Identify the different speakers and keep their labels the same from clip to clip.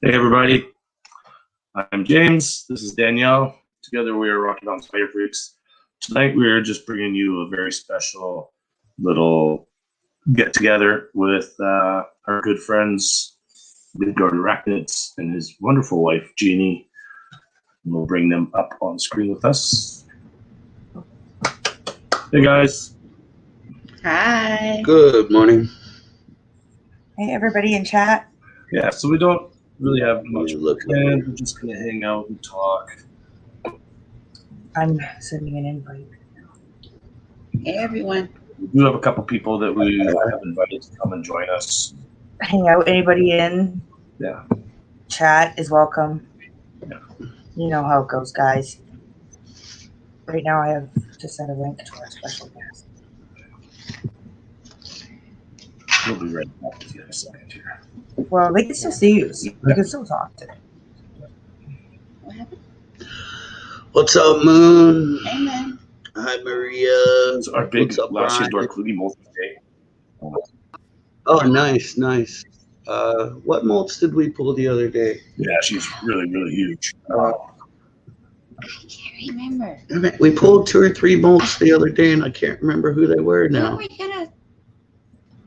Speaker 1: Hey everybody, I'm James, this is Danielle. Together we are Rocky Mountain Spider Freaks. Tonight we are just bringing you a very special little get-together with our good friends Midgard Arachnids and his wonderful wife Jeannie. And we'll bring them up on screen with us. Hey guys.
Speaker 2: Hi.
Speaker 3: Good morning.
Speaker 2: Hey everybody in chat.
Speaker 1: Yeah, so we don't really have much planned. We're just gonna hang out and talk.
Speaker 2: I'm sending an invite.
Speaker 4: Hey everyone.
Speaker 1: We do have a couple people that we have invited to come and join us.
Speaker 2: Hang out. Anybody in?
Speaker 1: Yeah.
Speaker 2: Chat is welcome.
Speaker 1: Yeah.
Speaker 2: You know how it goes, guys. Right now I have to send a link to our special guest.
Speaker 1: We'll be right back with you in a second here.
Speaker 2: Well, they can still see you. So we can still talk today.
Speaker 4: What happened?
Speaker 3: What's up, Moon?
Speaker 4: Hey man.
Speaker 3: Hi, Maria.
Speaker 1: It's our big last year's Dark Kluge Multi Day.
Speaker 3: Oh, nice, nice. What molts did we pull the other day?
Speaker 1: Yeah, she's really, really huge.
Speaker 4: I can't remember.
Speaker 3: I mean, we pulled 2 or 3 molts the other day, and I can't remember who they were now.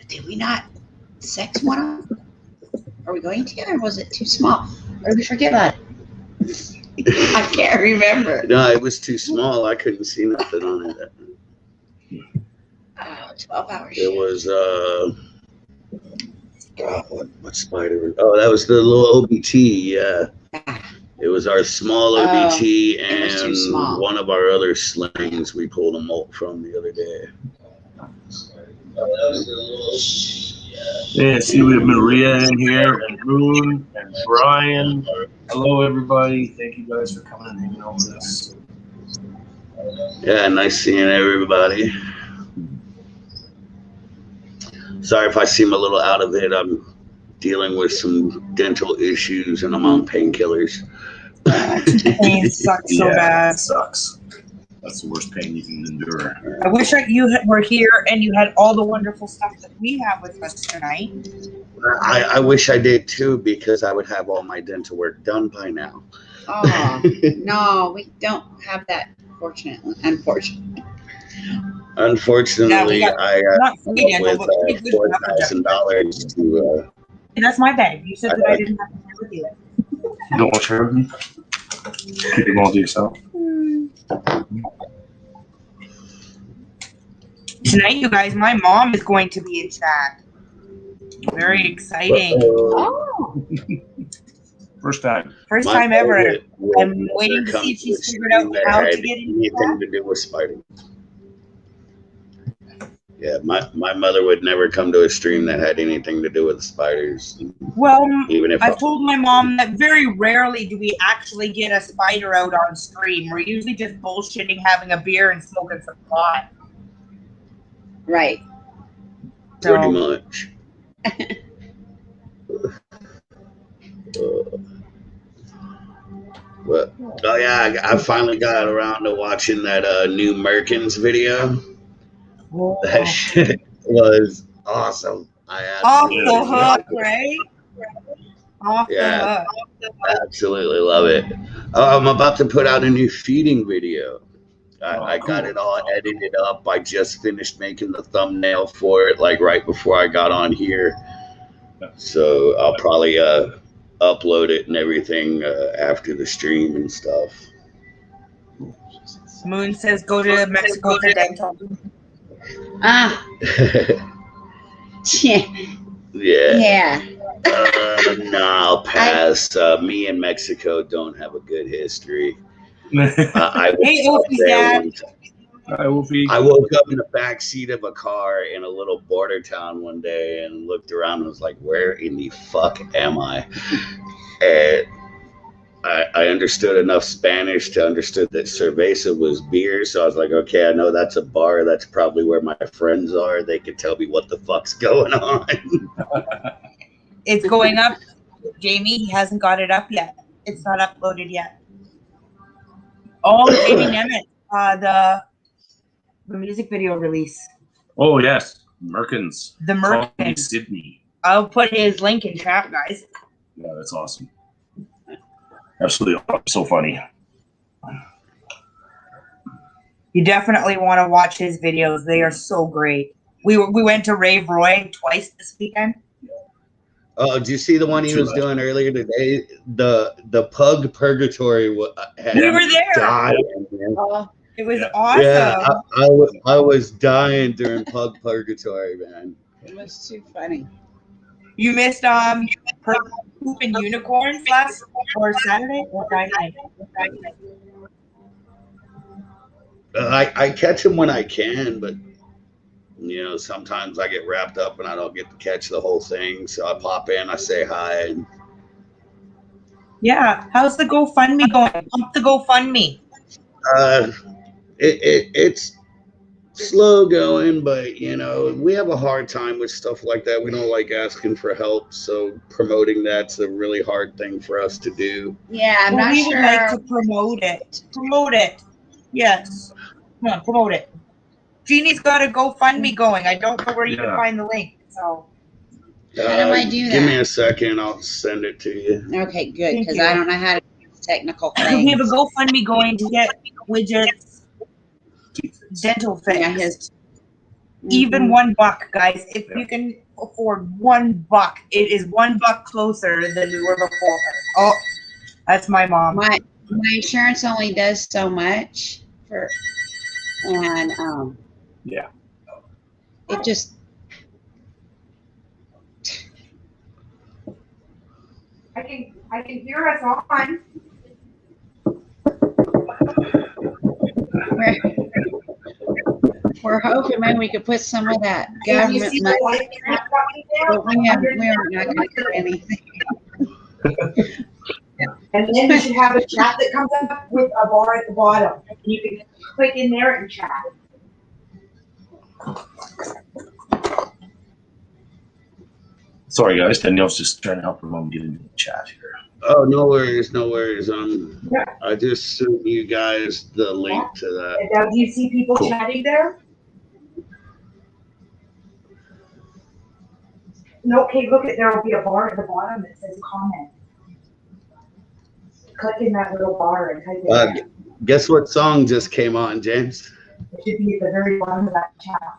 Speaker 4: Did we not sex one of them? Are we going to, or was it too small? Or did we forget about it? I can't remember.
Speaker 3: No, it was too small. I couldn't see nothing on it.
Speaker 4: 12 hours.
Speaker 3: It was, God, what spider? Oh, that was the little OBT, yeah. It was our small OBT and one of our other slings we pulled a molt from the other day.
Speaker 1: Yeah, see, we have Maria in here, and Moon, and Brian. Hello, everybody. Thank you guys for coming and hanging out with us.
Speaker 3: Yeah, nice seeing everybody. Sorry if I seem a little out of it. I'm dealing with some dental issues, and I'm on painkillers.
Speaker 2: Pain sucks so bad.
Speaker 1: It sucks. That's the worst pain you can endure.
Speaker 2: I wish you were here and you had all the wonderful stuff that we have with us tonight.
Speaker 3: I wish I did too, because I would have all my dental work done by now.
Speaker 4: Oh, no, we don't have that, unfortunately.
Speaker 3: Unfortunately,
Speaker 2: Yeah,
Speaker 3: I with $4,000 to.
Speaker 2: And that's my bag. You said that I didn't have to share with you.
Speaker 1: You don't want to share with me? Keep them all to yourself.
Speaker 2: Tonight, you guys, my mom is going to be in chat. Very exciting.
Speaker 4: Oh.
Speaker 1: First time.
Speaker 2: First time ever. I'm waiting to see if she's figured out how to get into
Speaker 3: anything to do with spiders. Yeah, my mother would never come to a stream that had anything to do with spiders.
Speaker 2: Well,
Speaker 3: even if
Speaker 2: I've told my mom that very rarely do we actually get a spider out on stream. We're usually just bullshitting, having a beer, and smoking some pot.
Speaker 4: Right.
Speaker 2: So,
Speaker 3: pretty much. But, oh yeah, I finally got around to watching that new Merkins video.
Speaker 2: oh,
Speaker 3: That shit was awesome.
Speaker 2: off the hook, right? Off the hook.
Speaker 3: I absolutely love it. Oh, I'm about to put out a new feeding video. I got it all edited up. I just finished making the thumbnail for it, like right before I got on here. So I'll probably upload it and everything after the stream and stuff.
Speaker 2: Moon says go to Mexico for dental.
Speaker 4: Ah.
Speaker 3: Yeah.
Speaker 4: Yeah.
Speaker 3: No, I'll pass. Me and Mexico don't have a good history.
Speaker 2: Hey, Opie's dad.
Speaker 1: Hi, Wolfie.
Speaker 3: I woke up in the back seat of a car in a little border town one day and looked around and was like, where in the fuck am I? And I understood enough Spanish to understand that cerveza was beer. So I was like, okay, I know that's a bar. That's probably where my friends are. They can tell me what the fuck's going on.
Speaker 2: It's going up. Jamie, he hasn't got it up yet. It's not uploaded yet. Oh, Jamie Nemeth, the music video release.
Speaker 1: Oh, yes. Merkins.
Speaker 2: The Merkins.
Speaker 1: Sydney.
Speaker 2: I'll put his link in chat, guys.
Speaker 1: Yeah, that's awesome. Absolutely so funny.
Speaker 2: You definitely want to watch his videos. They are so great. We went to Rave Roy twice this weekend.
Speaker 3: Oh, did you see the one he was doing earlier today? The pug purgatory had
Speaker 2: We were there.
Speaker 3: dying, man.
Speaker 2: It was awesome.
Speaker 3: Yeah, I was dying during pug purgatory, man.
Speaker 4: It was too funny.
Speaker 2: You missed Poop and Unicorns last or Saturday or Friday?
Speaker 3: I catch them when I can, but you know, sometimes I get wrapped up and I don't get to catch the whole thing. So I pop in, I say hi. And
Speaker 2: Yeah. How's the GoFundMe going? Pump the GoFundMe.
Speaker 3: It's slow going, but you know, we have a hard time with stuff like that. We don't like asking for help, so promoting that's a really hard thing for us to do.
Speaker 4: Yeah, I'm
Speaker 2: Well,
Speaker 4: not
Speaker 2: we
Speaker 4: sure.
Speaker 2: would like to promote it. Promote it. Yes. Come on, promote it. Jeannie's got a GoFundMe going. I don't know where you can find the link. So
Speaker 4: How do I do that?
Speaker 3: Give me a second, I'll send it to you.
Speaker 4: Okay, good,
Speaker 2: Thank
Speaker 4: because
Speaker 2: you.
Speaker 4: I don't know how to do this technical
Speaker 2: we
Speaker 4: thing.
Speaker 2: have a GoFundMe going to get widgets, dental fix.
Speaker 4: Yeah, his.
Speaker 2: Even $1, guys. If you can afford $1, it is $1 closer than we were before. Oh, that's my mom.
Speaker 4: My insurance only does so much for, and
Speaker 1: Yeah.
Speaker 4: it just.
Speaker 2: I can hear us on.
Speaker 4: We're hoping maybe we could put some of that government money, but we are not going to do anything.
Speaker 2: And then you should have a chat that comes up with a bar at the bottom. You can click in there and chat.
Speaker 1: Sorry, guys. Danielle's just trying to help her mom get into the chat here.
Speaker 3: Oh, no worries, no worries. I just sent you guys the link to that.
Speaker 2: Now, do you see people chatting there? No, okay, look at, there will be a bar at the bottom that says comment. Click in that little bar and type it in.
Speaker 3: Guess what song just came on, James?
Speaker 2: It should be at the very bottom of that chat.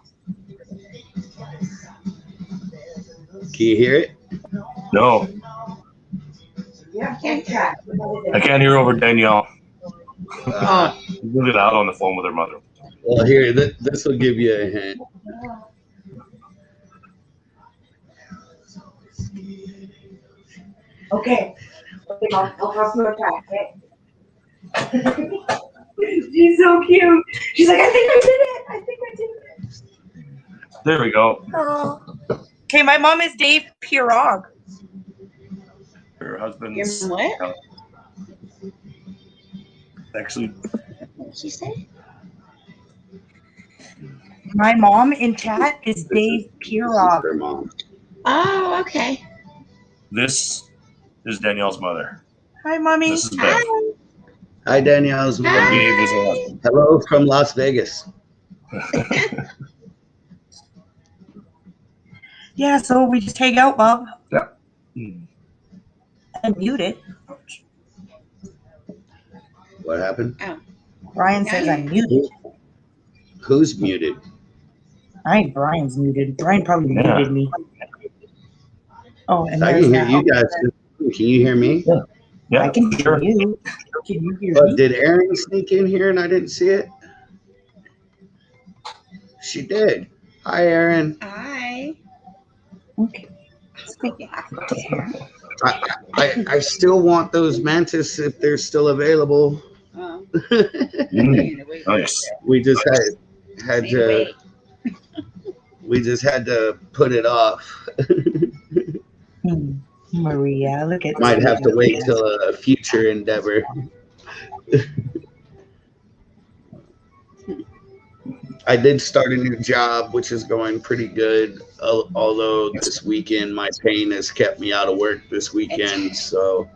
Speaker 3: Can you hear it?
Speaker 1: No,
Speaker 2: Yeah, can't chat.
Speaker 1: I can't hear over Danielle.
Speaker 4: Oh,
Speaker 1: She's really loud on the phone with her mother.
Speaker 3: Well, here, this will give you a hint.
Speaker 2: Okay. Okay, Mom, I'll have some chat, okay? She's so cute. She's like, I think I did it. I think I did it.
Speaker 1: There we go.
Speaker 2: Okay, my mom is Dave Pirog.
Speaker 1: Her husband's
Speaker 4: Your what?
Speaker 1: actually.
Speaker 4: what did she say?
Speaker 2: My mom in chat is Dave Pirog.
Speaker 3: Her mom.
Speaker 4: Oh, okay.
Speaker 1: This is Danielle's mother.
Speaker 2: Hi, Mommy.
Speaker 1: This is Bev.
Speaker 3: Hi, Danielle's mom.
Speaker 4: Hi.
Speaker 1: Dave is her husband.
Speaker 3: Hello from Las Vegas.
Speaker 2: Yeah, so we just hang out, Bob.
Speaker 1: Yeah.
Speaker 2: And mute it.
Speaker 3: What happened?
Speaker 2: Brian says I'm muted.
Speaker 3: Who's muted?
Speaker 2: I think Brian's muted. Brian probably muted me. Oh, and
Speaker 3: I
Speaker 2: there's
Speaker 3: can hear
Speaker 2: that.
Speaker 3: you guys. Can you hear me?
Speaker 1: Yeah,
Speaker 2: I can
Speaker 1: sure.
Speaker 2: hear you. Can you hear
Speaker 3: But
Speaker 2: me?
Speaker 3: did Erin sneak in here and I didn't see it? She did. Hi, Erin.
Speaker 4: Hi.
Speaker 2: Okay.
Speaker 3: I still want those mantis if they're still available.
Speaker 4: Oh.
Speaker 1: Nice.
Speaker 3: We just had to. We just had to put it off.
Speaker 2: Maria, look at
Speaker 3: Might have to wait till a future endeavor. I did start a new job, which is going pretty good. Although this weekend, my pain has kept me out of work this weekend. So,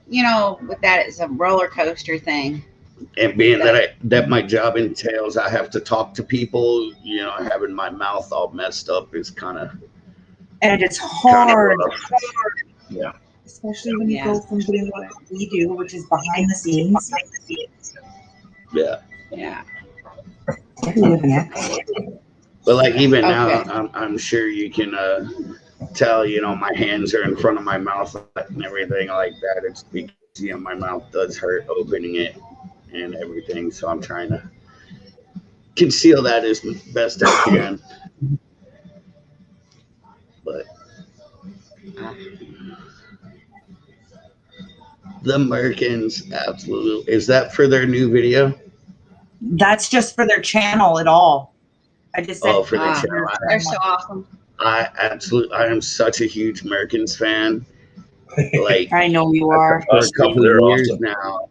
Speaker 4: You know, with that, it's a roller coaster thing.
Speaker 3: and being that my job entails, I have to talk to people. You know, having my mouth all messed up is kind of
Speaker 2: and it's hard.
Speaker 1: Yeah.
Speaker 2: It's especially when you go from doing what we do, which is behind the scenes.
Speaker 3: Yeah.
Speaker 4: Yeah.
Speaker 3: But like even now,
Speaker 4: Okay.
Speaker 3: I'm sure you can tell. You know, my hands are in front of my mouth and everything like that. It's because my mouth does hurt opening it and everything. So I'm trying to conceal that as best I can. But the Merkins, absolutely. Is that for their new video?
Speaker 2: That's just for their channel at all. I just said,
Speaker 3: For their channel.
Speaker 4: They're so awesome.
Speaker 3: I am such a huge Merkins fan. Like
Speaker 2: I know you are.
Speaker 3: for a couple
Speaker 1: They're
Speaker 3: of years
Speaker 1: awesome.
Speaker 3: now.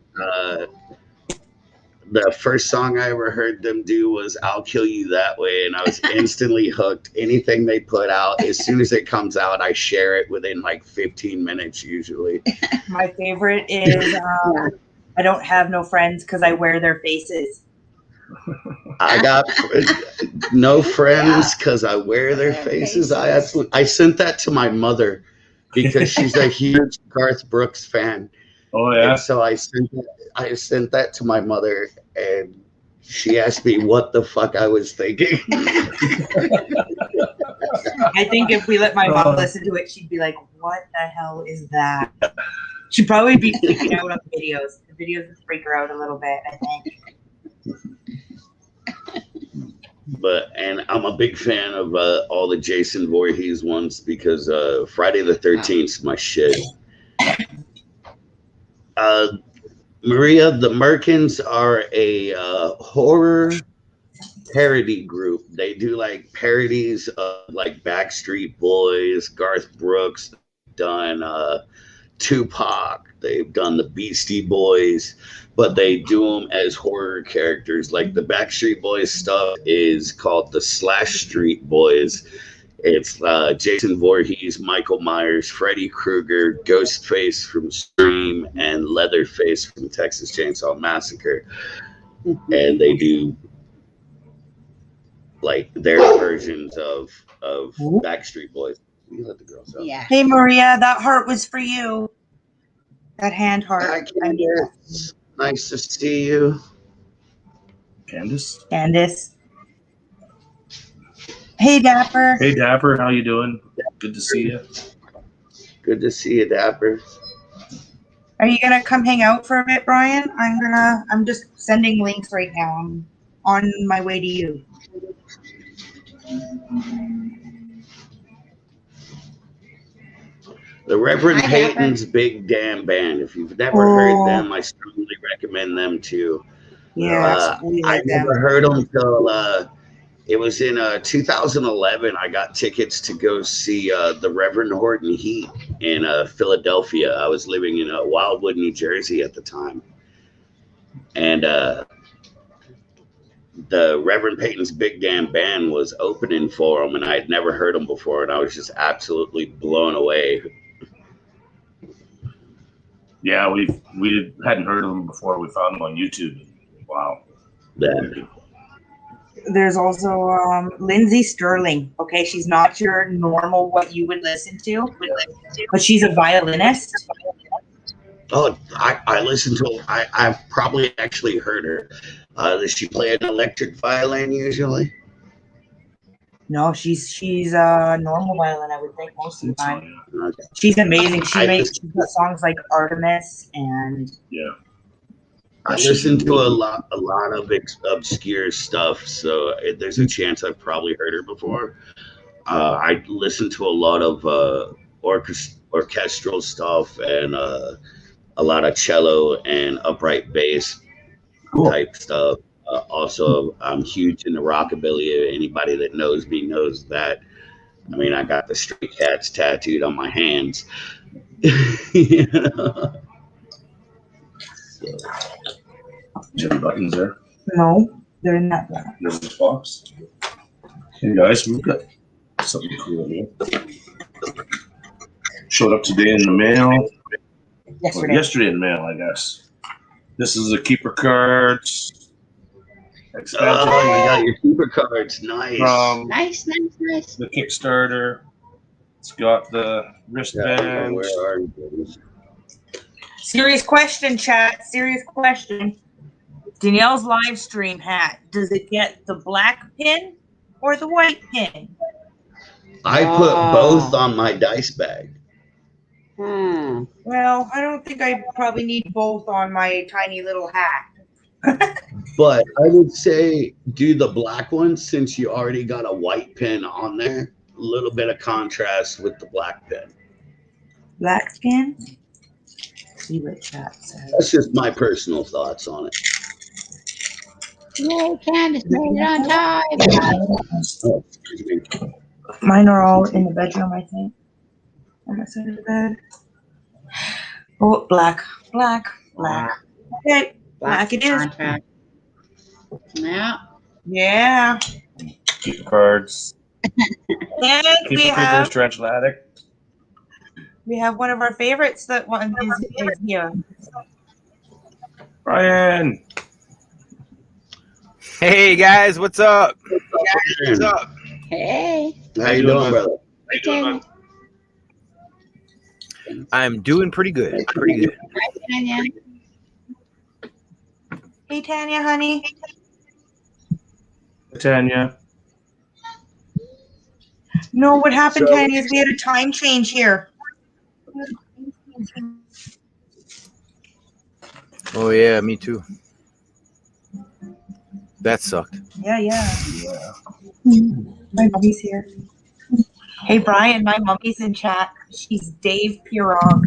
Speaker 3: The first song I ever heard them do was "I'll Kill You That Way," and I was instantly hooked. Anything they put out, as soon as it comes out, I share it within like 15 minutes usually.
Speaker 2: My favorite is I Don't Have No Friends Because I Wear Their Faces.
Speaker 3: I got no friends because I wear their faces. I sent that to my mother because she's a huge Garth Brooks fan.
Speaker 1: Oh yeah.
Speaker 3: And so I sent that to my mother, and she asked me what the fuck I was thinking.
Speaker 2: I think if we let my mom listen to it, she'd be like, "What the hell is that?" She'd probably be freaking out on the videos. The videos would freak her out a little bit, I think.
Speaker 3: And I'm a big fan of all the Jason Voorhees ones because Friday the 13th is my shit. Maria, the Merkins are a horror parody group. They do like parodies of like Backstreet Boys, Garth Brooks, they've done Tupac, they've done the Beastie Boys, but they do them as horror characters. Like the Backstreet Boys stuff is called the Slash Street Boys. It's Jason Voorhees, Michael Myers, Freddy Krueger, Ghostface from Scream, and Leatherface from Texas Chainsaw Massacre. And they do like their versions of Backstreet Boys. You let the girls out.
Speaker 4: Yeah.
Speaker 2: Hey, Maria, that heart was for you. That hand heart.
Speaker 3: Hi, Candace. Nice to see you.
Speaker 1: Candace.
Speaker 2: Candace. Hey, Dapper.
Speaker 1: Hey Dapper, how you doing? Good to see you.
Speaker 3: Good to see you, Dapper.
Speaker 2: Are you gonna come hang out for a bit, Brian? I'm just sending links right now. I'm on my way to you.
Speaker 3: The Reverend
Speaker 4: Hi,
Speaker 3: Peyton's Big Damn Band. If you've never heard them, I strongly recommend them too.
Speaker 2: Yeah,
Speaker 3: I never heard them till it was in 2011. I got tickets to go see the Reverend Horton Heat in Philadelphia. I was living in Wildwood, New Jersey at the time. And the Reverend Peyton's Big Damn Band was opening for them, and I had never heard them before, and I was just absolutely blown away.
Speaker 1: Yeah, we hadn't heard of them before. We found them on YouTube. Wow.
Speaker 3: That.
Speaker 2: There's also Lindsay Sterling. Okay, she's not your normal what you would listen to, but she's a violinist.
Speaker 3: Oh, I listened to. I've probably actually heard her. Does she play an electric violin usually?
Speaker 2: No, she's a normal violin. I would think most of the time.
Speaker 3: Okay.
Speaker 2: She's amazing. She's got songs like Artemis and
Speaker 1: Yeah.
Speaker 3: I listen to a lot of obscure stuff, so there's a chance I've probably heard her before. I listen to a lot of orchestral stuff and a lot of cello and upright bass type stuff. Also, I'm huge into rockabilly. Anybody that knows me knows that. I mean, I got the Stray Cats tattooed on my hands. You know?
Speaker 1: Any buttons there?
Speaker 2: no, they're in that one.
Speaker 1: There's this box. Hey guys, we've got something cool here. Showed up today in the mail. Yesterday in the mail, I guess. This is a keeper cards. Expansion
Speaker 3: Oh, you got your keeper cards. Nice.
Speaker 1: from
Speaker 4: Nice.
Speaker 1: the Kickstarter. It's got the wristband.
Speaker 3: Where are you?
Speaker 2: Serious question, chat. Serious question. Danielle's live stream hat. Does it get the black pin or the white pin?
Speaker 3: I put both on my dice bag.
Speaker 2: Well, I don't think I probably need both on my tiny little hat.
Speaker 3: But I would say do the black one since you already got a white pin on there. A little bit of contrast with the black pin.
Speaker 2: Black pin? Let's see what chat says.
Speaker 3: That's just my personal thoughts on it.
Speaker 4: Yay, Candace made it on time.
Speaker 3: Oh, excuse me.
Speaker 2: Mine are all in the bedroom, I think. On that side of the bed. Oh, black. Okay, black it is.
Speaker 4: Contract. Yeah.
Speaker 2: Yeah.
Speaker 1: Keep cards.
Speaker 2: And
Speaker 1: Keep
Speaker 2: we
Speaker 1: Creeper's
Speaker 2: have
Speaker 1: Tarantula Addict.
Speaker 2: one of our favorites that one is here.
Speaker 1: Brian.
Speaker 5: Hey guys, what's up? What's up?
Speaker 4: Hey.
Speaker 3: How you doing, brother?
Speaker 1: How you doing, man?
Speaker 5: I'm doing pretty good. Pretty good.
Speaker 4: Hi, Tanya.
Speaker 2: Hey, Tanya, honey.
Speaker 1: Tanya.
Speaker 2: No, what happened,
Speaker 3: So-
Speaker 2: Tanya, is we had a time change here.
Speaker 5: Oh yeah, me too. That sucked.
Speaker 2: Yeah. My mommy's here. Hey, Brian, my mommy's in chat. She's Dave Pirog.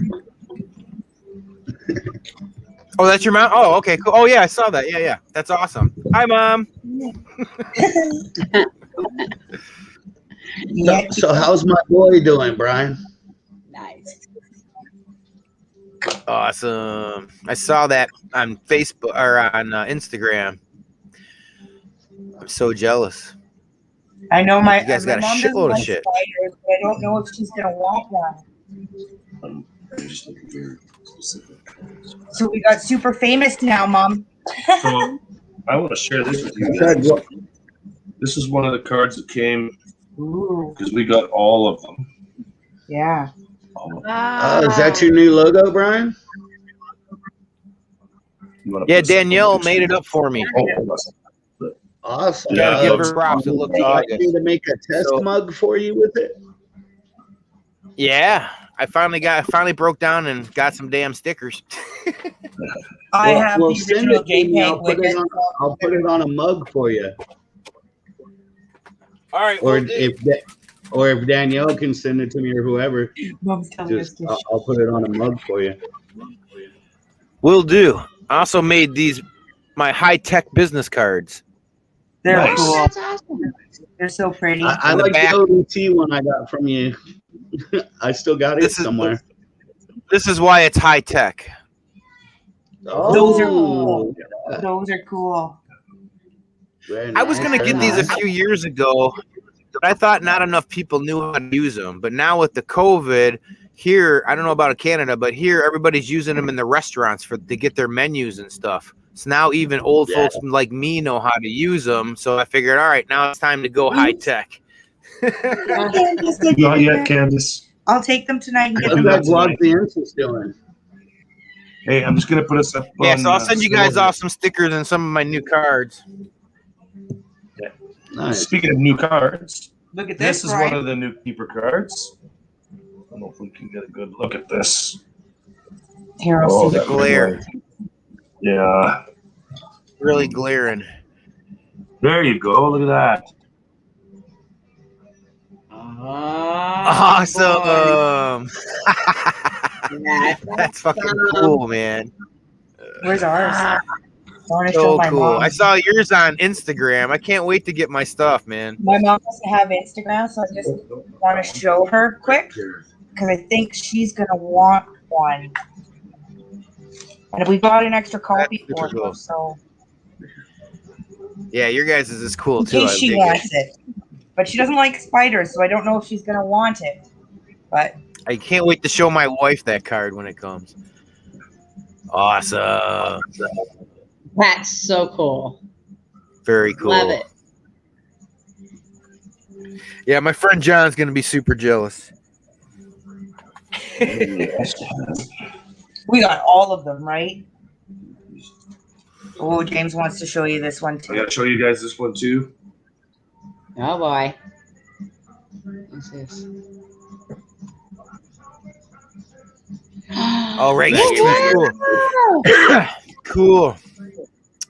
Speaker 5: Oh, that's your mom? Oh, okay, cool. Oh yeah, I saw that. Yeah. That's awesome. Hi, Mom.
Speaker 2: Yeah.
Speaker 3: So how's my boy doing, Brian?
Speaker 4: Nice.
Speaker 5: Awesome. I saw that on Facebook or on Instagram. I'm so jealous.
Speaker 2: I know my
Speaker 5: You guys got a
Speaker 2: mom doesn't
Speaker 5: shitload of
Speaker 2: like
Speaker 5: shit.
Speaker 2: spiders, but I don't know if she's gonna want one. So we got super famous now, Mom.
Speaker 1: So I want to share this with you guys. This is one of the cards that came
Speaker 2: Ooh,
Speaker 1: because we got all of them.
Speaker 2: yeah.
Speaker 1: All of them.
Speaker 3: Oh, is that your new logo, Brian?
Speaker 1: You wanna
Speaker 5: Yeah,
Speaker 1: put some
Speaker 5: Danielle
Speaker 1: pictures
Speaker 5: made
Speaker 1: in?
Speaker 5: it up for me.
Speaker 1: Oh, hold on.
Speaker 3: Awesome.
Speaker 1: Yeah,
Speaker 5: Gotta give
Speaker 1: looks-
Speaker 5: her props. It looks
Speaker 3: I
Speaker 5: August.
Speaker 3: need to make a test
Speaker 5: So-
Speaker 3: mug for you with it.
Speaker 5: Yeah, I finally broke down and got some damn stickers.
Speaker 2: I
Speaker 3: Well,
Speaker 2: have
Speaker 3: well,
Speaker 2: the
Speaker 3: send
Speaker 2: original
Speaker 3: it to me. I'll
Speaker 2: JPEG
Speaker 3: put
Speaker 2: with
Speaker 3: it
Speaker 2: it.
Speaker 3: on. I'll put it on a mug for you.
Speaker 5: All right,
Speaker 3: Or
Speaker 5: will do.
Speaker 3: if Danielle can send it to me or whoever,
Speaker 2: Mom's telling us
Speaker 3: just
Speaker 2: to
Speaker 3: I'll put it on a mug for you.
Speaker 5: Will do. I also made these my high-tech business cards.
Speaker 2: They're
Speaker 1: Nice.
Speaker 2: cool.
Speaker 4: That's awesome.
Speaker 2: They're so pretty.
Speaker 3: I
Speaker 5: In the
Speaker 3: like
Speaker 5: back.
Speaker 3: the ODT one I got from you. I still got it
Speaker 5: This is-
Speaker 3: somewhere.
Speaker 5: This is why it's high-tech.
Speaker 2: Those are
Speaker 3: Oh,
Speaker 2: Those are cool.
Speaker 3: very
Speaker 5: I was
Speaker 3: nice,
Speaker 5: gonna
Speaker 3: very
Speaker 5: get these a
Speaker 3: nice.
Speaker 5: few years ago, but I thought not enough people knew how to use them. But now with the COVID here, I don't know about Canada, but here everybody's using them in the restaurants to get their menus and stuff. So now even old
Speaker 3: Yeah.
Speaker 5: folks like me know how to use them. So I figured, all right, now it's time to go high tech.
Speaker 1: Not yet, Candace.
Speaker 2: I'll take them tonight and get
Speaker 3: How's
Speaker 2: them.
Speaker 3: that Guadalupe doing?
Speaker 1: Hey, I'm just gonna put us up.
Speaker 5: Yeah,
Speaker 1: on,
Speaker 5: so I'll send you guys
Speaker 1: Snow.
Speaker 5: off some stickers and some of my new cards.
Speaker 3: Nice.
Speaker 1: Speaking of new cards,
Speaker 2: Look at this,
Speaker 1: this is
Speaker 2: Brian.
Speaker 1: one of the new keeper cards. I don't know if we can get a good look at this.
Speaker 2: Here, I'll
Speaker 1: Oh,
Speaker 2: see.
Speaker 5: the glare.
Speaker 1: Yeah,
Speaker 5: Really glaring.
Speaker 1: there you go. Look at that.
Speaker 5: Awesome. That's fucking cool, man.
Speaker 2: Where's ours? I want to show
Speaker 5: So
Speaker 2: my
Speaker 5: cool.
Speaker 2: mom.
Speaker 5: I saw yours on Instagram. I can't wait to get my stuff, man.
Speaker 2: My mom doesn't have Instagram, so I just want to show her quick because I think she's gonna want one. And we got an extra copy
Speaker 5: That's
Speaker 2: for
Speaker 5: super cool.
Speaker 2: her, so
Speaker 5: Yeah, your guys' is cool
Speaker 2: in
Speaker 5: too. I
Speaker 2: case she
Speaker 5: dig
Speaker 2: wants
Speaker 5: it.
Speaker 2: it. But she doesn't like spiders, so I don't know if she's gonna want it. But
Speaker 5: I can't wait to show my wife that card when it comes. Awesome.
Speaker 4: That's so cool.
Speaker 5: Very cool.
Speaker 4: Love it.
Speaker 5: Yeah, my friend John's gonna be super jealous.
Speaker 2: We got all of them, right? Oh, James wants to show you this one
Speaker 1: I
Speaker 2: too.
Speaker 1: gotta show you guys this one too.
Speaker 4: Oh boy. What's this?
Speaker 5: All right.
Speaker 4: Wow.
Speaker 5: Cool.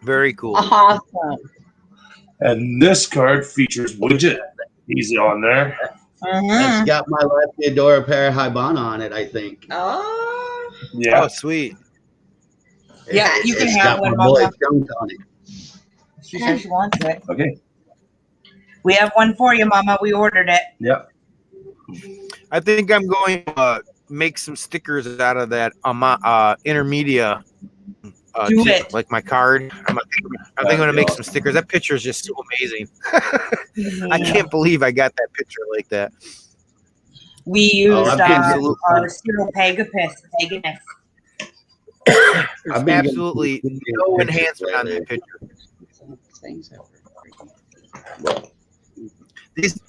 Speaker 5: Very cool.
Speaker 4: Awesome.
Speaker 1: And this card features Widget. He's on there.
Speaker 3: It's got my lefty Adora Parahybana on it, I think.
Speaker 4: Oh.
Speaker 1: Yeah.
Speaker 5: Oh, sweet.
Speaker 2: Yeah, you can
Speaker 3: It's
Speaker 2: have
Speaker 3: got
Speaker 2: one,
Speaker 3: my boy
Speaker 2: Mama.
Speaker 3: Chunk on it.
Speaker 2: She said she wants it.
Speaker 1: Okay.
Speaker 2: We have one for you, Mama. We ordered it.
Speaker 1: Yep.
Speaker 5: I think I'm going to make some stickers out of that intermedia.
Speaker 2: Do it.
Speaker 5: Like my card. I think I'm going to make some stickers. That picture is just so amazing. I can't believe I got that picture like that.
Speaker 2: We used
Speaker 5: absolutely.
Speaker 2: our Cyril Pegasus.
Speaker 5: There's
Speaker 3: I've been
Speaker 5: absolutely
Speaker 3: getting
Speaker 5: no
Speaker 3: pictures
Speaker 5: enhancement on
Speaker 3: lately.
Speaker 5: that picture.
Speaker 4: Things that were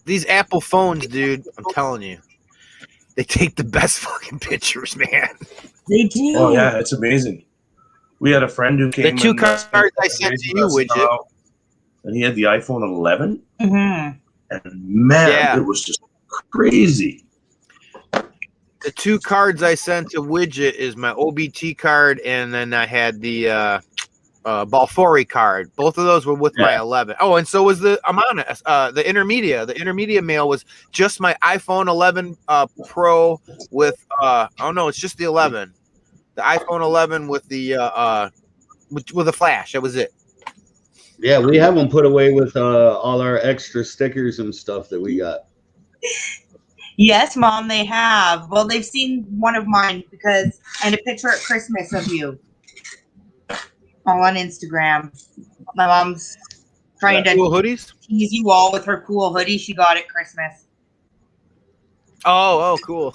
Speaker 5: These Apple phones, dude, I'm telling you, they take the best fucking pictures, man.
Speaker 2: They do.
Speaker 1: Oh yeah, it's amazing. We had a friend who came.
Speaker 5: The two
Speaker 1: and,
Speaker 5: cards I sent to you, Widget.
Speaker 1: And he had the iPhone 11,
Speaker 2: Mm-hmm.
Speaker 1: and man,
Speaker 5: Yeah.
Speaker 1: it was just crazy.
Speaker 5: The two cards I sent to Widget is my OBT card, and then I had the Balfouri card. Both of those were with my 11. Oh, and so was the Amana, the Intermedia. The Intermedia mail was just my iPhone 11 Pro with oh no, it's just the 11. The iPhone 11 with the with a flash. That was it.
Speaker 3: Yeah, we have them put away with all our extra stickers and stuff that we got.
Speaker 2: Yes, Mom, they have. Well, they've seen one of mine because and a picture at Christmas of you. All on Instagram. My mom's trying to
Speaker 5: Cool hoodies.
Speaker 2: tease you all with her cool hoodie she got at Christmas.
Speaker 5: Oh, cool.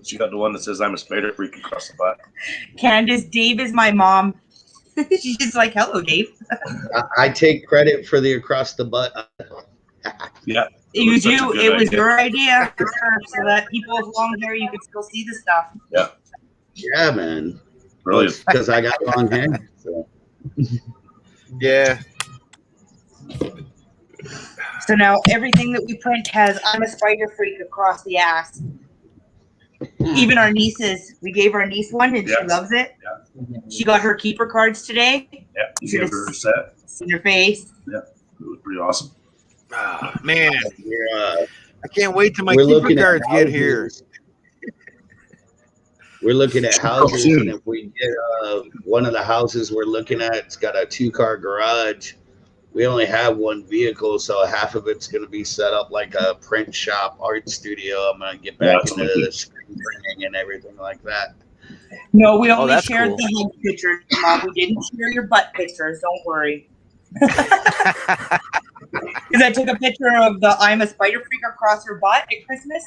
Speaker 1: She got the one that says "I'm a spider freak" across the butt.
Speaker 2: Candace, Dave is my mom. She's just like, hello, Dave.
Speaker 3: I take credit for the across the butt.
Speaker 1: Yeah.
Speaker 2: You
Speaker 1: was such a
Speaker 2: do.
Speaker 1: good
Speaker 2: It was
Speaker 1: idea.
Speaker 2: your idea for sure, so that people with long hair, you could still see the stuff.
Speaker 3: Yeah, man.
Speaker 1: Brilliant.
Speaker 3: Because I got long hair. So.
Speaker 5: Yeah.
Speaker 2: So now everything that we print has "I'm a spider freak" across the ass. Even our nieces, we gave our niece one and she
Speaker 1: Yes.
Speaker 2: loves it.
Speaker 1: Yeah.
Speaker 2: She got her keeper cards today.
Speaker 1: Yeah. You gave her a set.
Speaker 2: In her face.
Speaker 1: It was pretty awesome.
Speaker 5: Ah, man,
Speaker 3: We're,
Speaker 5: I can't wait till my
Speaker 3: we're
Speaker 5: keeper
Speaker 3: looking at
Speaker 5: cards get here.
Speaker 3: houses. We're looking at houses, and if we get one of the houses we're looking at, it's got a 2-car garage. We only have one vehicle, so half of it's going to be set up like a print shop, art studio. I'm going to get back into the screen printing and everything like that.
Speaker 2: No, we only
Speaker 5: that's
Speaker 2: shared
Speaker 5: cool.
Speaker 2: the head pictures, Mom. We didn't share your butt pictures. Don't worry. Because I took a picture of the "I'm a spider freak" across her butt at Christmas,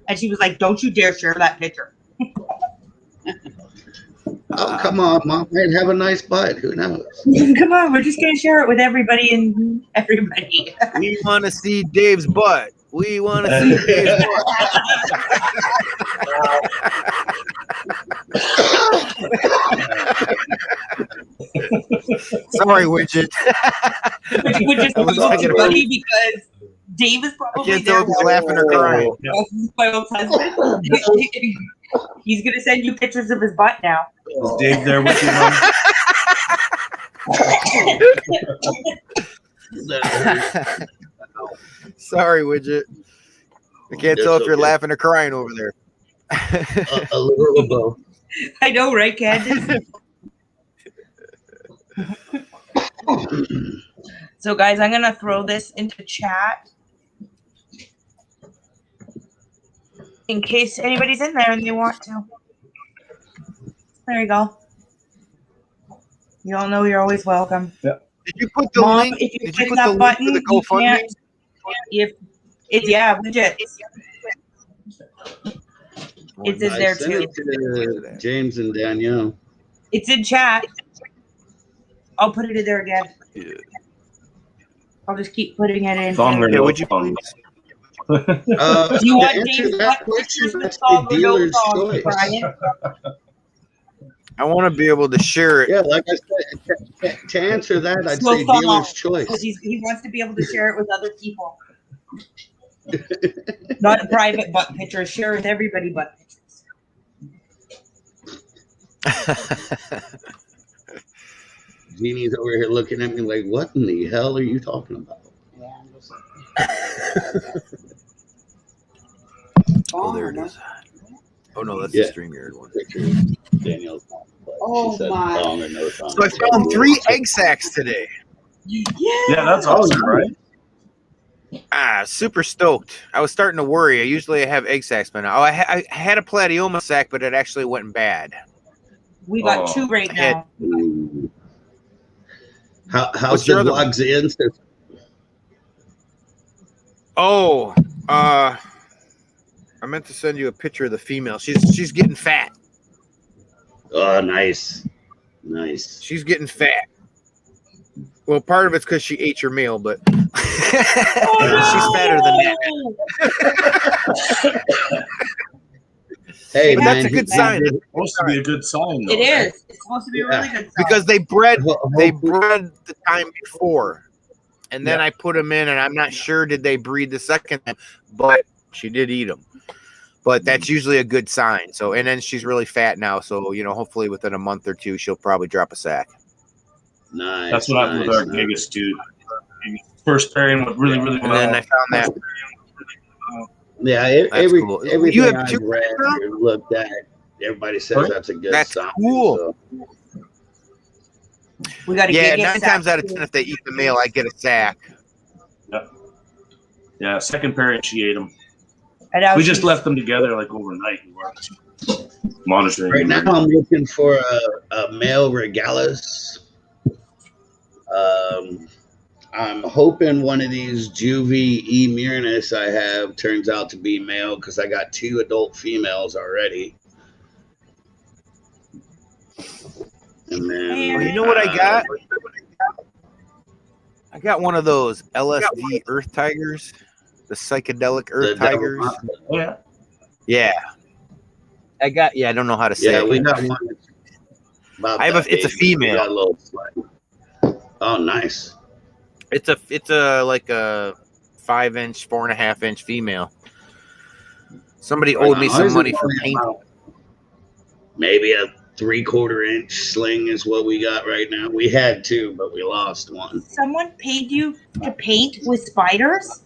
Speaker 2: and she was like, "Don't you dare share that picture."
Speaker 3: Oh, come on, Mom. Might have a nice butt. Who knows?
Speaker 2: Come on, we're just gonna share it with everybody and everybody.
Speaker 5: We want to see Dave's butt. We want to see Dave's butt. Sorry, Widget.
Speaker 2: Which is
Speaker 5: I was
Speaker 2: so
Speaker 5: thinking
Speaker 2: funny because Dave is
Speaker 5: I
Speaker 2: probably
Speaker 5: can't tell
Speaker 2: there.
Speaker 5: if he's laughing or crying.
Speaker 2: My old husband. He's gonna send you pictures of his butt now.
Speaker 1: Is Dave there with you, Mom?
Speaker 5: Sorry, Widget. I can't tell if you're
Speaker 3: okay.
Speaker 5: laughing or crying over there.
Speaker 3: A little of both.
Speaker 2: I know, right, Candace? So, guys, I'm gonna throw this into chat in case anybody's in there and they want to. There you go. You all know you're always welcome.
Speaker 5: Did you put the
Speaker 2: Mom,
Speaker 5: link?
Speaker 2: if you
Speaker 5: Did
Speaker 2: click
Speaker 5: you put
Speaker 2: that
Speaker 5: the link
Speaker 2: button,
Speaker 5: to the
Speaker 2: you
Speaker 5: GoFundMe?
Speaker 2: can't. If it's legit. It's in
Speaker 3: I
Speaker 2: there
Speaker 3: sent
Speaker 2: too.
Speaker 3: it to James and Danielle.
Speaker 2: It's in chat. I'll put it in there again.
Speaker 5: Yeah.
Speaker 2: I'll just keep putting it in.
Speaker 1: Thong or
Speaker 5: Yeah,
Speaker 1: no
Speaker 5: would you
Speaker 1: thong?
Speaker 5: please?
Speaker 2: Do you
Speaker 3: To
Speaker 2: want
Speaker 3: answer
Speaker 2: James
Speaker 3: that
Speaker 2: Blunt
Speaker 3: question,
Speaker 2: pictures with
Speaker 3: that's
Speaker 2: song
Speaker 3: the
Speaker 2: or no
Speaker 3: dealer's
Speaker 2: song,
Speaker 3: choice.
Speaker 2: Brian?
Speaker 5: I want to be able to share it.
Speaker 3: Yeah, like I said, to answer that, I'd
Speaker 2: No
Speaker 3: say
Speaker 2: song,
Speaker 3: dealer's
Speaker 2: because
Speaker 3: choice.
Speaker 2: he wants to be able to share it with other people. Not private butt pictures, share with everybody butt pictures.
Speaker 3: Jeannie's over here looking at me like, what in the hell are you talking about?
Speaker 5: Oh, there it is. Oh no, that's
Speaker 3: Yeah.
Speaker 5: the StreamYard one.
Speaker 3: Danielle's
Speaker 4: Oh,
Speaker 3: she said
Speaker 4: my.
Speaker 3: thong or no thong.
Speaker 5: So I found 3 egg sacs today.
Speaker 1: Yeah, that's awesome, right?
Speaker 5: Super stoked. I was starting to worry. I have egg sacs by now. I had a platyoma sac, but it actually went bad.
Speaker 2: We got 2 right now.
Speaker 3: Ooh. How's
Speaker 5: What's
Speaker 3: the
Speaker 5: your other one?
Speaker 3: vlogs in?
Speaker 5: Oh, I meant to send you a picture of the female. She's getting fat.
Speaker 3: Oh, nice. Nice.
Speaker 5: She's getting fat. Well, part of it's because she ate your meal, but she's fatter than that.
Speaker 3: Hey,
Speaker 5: But
Speaker 3: man,
Speaker 5: that's a good sign.
Speaker 1: It's supposed to be a good sign, though.
Speaker 2: It is. It's supposed to be a really good sign.
Speaker 5: Because they bred
Speaker 3: Hopefully-
Speaker 5: the time before, and then I put them in, and I'm not sure did they breed the second time, but she did eat them. But that's usually a good sign. So, and then she's really fat now, so hopefully within a month or 2 she'll probably drop a sack.
Speaker 3: Nice.
Speaker 1: That's what happened with our biggest too. First pairing went really, really
Speaker 5: And
Speaker 1: well.
Speaker 5: then I found that.
Speaker 3: Yeah,
Speaker 5: That's cool.
Speaker 3: everything
Speaker 5: You have
Speaker 3: I've
Speaker 5: 2
Speaker 3: read or looked at, everybody says
Speaker 1: Sorry?
Speaker 3: that's a good
Speaker 5: That's
Speaker 3: sign.
Speaker 5: cool.
Speaker 3: So.
Speaker 2: We got to
Speaker 5: Yeah,
Speaker 2: get
Speaker 5: 9 times out of 10, if they eat the male, I get a sack.
Speaker 1: Yeah, second pairing, she ate them.
Speaker 2: And now
Speaker 1: We just
Speaker 2: she's-
Speaker 1: left them together like overnight. We weren't monitoring
Speaker 3: Right now,
Speaker 1: them.
Speaker 3: I'm looking for a male regalis. I'm hoping one of these Juvie E. Myrnus I have turns out to be male because I got 2 adult females already. And then,
Speaker 5: Well, you know what I got? I got one of those LSD Earth Tigers, the psychedelic Earth Tigers.
Speaker 1: Oh, yeah.
Speaker 5: Yeah. I don't know how to say
Speaker 3: Yeah,
Speaker 5: it.
Speaker 3: we got one. That's about
Speaker 5: I have
Speaker 3: that
Speaker 5: it's a
Speaker 3: big. We
Speaker 5: female.
Speaker 3: got a little slight. Oh, nice.
Speaker 5: It's a like a 5-inch, 4.5-inch female. Somebody owed me some money for paint.
Speaker 3: Maybe a 3/4 inch sling is what we got right now. We had 2, but we lost one.
Speaker 2: Someone paid you to paint with spiders?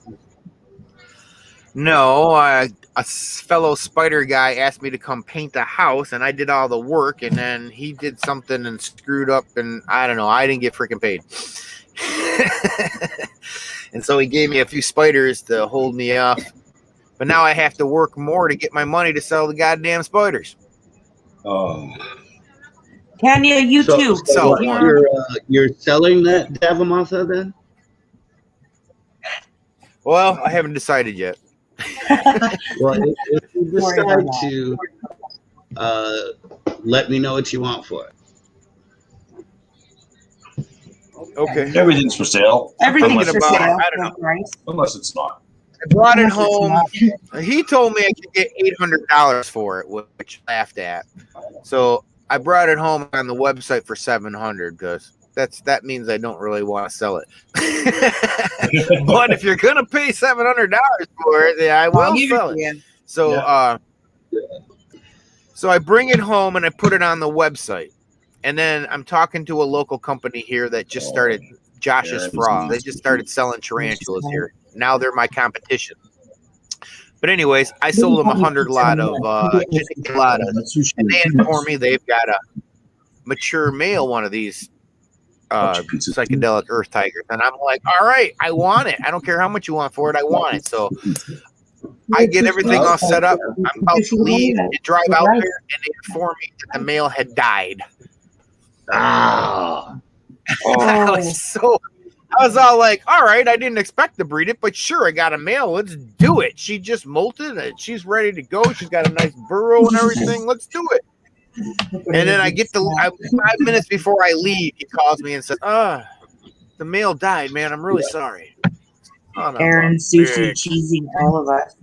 Speaker 5: No, a fellow spider guy asked me to come paint the house, and I did all the work, and then he did something and screwed up, and I don't know. I didn't get freaking paid. And so he gave me a few spiders to hold me off. But now I have to work more to get my money to sell the goddamn spiders.
Speaker 1: Oh.
Speaker 2: Tanya, you too.
Speaker 5: so
Speaker 3: You're selling that Davamatha then?
Speaker 5: Well, I haven't decided yet.
Speaker 3: Well, if you
Speaker 2: Worry about
Speaker 3: decide to, let me know what you want for it.
Speaker 5: Okay.
Speaker 1: Everything's for sale.
Speaker 2: Everything's
Speaker 5: thinking
Speaker 2: for
Speaker 5: about it.
Speaker 2: sale.
Speaker 5: I don't know.
Speaker 2: Right?
Speaker 1: Unless it's not.
Speaker 5: I brought it
Speaker 2: Unless it's
Speaker 5: home.
Speaker 2: not.
Speaker 5: He told me I could get $800 for it, which I laughed at. So I brought it home on the website for $700 because that means I don't really want to sell it. But if you're gonna pay $700 for it, yeah, I will sell it. So so I bring it home and I put it on the website. And then I'm talking to a local company here that just started, Josh's Frog. They just started selling tarantulas here. Now they're my competition. But anyways, I sold them 100 lot of geniculotas. And they informed me they've got a mature male one of these psychedelic Earth Tigers. And I'm like, all right, I want it. I don't care how much you want for it. I want it. So I get everything all set up. I'm about to leave and drive out there, and they inform me that the male had died.
Speaker 3: Ah.
Speaker 5: I was all like, all right, I didn't expect to breed it, but sure, I got a male. Let's do it. She just molted and she's ready to go. She's got a nice burrow and everything. Let's do it. And then 5 minutes before I leave, he calls me and says, the male died, man. I'm really sorry. Oh, no,
Speaker 2: Aaron, Sushi,
Speaker 5: big.
Speaker 2: cheesing, all of us.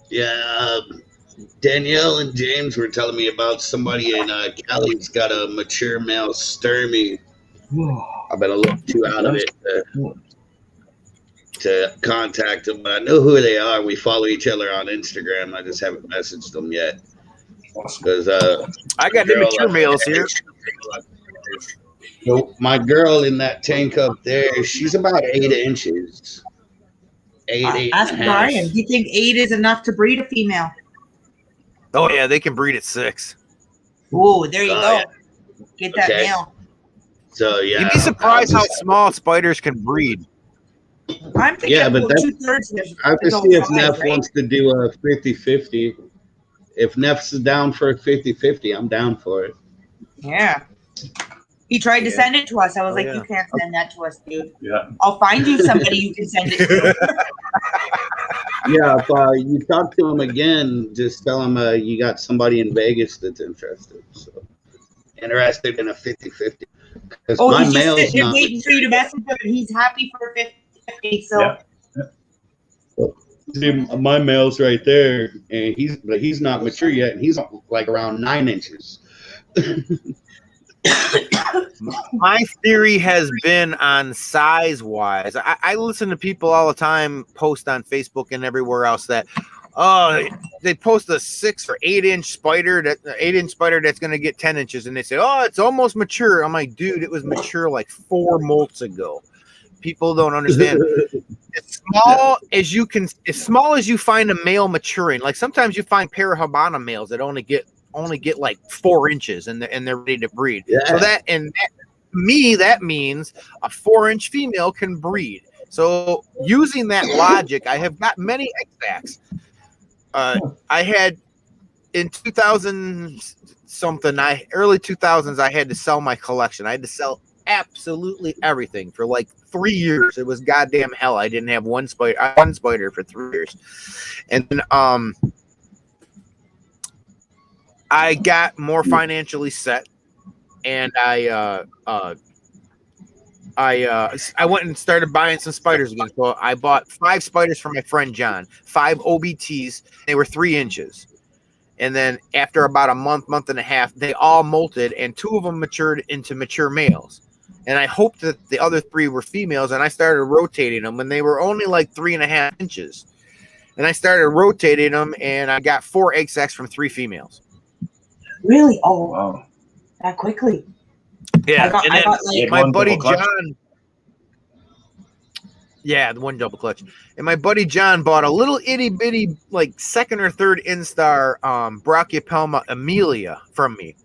Speaker 3: Yeah, Danielle and James were telling me about somebody in Cali's got a mature male sturmy. I've been a little too out of it to contact them, but I know who they are. We follow each other on Instagram. I just haven't messaged them yet. Because
Speaker 5: I got immature males here.
Speaker 3: So my girl in that tank up there, she's about 8 inches. 8
Speaker 2: Ask
Speaker 3: and a half.
Speaker 2: Brian. Do you think 8 is enough to breed a female?
Speaker 5: Oh yeah, they can breed at 6.
Speaker 2: Oh, there you
Speaker 3: Oh,
Speaker 2: go.
Speaker 3: yeah.
Speaker 2: Get that
Speaker 3: Okay.
Speaker 2: male.
Speaker 3: So yeah,
Speaker 5: You'd be surprised how small spiders can breed.
Speaker 2: I'm thinking
Speaker 3: Yeah, but
Speaker 2: about
Speaker 3: that's-
Speaker 2: 2/3 is
Speaker 3: I have to
Speaker 2: is all
Speaker 3: see if
Speaker 2: size,
Speaker 3: Neff
Speaker 2: right?
Speaker 3: wants to do a 50-50. If Neff's down for a 50-50, I'm down for it.
Speaker 2: Yeah. He tried to
Speaker 5: Yeah.
Speaker 2: send it to us. I was
Speaker 5: Oh,
Speaker 2: like,
Speaker 5: yeah.
Speaker 2: you can't send that to us, dude.
Speaker 1: Yeah.
Speaker 2: I'll find you somebody you can send it to.
Speaker 3: Yeah, if you talk to him again, just tell him you got somebody in Vegas that's interested. So interested in a 50-50. Because
Speaker 2: Oh,
Speaker 3: my
Speaker 2: he's just
Speaker 3: mail's
Speaker 2: sitting there
Speaker 3: not
Speaker 2: waiting for you to message him, and he's happy for 50-50. So
Speaker 1: Yeah.
Speaker 3: See, my mail's right there, and he's not mature yet, and he's like around 9 inches.
Speaker 5: My theory has been on size wise. I listen to people all the time post on Facebook and everywhere else that they post a 6 or 8 inch spider that's going to get 10 inches, and they say, oh, it's almost mature. I'm like, dude, it was mature like 4 molts ago. People don't understand. As small as you find a male maturing, like sometimes you find Parahabana males that only get like 4 inches and they're ready to breed.
Speaker 3: Yeah.
Speaker 5: So that means a 4-inch female can breed. So using that logic, I have got many exacts. I had in 2000 something, early 2000s, I had to sell my collection. I had to sell absolutely everything for like 3 years. It was goddamn hell. I didn't have one spider for 3 years, and then I got more financially set, and I went and started buying some spiders again. So I bought 5 spiders for my friend John, 5 OBTs. They were 3 inches. And then after about a month and a half, they all molted, and 2 of them matured into mature males. And I hoped that the other 3 were females, and I started rotating them, and they were only like 3.5 inches. And I started rotating them, and I got 4 egg sacs from 3 females.
Speaker 2: really, oh,
Speaker 1: Wow.
Speaker 2: that quickly.
Speaker 5: Yeah,
Speaker 2: I got
Speaker 1: Yeah,
Speaker 2: like
Speaker 5: my
Speaker 1: one
Speaker 5: buddy
Speaker 1: double clutch.
Speaker 5: John. Yeah, the one double clutch. And my buddy John bought a little itty bitty, like 2nd or 3rd instar Brachypelma Amelia from me.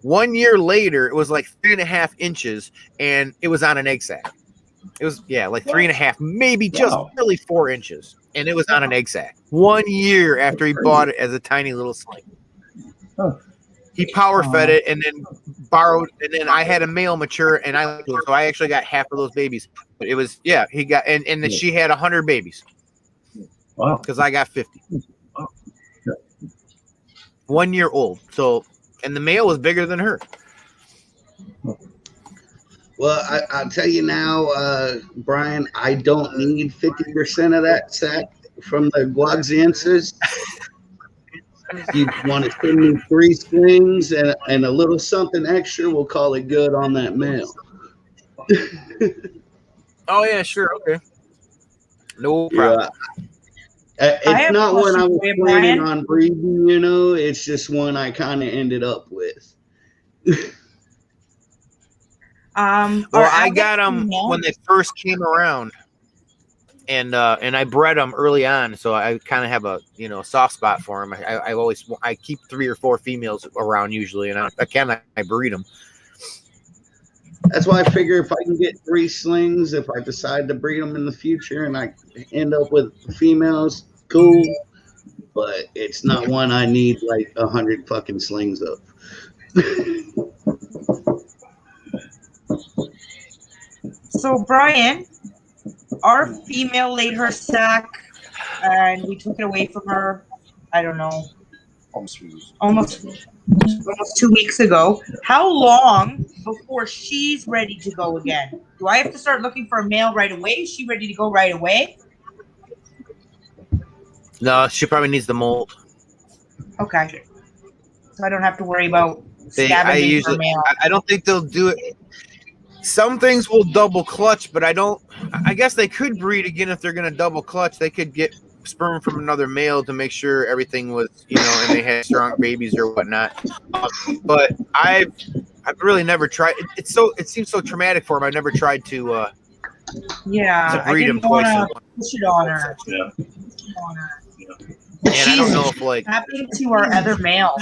Speaker 5: 1 year later, it was like 3.5 inches, and it was on an egg sac. It was like 3.5, maybe just really 4 inches, and it was on an egg sac. 1 year after he bought it as a tiny little sling.
Speaker 1: Huh.
Speaker 5: He power fed it and then borrowed, and then I had a male mature, and so I actually got half of those babies. But it was he got and then she had 100 babies.
Speaker 1: Wow.
Speaker 5: Because I got 50. 1 year old. So, and the male was bigger than her.
Speaker 3: Well, I'll tell you now, Brian, I don't need 50% of that sack from the Guaxiensis. You want to send me 3 slings and a little something extra, we'll call it good on that male.
Speaker 5: Oh, yeah, sure. Okay. No problem.
Speaker 3: It's not one I was
Speaker 2: for you,
Speaker 3: planning
Speaker 2: Brian.
Speaker 3: on breeding, it's just one I kind of ended up with.
Speaker 5: Well, I got them when they first came around, and I bred them early on, so I kind of have a soft spot for them. I keep 3 or 4 females around usually, and I breed them.
Speaker 3: That's why I figure if I can get 3 slings, if I decide to breed them in the future and I end up with females, cool. But it's not one I need like 100 fucking slings of.
Speaker 2: So Brian, our female laid her sack, and we took it away from her. I don't know, almost 2 weeks ago. How long before she's ready to go again? Do I have to start looking for a male right away? Is she ready to go right away?
Speaker 5: No, she probably needs the mold.
Speaker 2: Okay. So I don't have to worry about scavenging for male.
Speaker 5: I don't think they'll do it. Some things will double clutch, but I guess they could breed again if they're going to double clutch. They could get sperm from another male to make sure everything was, and they had strong babies or whatnot. But I've really never tried. It seems so traumatic for him. I've never tried to breed him twice.
Speaker 2: Push it on her.
Speaker 1: Yeah.
Speaker 5: And I don't know if
Speaker 2: happening to our other male.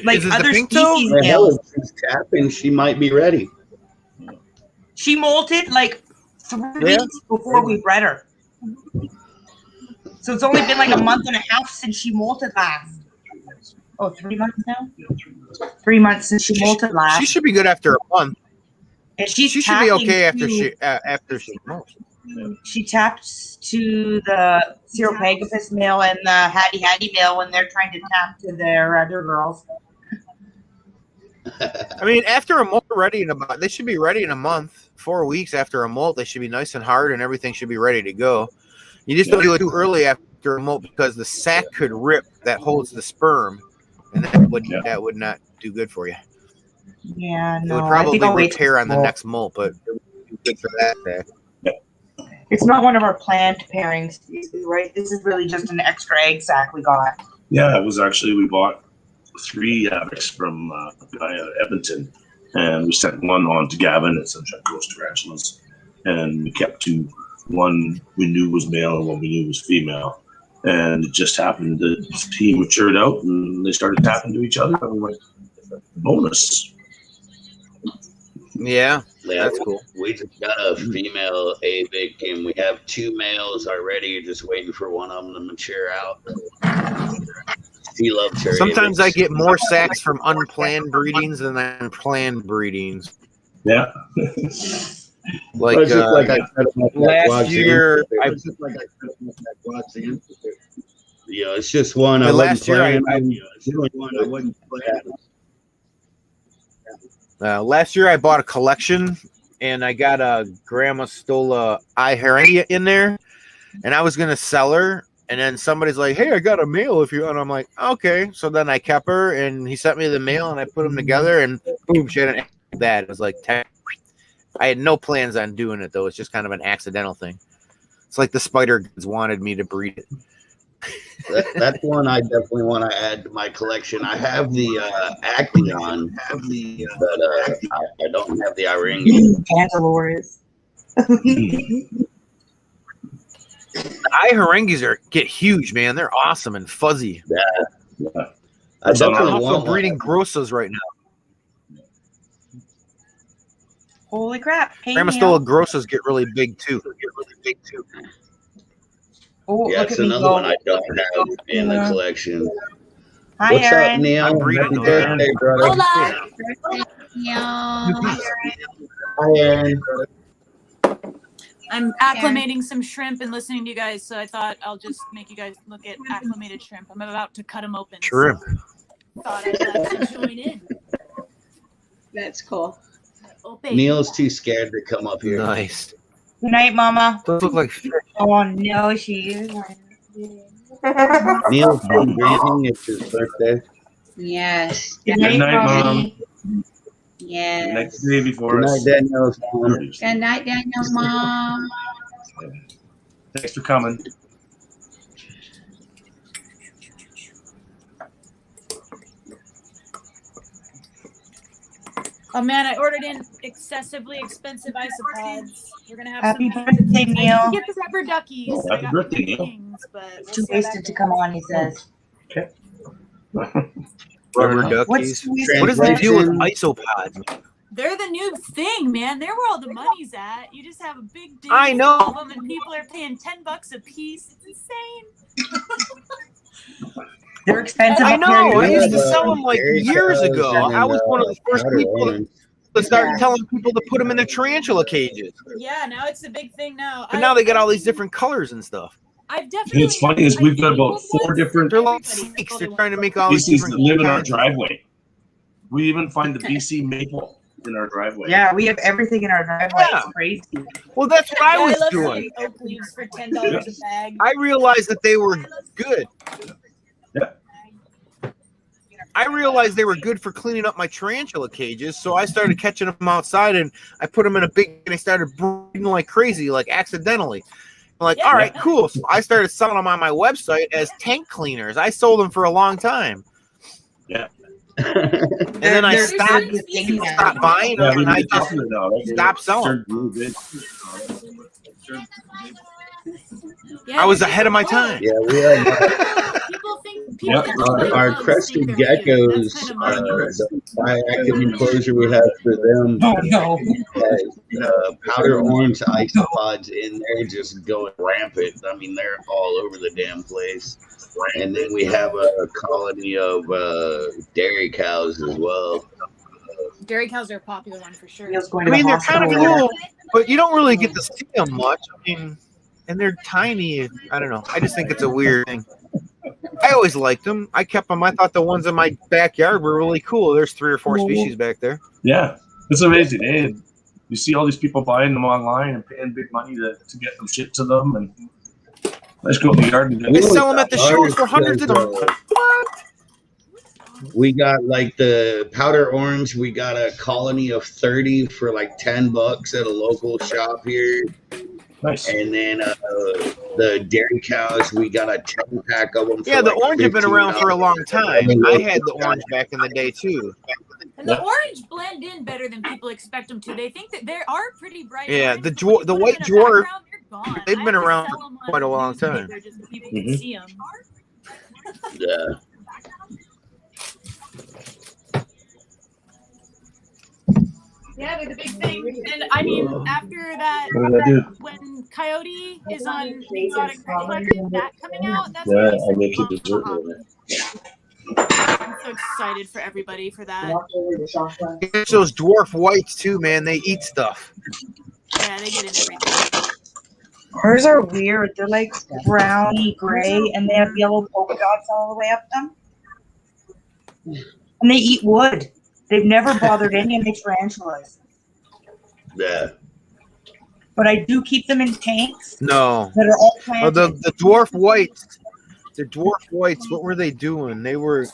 Speaker 2: Like
Speaker 5: is
Speaker 2: other
Speaker 5: the pink toe?
Speaker 2: species males.
Speaker 3: She's tapping. She might be ready.
Speaker 2: She molted like 3 weeks before we bred her. So it's only been like a month and a half since she molted last. Oh, 3 months now? 3 months since she molted last.
Speaker 5: She should be good after a month.
Speaker 2: And she
Speaker 5: should be okay after she molts.
Speaker 2: She taps to the Ceropagopus male and the Hattie male when they're trying to tap to their other girls.
Speaker 5: I mean, after a molt, they should be ready in a month. 4 weeks after a molt, they should be nice and hard, and everything should be ready to go. You just don't do it too early after a molt because the sac could rip that holds the sperm, and that would not do good for you.
Speaker 2: Yeah, no.
Speaker 5: It would probably repair on the next molt, but it would be good for that sac.
Speaker 2: It's not one of our planned pairings, right? This is really just an extra egg sac we got.
Speaker 1: Yeah, it was actually, we bought 3 Avics from a guy at Edmonton, and we sent one on to Gavin at Sunshine Coast Tarantulas, and we kept 2. One we knew was male and one we knew was female. And it just happened that he matured out and they started tapping to each other. And we're like, bonus.
Speaker 5: Yeah, that's cool.
Speaker 3: We just got a female Avic and we have 2 males already, just waiting for one of them to mature out. She loves her.
Speaker 5: Sometimes
Speaker 3: Avics.
Speaker 5: I get more sacs from unplanned breedings than planned breedings.
Speaker 1: Yeah.
Speaker 5: Like
Speaker 3: I said
Speaker 5: last year,
Speaker 3: it's just one.
Speaker 5: Last year, I bought a collection, and I got a Grandma Stola Iharangia in there, and I was gonna sell her, and then somebody's like, "Hey, I got a male if you," and I'm like, "Okay." So then I kept her, and he sent me the male, and I put them together, and boom, she had an egg like that. It was like 10. I had no plans on doing it though. It's just kind of an accidental thing. It's like the spider gods wanted me to breed it.
Speaker 3: That's one I definitely want to add to my collection. I have the Acteon, but I don't have the Iringa.
Speaker 2: Candelores.
Speaker 5: The Iharangies get huge, man. They're awesome and fuzzy.
Speaker 3: Yeah.
Speaker 5: I'm also breeding Grossas right now.
Speaker 2: Holy crap. Hey,
Speaker 5: Grandma Stola Grossas get really big too.
Speaker 2: Oh,
Speaker 3: yeah, it's another one I don't have in the collection.
Speaker 2: Hi,
Speaker 3: What's
Speaker 2: Aaron.
Speaker 3: up, Neil?
Speaker 5: I'm breeding
Speaker 3: Happy birthday, brother.
Speaker 4: Hola.
Speaker 3: Hi, Aaron.
Speaker 6: I'm acclimating some shrimp and listening to you guys, so I thought I'll just make you guys look at acclimated shrimp. I'm about to cut them open.
Speaker 5: Shrimp.
Speaker 6: So thought I'd join in.
Speaker 4: That's cool.
Speaker 6: Open.
Speaker 3: Neil's too scared to come up here.
Speaker 5: Nice.
Speaker 2: Good night, Mama.
Speaker 5: Those look like fish.
Speaker 2: Oh, no, she is.
Speaker 3: Neil's been breathing. It's his birthday.
Speaker 4: Yes.
Speaker 2: Good
Speaker 1: Good night,
Speaker 2: Mommy.
Speaker 1: Mom.
Speaker 4: Yes.
Speaker 1: Next baby for
Speaker 3: Good
Speaker 1: us.
Speaker 3: night, Daniel's mom.
Speaker 4: Good night, Daniel's mom.
Speaker 1: Thanks for coming.
Speaker 6: Oh man, I ordered in excessively expensive isopods. We're gonna have
Speaker 2: Happy
Speaker 6: some.
Speaker 2: birthday, Neil.
Speaker 6: I didn't get the rubber duckies.
Speaker 1: Oh,
Speaker 6: I
Speaker 1: happy
Speaker 6: got
Speaker 1: birthday,
Speaker 6: the
Speaker 1: Neil.
Speaker 6: things, but we'll
Speaker 2: Too
Speaker 6: see
Speaker 2: wasted
Speaker 6: about
Speaker 2: to come on, he says.
Speaker 5: Rubber
Speaker 2: What's
Speaker 5: duckies.
Speaker 2: too
Speaker 5: What is the deal with
Speaker 3: Translation.
Speaker 5: isopods?
Speaker 6: They're the new thing, man. They're where all the money's at. You just have a big dish
Speaker 5: I know.
Speaker 6: of them, and people are paying $10 a piece. It's insane.
Speaker 2: They're expensive.
Speaker 5: I
Speaker 2: up
Speaker 5: know.
Speaker 2: here.
Speaker 5: I used to
Speaker 3: Yeah,
Speaker 5: sell them like
Speaker 3: Gary
Speaker 5: years
Speaker 3: Charles
Speaker 5: ago.
Speaker 3: and,
Speaker 5: I was one of the first
Speaker 3: Powder
Speaker 5: people
Speaker 3: Orange.
Speaker 5: to start telling people to put them in their tarantula cages.
Speaker 6: Yeah, now it's a big thing now.
Speaker 5: But now they got all these different colors and stuff.
Speaker 6: I've definitely.
Speaker 1: What's funny is we've got about 4 different
Speaker 5: They're like snakes. They're trying to make all these
Speaker 1: species that
Speaker 5: different
Speaker 1: live in our
Speaker 5: kinds.
Speaker 1: driveway. We even find the BC maple in our driveway.
Speaker 2: Yeah, we have everything in our driveway.
Speaker 5: Yeah.
Speaker 2: It's crazy.
Speaker 5: Well, that's what I was
Speaker 6: love
Speaker 5: doing.
Speaker 6: selling oak leaves for $10 a bag.
Speaker 5: I realized that they were good.
Speaker 1: Yeah.
Speaker 5: I realized they were good for cleaning up my tarantula cages, so I started catching them outside, and I put them in a big, and they started breeding like crazy, like accidentally. I'm like,
Speaker 6: Yeah.
Speaker 5: all right, cool. So I started selling them on my website as tank cleaners. I sold them for a long time.
Speaker 1: Yeah.
Speaker 5: And then I
Speaker 2: They're
Speaker 5: stopped
Speaker 2: good.
Speaker 5: buying
Speaker 1: Yeah,
Speaker 5: them,
Speaker 1: we
Speaker 5: and I
Speaker 1: need to talk
Speaker 5: just
Speaker 1: to it now, right?
Speaker 5: stopped selling.
Speaker 6: Yeah,
Speaker 5: I was
Speaker 6: they're
Speaker 5: ahead of my
Speaker 6: just cool.
Speaker 5: time.
Speaker 3: Yeah, we have
Speaker 6: People think
Speaker 1: Yep.
Speaker 3: our crested geckos, the bioactive enclosure we have for them
Speaker 2: Oh no.
Speaker 3: has powder orange isopods in there just going rampant. I mean, they're all over the damn place. And then we have a colony of dairy cows as well.
Speaker 6: Dairy cows are a popular one for sure.
Speaker 2: Neil's going
Speaker 5: I
Speaker 2: to
Speaker 5: mean,
Speaker 2: the
Speaker 5: they're kind of
Speaker 2: hospital.
Speaker 5: cool, but you don't really get to see them much. I mean, and they're tiny. I don't know. I just think it's a weird thing. I always liked them. I kept them. I thought the ones in my backyard were really cool. There's 3 or 4 species back there.
Speaker 1: Yeah, it's amazing. Eh? You see all these people buying them online and paying big money to get them shipped to them, and let's go in the yard and
Speaker 5: They sell them at the shows for hundreds of dollars. What?
Speaker 3: We got like the powder orange. We got a colony of 30 for like $10 at a local shop here.
Speaker 1: Nice.
Speaker 3: And then the dairy cows, we got a 10-pack of them.
Speaker 5: Yeah,
Speaker 3: for
Speaker 5: the
Speaker 3: like
Speaker 5: orange have been around for a long time.
Speaker 3: $15.
Speaker 5: I had the orange back in the day too.
Speaker 6: And the orange blend in better than people expect them to. They think that they are pretty bright.
Speaker 5: Yeah,
Speaker 6: orange,
Speaker 5: the
Speaker 6: but when you
Speaker 5: the
Speaker 6: put
Speaker 5: white
Speaker 6: them in a
Speaker 5: dwarf,
Speaker 6: background, they're gone.
Speaker 5: they've
Speaker 6: I
Speaker 5: been
Speaker 6: have to
Speaker 5: around
Speaker 6: sell 'em on
Speaker 5: quite a long time.
Speaker 6: newspaper just so people can
Speaker 1: Mhm.
Speaker 6: see them.
Speaker 3: Yeah.
Speaker 6: Yeah, they're the big thing. And I mean, after that,
Speaker 1: What did I do?
Speaker 6: when Coyote is on Exotic Pet Collection, that coming out, that's
Speaker 1: Yeah,
Speaker 6: gonna be
Speaker 1: I'll make you
Speaker 6: some
Speaker 1: dessert
Speaker 6: fun.
Speaker 1: later.
Speaker 6: I'm so excited for everybody for that.
Speaker 5: It's those dwarf whites too, man. They eat stuff.
Speaker 6: Yeah, they get in everything.
Speaker 2: Hers are weird. They're like browny gray, and they have yellow polka dots all the way up them. And they eat wood. They've never bothered any of my tarantulas.
Speaker 3: Yeah.
Speaker 2: But I do keep them in tanks
Speaker 5: No.
Speaker 2: that are all
Speaker 5: Oh,
Speaker 2: planted.
Speaker 5: the dwarf whites. The dwarf whites. What were they doing? They were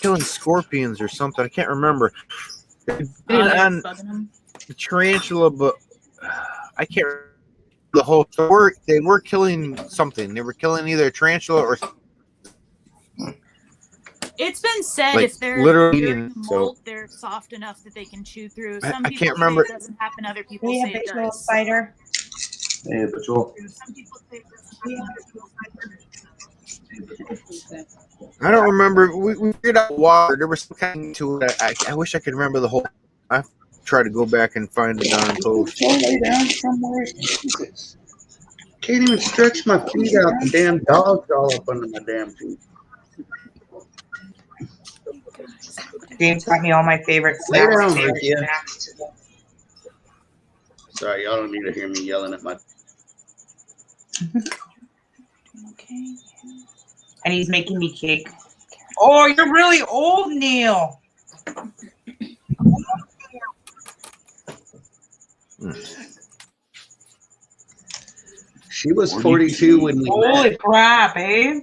Speaker 5: killing scorpions or something. I can't remember. They did it on
Speaker 6: Bugging them.
Speaker 5: the tarantula, but I can't remember the whole story. They were killing something. They were killing either a tarantula or
Speaker 6: It's been said
Speaker 5: Like,
Speaker 6: if they're
Speaker 5: literally
Speaker 6: during
Speaker 5: eating,
Speaker 6: molt, they're soft enough that they can chew through. Some
Speaker 5: I
Speaker 6: people
Speaker 5: can't
Speaker 6: say
Speaker 5: remember.
Speaker 6: it doesn't happen. Other people
Speaker 2: We have
Speaker 6: say it
Speaker 2: a little
Speaker 6: does.
Speaker 2: spider.
Speaker 1: Hey, Patrol.
Speaker 6: Some people say it doesn't.
Speaker 5: I don't remember. We figured out water. There was some kind to it. I wish I could remember the whole. I try to go back and find the darn post.
Speaker 3: Lay down somewhere. Jesus. Can't even stretch my feet out. The damn dog's all up under my damn feet.
Speaker 2: James got me all my favorite
Speaker 3: Lay
Speaker 2: snacks.
Speaker 3: down,
Speaker 2: favorite
Speaker 3: Ricky.
Speaker 2: snacks.
Speaker 3: Sorry, y'all don't need to hear me yelling at my.
Speaker 6: Okay.
Speaker 2: And he's making me cake. Oh, you're really old, Neil.
Speaker 3: She was 42 when we met.
Speaker 2: Holy crap, eh?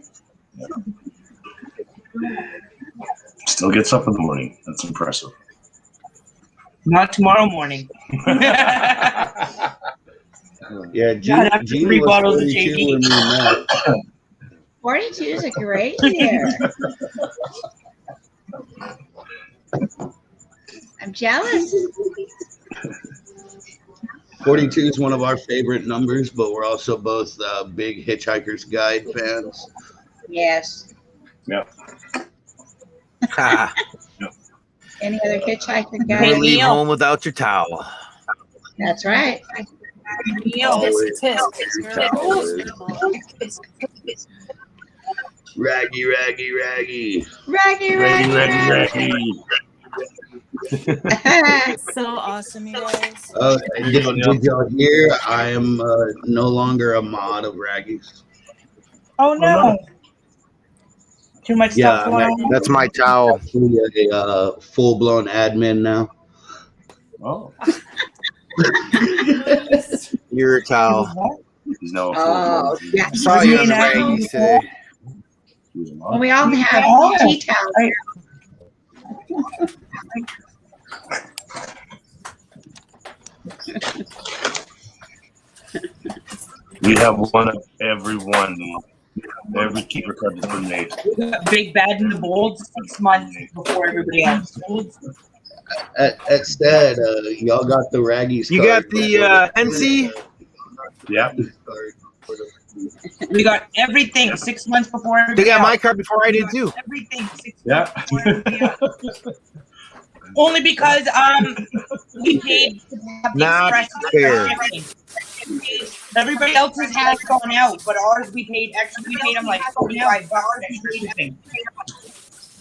Speaker 1: Still gets up in the morning. That's impressive.
Speaker 2: Not tomorrow morning.
Speaker 3: Yeah,
Speaker 2: God, after
Speaker 3: Gene
Speaker 2: 3
Speaker 3: was
Speaker 2: bottles of
Speaker 3: 42
Speaker 2: JD.
Speaker 3: when we met.
Speaker 4: 42 is a great year. I'm jealous.
Speaker 3: 42 is one of our favorite numbers, but we're also both big Hitchhiker's Guide fans.
Speaker 4: Yes.
Speaker 1: Yeah.
Speaker 5: Ah,
Speaker 4: Any other hitchhiker
Speaker 5: never
Speaker 4: guy?
Speaker 5: leave
Speaker 2: Neil.
Speaker 5: home without your towel.
Speaker 4: That's right.
Speaker 2: Neil.
Speaker 3: Always.
Speaker 6: Always.
Speaker 3: Raggy, raggy, raggy.
Speaker 4: Raggy,
Speaker 1: Ready,
Speaker 4: raggy,
Speaker 1: ready,
Speaker 4: raggy.
Speaker 1: ready.
Speaker 6: So awesome, you guys.
Speaker 3: Did y'all hear? I am no longer a mod of Raggy's.
Speaker 2: Oh no. Too much
Speaker 3: Yeah,
Speaker 2: stuff going on.
Speaker 5: That's my towel.
Speaker 3: Actually a full-blown admin now.
Speaker 1: Oh,
Speaker 5: You're a towel.
Speaker 1: he's now a
Speaker 4: Oh,
Speaker 1: full-blown.
Speaker 4: yeah.
Speaker 5: I saw you in the
Speaker 2: Wasn't he an
Speaker 5: Raggies today.
Speaker 4: Well, we all have
Speaker 2: Oh.
Speaker 4: tea towels.
Speaker 1: We have one of every one. Every keeper card has been made.
Speaker 2: Big Bad in the Bold 6 months before everybody else.
Speaker 3: That said, y'all got the Raggies.
Speaker 5: You
Speaker 3: card.
Speaker 5: got the NC?
Speaker 1: Yeah.
Speaker 2: We got everything 6 months before everybody
Speaker 5: They got my
Speaker 2: else.
Speaker 5: card before I did too.
Speaker 2: Everything 6
Speaker 1: Yeah.
Speaker 2: months before everybody else. Only because we paid to have the
Speaker 5: Not
Speaker 2: express
Speaker 5: fair.
Speaker 2: shipping. Everybody else's has gone out, but ours we paid extra. We paid them like $45 extra shipping.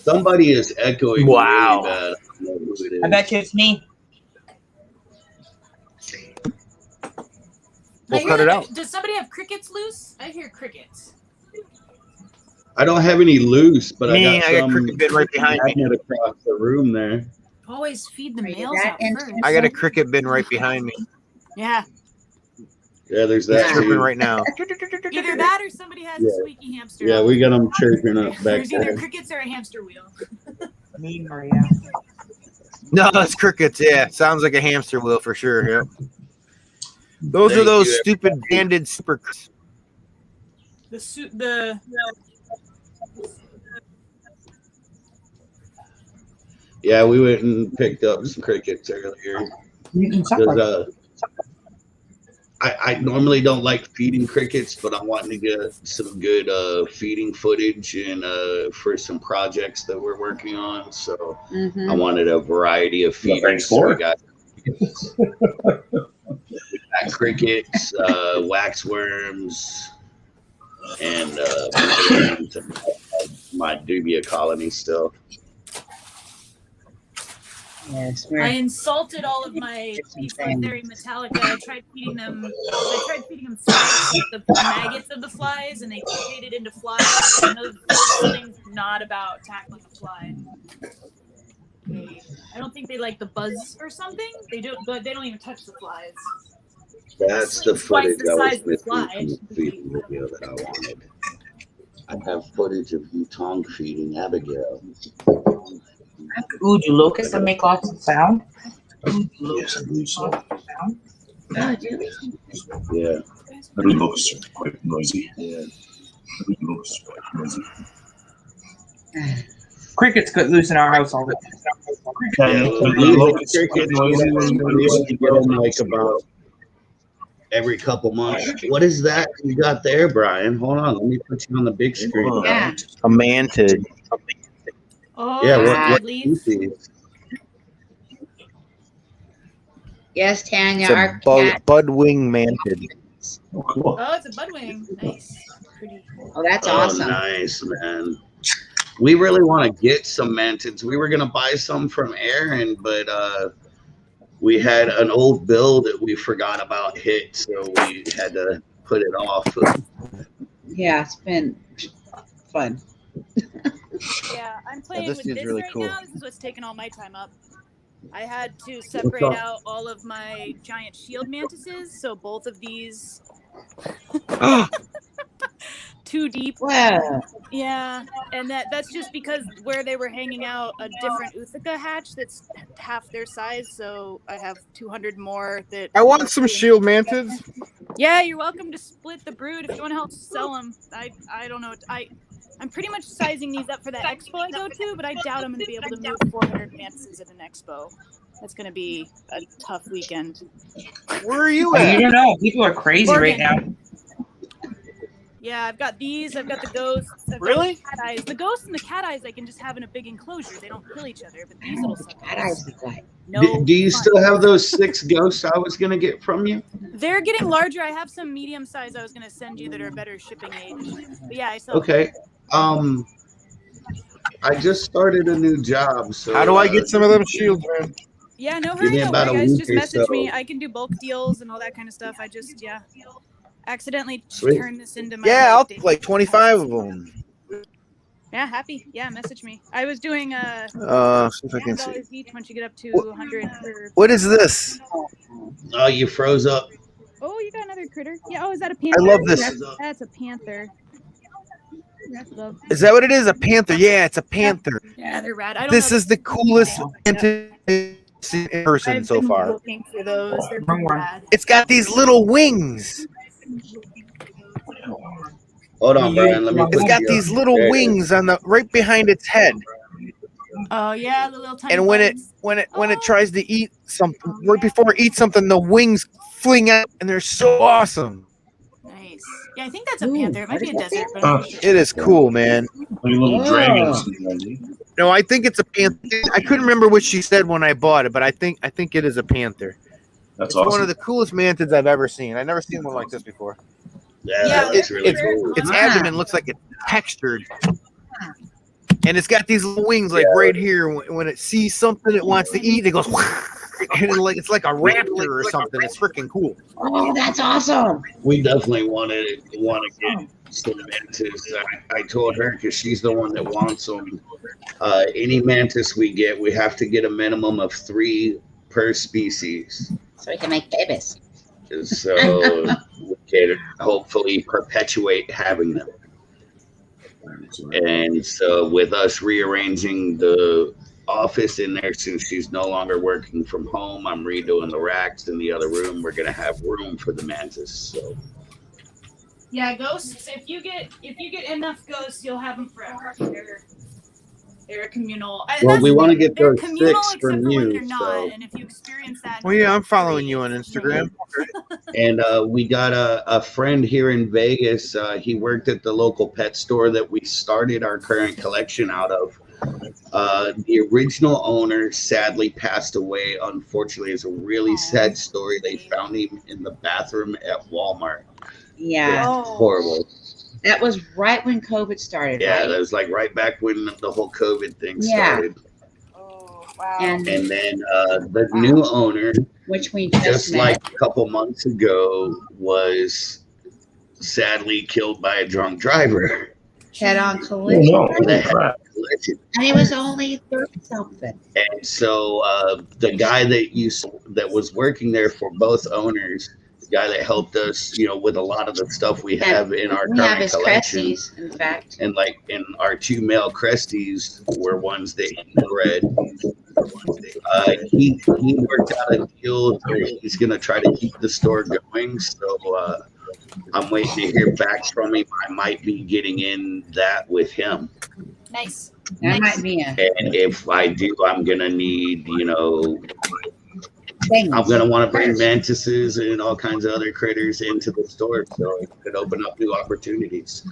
Speaker 3: Somebody is echoing.
Speaker 5: Wow.
Speaker 3: Really bad. I don't know who it is.
Speaker 2: I bet you it's me.
Speaker 5: We'll cut it out.
Speaker 6: Does somebody have crickets loose? I hear crickets.
Speaker 3: I don't have any loose, but
Speaker 5: Me,
Speaker 3: I got some
Speaker 5: cricket bin right behind me.
Speaker 3: magnet across the room there.
Speaker 6: Always feed the
Speaker 4: Are you
Speaker 6: males
Speaker 4: that
Speaker 6: out
Speaker 4: into
Speaker 6: first.
Speaker 5: I got a cricket bin right behind me.
Speaker 6: Yeah.
Speaker 3: Yeah, there's
Speaker 5: He's
Speaker 3: that.
Speaker 5: chirping
Speaker 3: too.
Speaker 5: right now.
Speaker 6: Either that or somebody has
Speaker 3: Yeah.
Speaker 6: a squeaky hamster.
Speaker 3: Yeah, we got them chirping up back
Speaker 6: There's either
Speaker 3: there.
Speaker 6: crickets or a hamster wheel.
Speaker 2: Me, Maria.
Speaker 5: No, that's crickets. Yeah, sounds like a hamster wheel for sure. Yep. Those are
Speaker 3: Thank
Speaker 5: those
Speaker 3: you,
Speaker 5: stupid banded super.
Speaker 6: The
Speaker 3: Yeah, we went and picked up some crickets earlier.
Speaker 2: You can suck
Speaker 3: 'Cause,
Speaker 2: like
Speaker 3: I normally don't like feeding crickets, but I'm wanting to get some good feeding footage and for some projects that we're working on. So I wanted a variety of
Speaker 1: Well,
Speaker 3: feeders.
Speaker 1: thanks
Speaker 3: So
Speaker 1: for
Speaker 3: we got crickets, waxworms, and my dubia colony still.
Speaker 4: Yes,
Speaker 6: I insulted all of my Theory Metallica. I tried feeding them flies, the maggots of the flies, and they mutated into flies. And those things are not about tackling a fly. I don't think they like the buzz or something. They don't, but they don't even touch the flies.
Speaker 3: That's the
Speaker 6: Twice
Speaker 3: footage
Speaker 6: the
Speaker 3: I was
Speaker 6: size of the
Speaker 3: missing
Speaker 6: fly.
Speaker 3: from the feeding video that I wanted. I have footage of you tongue feeding Abigail.
Speaker 2: Ooh, do locusts that make lots of sound?
Speaker 1: Yes, I believe so.
Speaker 4: Oh, do we?
Speaker 3: Yeah,
Speaker 1: I believe locusts are quite noisy.
Speaker 3: yeah.
Speaker 1: I believe locusts are quite noisy.
Speaker 2: Crickets get loose in our house all the time.
Speaker 3: Yeah,
Speaker 1: But
Speaker 3: we
Speaker 1: the
Speaker 3: look
Speaker 1: locusts
Speaker 3: at
Speaker 1: are quite
Speaker 3: crickets,
Speaker 1: noisy.
Speaker 3: we used to get them like about every couple months. What is that you got there, Brian? Hold on, let me put you on the big screen.
Speaker 4: Yeah.
Speaker 5: A mantid.
Speaker 6: Oh,
Speaker 3: Yeah,
Speaker 6: that's
Speaker 3: what
Speaker 6: leaf.
Speaker 3: species?
Speaker 4: Yes, Tanya,
Speaker 5: It's a
Speaker 4: our cat.
Speaker 5: budwing mantid.
Speaker 1: Oh, cool.
Speaker 6: Oh, it's a budwing. Nice. Pretty.
Speaker 4: Oh, that's
Speaker 3: Oh,
Speaker 4: awesome.
Speaker 3: nice, man. We really want to get some mantids. We were gonna buy some from Aaron, but we had an old bill that we forgot about hit, so we had to put it off.
Speaker 4: Yeah, it's been fun.
Speaker 6: Yeah, I'm playing
Speaker 5: this
Speaker 6: with
Speaker 5: dude's
Speaker 6: this
Speaker 5: really
Speaker 6: right
Speaker 5: cool.
Speaker 6: now. This is what's taking all my time up. I had to separate
Speaker 3: up?
Speaker 6: out all of my giant shield mantises, so both of these too deep.
Speaker 4: Wow.
Speaker 6: Yeah, and that's just because where they were hanging out, a different Uthaka hatch that's half their size. So I have 200 more that.
Speaker 5: I want some shield mantids.
Speaker 6: Yeah, you're welcome to split the brood if you want to help sell them. I don't know. I'm pretty much sizing these up for that expo I go to, but I doubt I'm going to be able to move 400 mantises at an expo. That's going to be a tough weekend.
Speaker 5: Where are you
Speaker 2: You
Speaker 5: at?
Speaker 2: don't know. People are crazy right now.
Speaker 6: Yeah, I've got these. I've got the ghosts. I've got
Speaker 5: Really?
Speaker 6: the cat eyes. The ghosts and the cat eyes I can just have in a big enclosure. They don't kill each other, but these little
Speaker 4: Cat eyes
Speaker 6: suckers.
Speaker 4: look like.
Speaker 6: No.
Speaker 3: Do you
Speaker 6: fun.
Speaker 3: still have those 6 ghosts I was gonna get from you?
Speaker 6: They're getting larger. I have some medium size I was going to send you that are better shipping age. But yeah, I still.
Speaker 3: Okay. I just started a new job, so
Speaker 5: How do I get some of them shields, man?
Speaker 6: Yeah, no
Speaker 3: Give
Speaker 6: hurry.
Speaker 3: me
Speaker 6: Don't
Speaker 3: about
Speaker 6: worry,
Speaker 3: a
Speaker 6: guys.
Speaker 3: week
Speaker 6: Just
Speaker 3: or
Speaker 6: message
Speaker 3: so.
Speaker 6: me. I can do bulk deals and all that kind of stuff. accidentally
Speaker 3: Sweet.
Speaker 6: turned this into my
Speaker 5: Yeah, I'll
Speaker 6: life
Speaker 5: take like 25 of them.
Speaker 6: Yeah, happy. Yeah, message me. I was doing
Speaker 5: See if I can see.
Speaker 6: $10 each once you get up to 100 per.
Speaker 5: What is this?
Speaker 3: Oh, you froze up.
Speaker 6: Oh, you got another critter. Yeah. Oh, is that a panther?
Speaker 5: I love this.
Speaker 6: That's a panther. Love.
Speaker 5: Is that what it is? A panther? Yeah, it's a panther.
Speaker 6: Yeah, they're rad. I don't
Speaker 5: This
Speaker 6: know
Speaker 5: is the coolest mantis in person
Speaker 6: I've
Speaker 5: so
Speaker 6: been
Speaker 5: far.
Speaker 6: looking for those. They're pretty rad.
Speaker 5: It's got these little wings.
Speaker 3: Hold on, Brian. Let me
Speaker 5: It's
Speaker 3: put
Speaker 5: got
Speaker 3: you
Speaker 5: these
Speaker 3: up.
Speaker 5: little
Speaker 3: There it is.
Speaker 5: wings on the right behind its head.
Speaker 6: Oh yeah, the little tiny.
Speaker 5: And when
Speaker 6: bugs.
Speaker 5: it tries to eat something, right before it eats something, the wings fling out, and they're so awesome.
Speaker 6: Nice. Yeah, I think that's a panther. It might be a desert, but
Speaker 1: Huh.
Speaker 6: I'm pretty sure.
Speaker 5: It is cool, man.
Speaker 1: Like little
Speaker 3: Oh.
Speaker 1: dragons.
Speaker 5: No, I think it's a panther. I couldn't remember what she said when I bought it, but I think it is a panther.
Speaker 1: That's
Speaker 5: It's one
Speaker 1: awesome.
Speaker 5: of the coolest mantids I've ever seen. I've never seen one like this before.
Speaker 3: Yeah, that's really cool.
Speaker 5: Its
Speaker 4: Wow.
Speaker 5: abdomen looks like it's textured, and it's got these little wings like right here. When it sees something it wants to eat, it goes, and it's like a raptor or something. It's freaking cool.
Speaker 4: Oh, that's awesome.
Speaker 3: We definitely want to get some mantis. I told her because she's the one that wants them. Any mantis we get, we have to get a minimum of 3 per species.
Speaker 4: So we can make babies.
Speaker 3: So we can hopefully perpetuate having them. And so with us rearranging the office in there, since she's no longer working from home, I'm redoing the racks in the other room. We're gonna have room for the mantis. So
Speaker 6: Yeah, ghosts. If you get enough ghosts, you'll have them forever. They're a communal.
Speaker 3: Well, we want to get
Speaker 6: they're
Speaker 3: those
Speaker 6: communal
Speaker 3: 6
Speaker 6: except
Speaker 3: from
Speaker 6: for when
Speaker 3: you.
Speaker 6: they're not.
Speaker 3: So.
Speaker 6: And if you experience that,
Speaker 5: Well, yeah, I'm following you on Instagram.
Speaker 3: And we got a friend here in Vegas. He worked at the local pet store that we started our current collection out of. The original owner sadly passed away. Unfortunately, it's a really sad story. They found him in the bathroom at Walmart.
Speaker 4: Yeah.
Speaker 3: It's horrible.
Speaker 4: That was right when COVID started,
Speaker 3: Yeah,
Speaker 4: right?
Speaker 3: that was like right back when the whole COVID thing
Speaker 4: Yeah.
Speaker 3: started.
Speaker 6: Oh wow.
Speaker 4: And
Speaker 3: And then the new owner,
Speaker 4: which we
Speaker 3: just
Speaker 4: just
Speaker 3: like
Speaker 4: met.
Speaker 3: a couple months ago, was sadly killed by a drunk driver.
Speaker 4: Head-on
Speaker 1: Oh,
Speaker 4: collision.
Speaker 1: no.
Speaker 3: That had
Speaker 1: Crap.
Speaker 3: a collision.
Speaker 4: And he was only 30-something.
Speaker 3: And so the guy that was working there for both owners, the guy that helped us, with a lot of the stuff we have in our
Speaker 4: We have
Speaker 3: current
Speaker 4: his
Speaker 3: collection,
Speaker 4: Cresties, in fact.
Speaker 3: and our 2 male Cresties were ones that he bred. He worked out a deal where he's going to try to keep the store going. So I'm waiting to hear back from him. I might be getting in that with him.
Speaker 6: Nice.
Speaker 4: That might be a
Speaker 3: And if I do, I'm going to need,
Speaker 4: thing.
Speaker 3: I'm going to want to bring mantises and all kinds of other critters into the store. So it could open up new opportunities.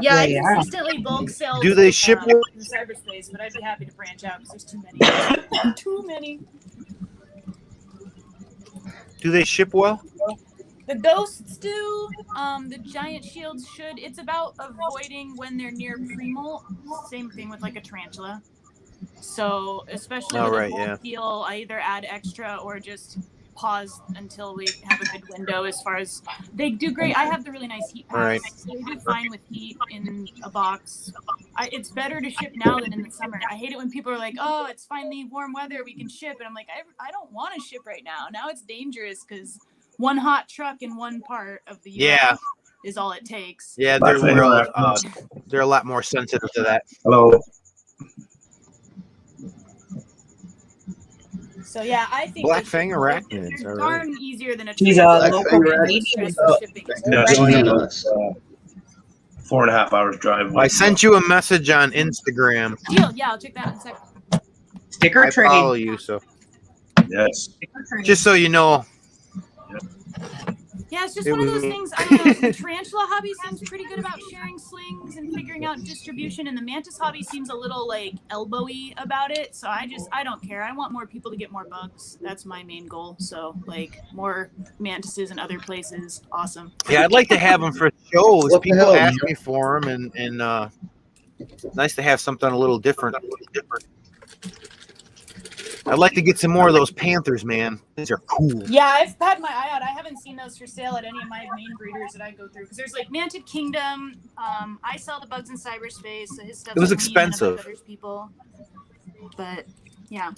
Speaker 6: Yeah, I
Speaker 4: Yeah.
Speaker 6: consistently bulk sell.
Speaker 5: Do they ship
Speaker 6: in cyberspace? But I'd be happy to branch out because there's too many. Too many.
Speaker 5: Do they ship well?
Speaker 6: The ghosts do. The giant shields should. It's about avoiding when they're near primal. Same thing with like a tarantula. So especially
Speaker 5: Oh,
Speaker 6: with
Speaker 5: right,
Speaker 6: a
Speaker 5: yeah.
Speaker 6: deal, I either add extra or just pause until we have a good window. As far as they do great, I have the really nice heat packs,
Speaker 5: Right.
Speaker 6: so they do fine with heat in a box. It's better to ship now than in the summer. I hate it when people are like, "Oh, it's finally warm weather, we can ship," and I'm like, I don't want to ship right now. Now it's dangerous because one hot truck in one part of the US
Speaker 5: Yeah.
Speaker 6: is all it takes.
Speaker 5: Yeah,
Speaker 1: Black
Speaker 5: they're
Speaker 1: Fang
Speaker 5: they're a lot more sensitive to that.
Speaker 1: Hello.
Speaker 6: So yeah, I think
Speaker 5: Black
Speaker 6: they
Speaker 5: Fang
Speaker 6: should-
Speaker 5: Arachnids,
Speaker 6: It's
Speaker 5: all right.
Speaker 6: darn easier than a
Speaker 2: She's
Speaker 6: tarantula.
Speaker 2: a
Speaker 3: Black
Speaker 2: local
Speaker 3: Fang
Speaker 2: Canadian.
Speaker 6: Stress
Speaker 3: Arachnids.
Speaker 6: of shipping.
Speaker 1: Yeah,
Speaker 3: Join
Speaker 1: she's
Speaker 3: us.
Speaker 1: 4.5 hours drive.
Speaker 5: I sent you a message on Instagram.
Speaker 6: Deal. Yeah, I'll check that out in a second.
Speaker 2: Sticker
Speaker 5: I
Speaker 2: trade.
Speaker 5: follow you, so
Speaker 1: Yes.
Speaker 5: just so you know.
Speaker 6: Yeah, it's just
Speaker 5: It
Speaker 6: one of
Speaker 5: was-
Speaker 6: those things. I don't know. The tarantula hobby seems pretty good about sharing slings and figuring out distribution, and the mantis hobby seems a little like elbowy about it. So I don't care. I want more people to get more bugs. That's my main goal. So like more mantises in other places. Awesome.
Speaker 5: Yeah, I'd like to have them for shows.
Speaker 3: What the
Speaker 5: People
Speaker 3: hell,
Speaker 5: ask
Speaker 3: man?
Speaker 5: me for them, and nice to have something a little different. I'd like to get some more of those panthers, man. These are cool.
Speaker 6: Yeah, I've had my eye out. I haven't seen those for sale at any of my main breeders that I go through because there's like Mantid Kingdom. I sell the bugs in cyberspace, so his stuff.
Speaker 5: It was expensive.
Speaker 6: Others people, but yeah.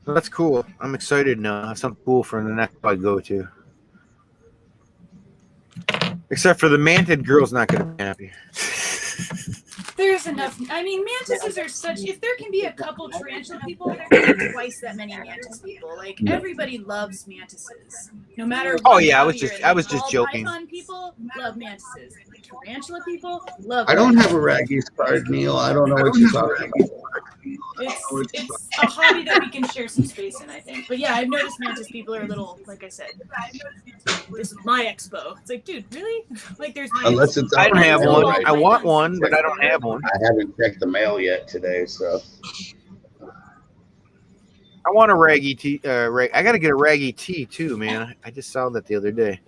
Speaker 5: Well, that's cool. I'm excited now. I have something cool for the next I go to. Except for the Mantid girl's not going to be happy.
Speaker 6: There's enough. I mean, mantises are such. If there can be a couple tarantula people, there can be twice that many mantis people. Like everybody loves mantises, no matter.
Speaker 5: Oh yeah, I was just joking.
Speaker 6: Python people love mantises. Tarantula people love.
Speaker 3: I don't have a Raggy's card, Neil. I don't know what you're talking about.
Speaker 6: It's a hobby that we can share some space in, I think. But yeah, I've noticed mantis people are a little, like I said, this is my expo. It's like, dude, really? Like, there's my
Speaker 3: Unless it's
Speaker 5: I don't have one.
Speaker 3: right.
Speaker 5: I want one, but I don't have one.
Speaker 3: I haven't checked the mail yet today, so.
Speaker 5: I want a raggy tea. I got to get a raggy tea too, man. I just saw that the other day.